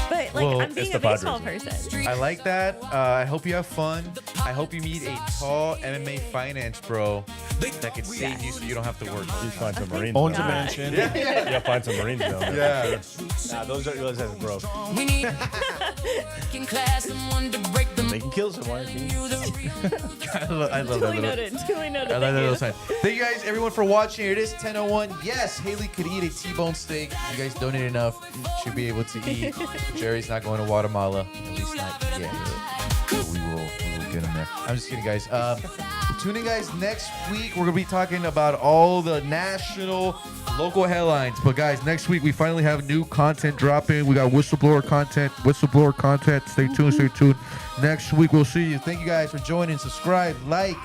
But like, I'm being a baseball person. I like that. I hope you have fun. I hope you meet a tall MMA finance bro that can save you so you don't have to work. You find some Marines. Owns a mansion. Yeah, find some Marines down there. Yeah. Nah, those are bro. They can kill someone. I love Duly that. noted. Duly noted. I like that little sign. Thank you guys, everyone, for watching. It is 10:01. Yes, Haley could eat a T-bone steak. If you guys donate enough, she'll be able to eat. Jerry's not going to Guatemala, at least not yet. But we will get him there. I'm just kidding, guys. Tune in, guys. Next week, we're going to be talking about all the national, local headlines. But, guys, next week, we finally have new content dropping. We got whistleblower content. Stay tuned. Next week, we'll see you. Thank you, guys, for joining. Subscribe, like,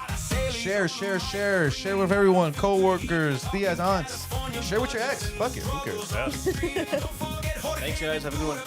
share. Share with everyone, co-workers, tias, aunts. Share with your ex. Fuck it. Who cares? Thanks, guys. Have a good one.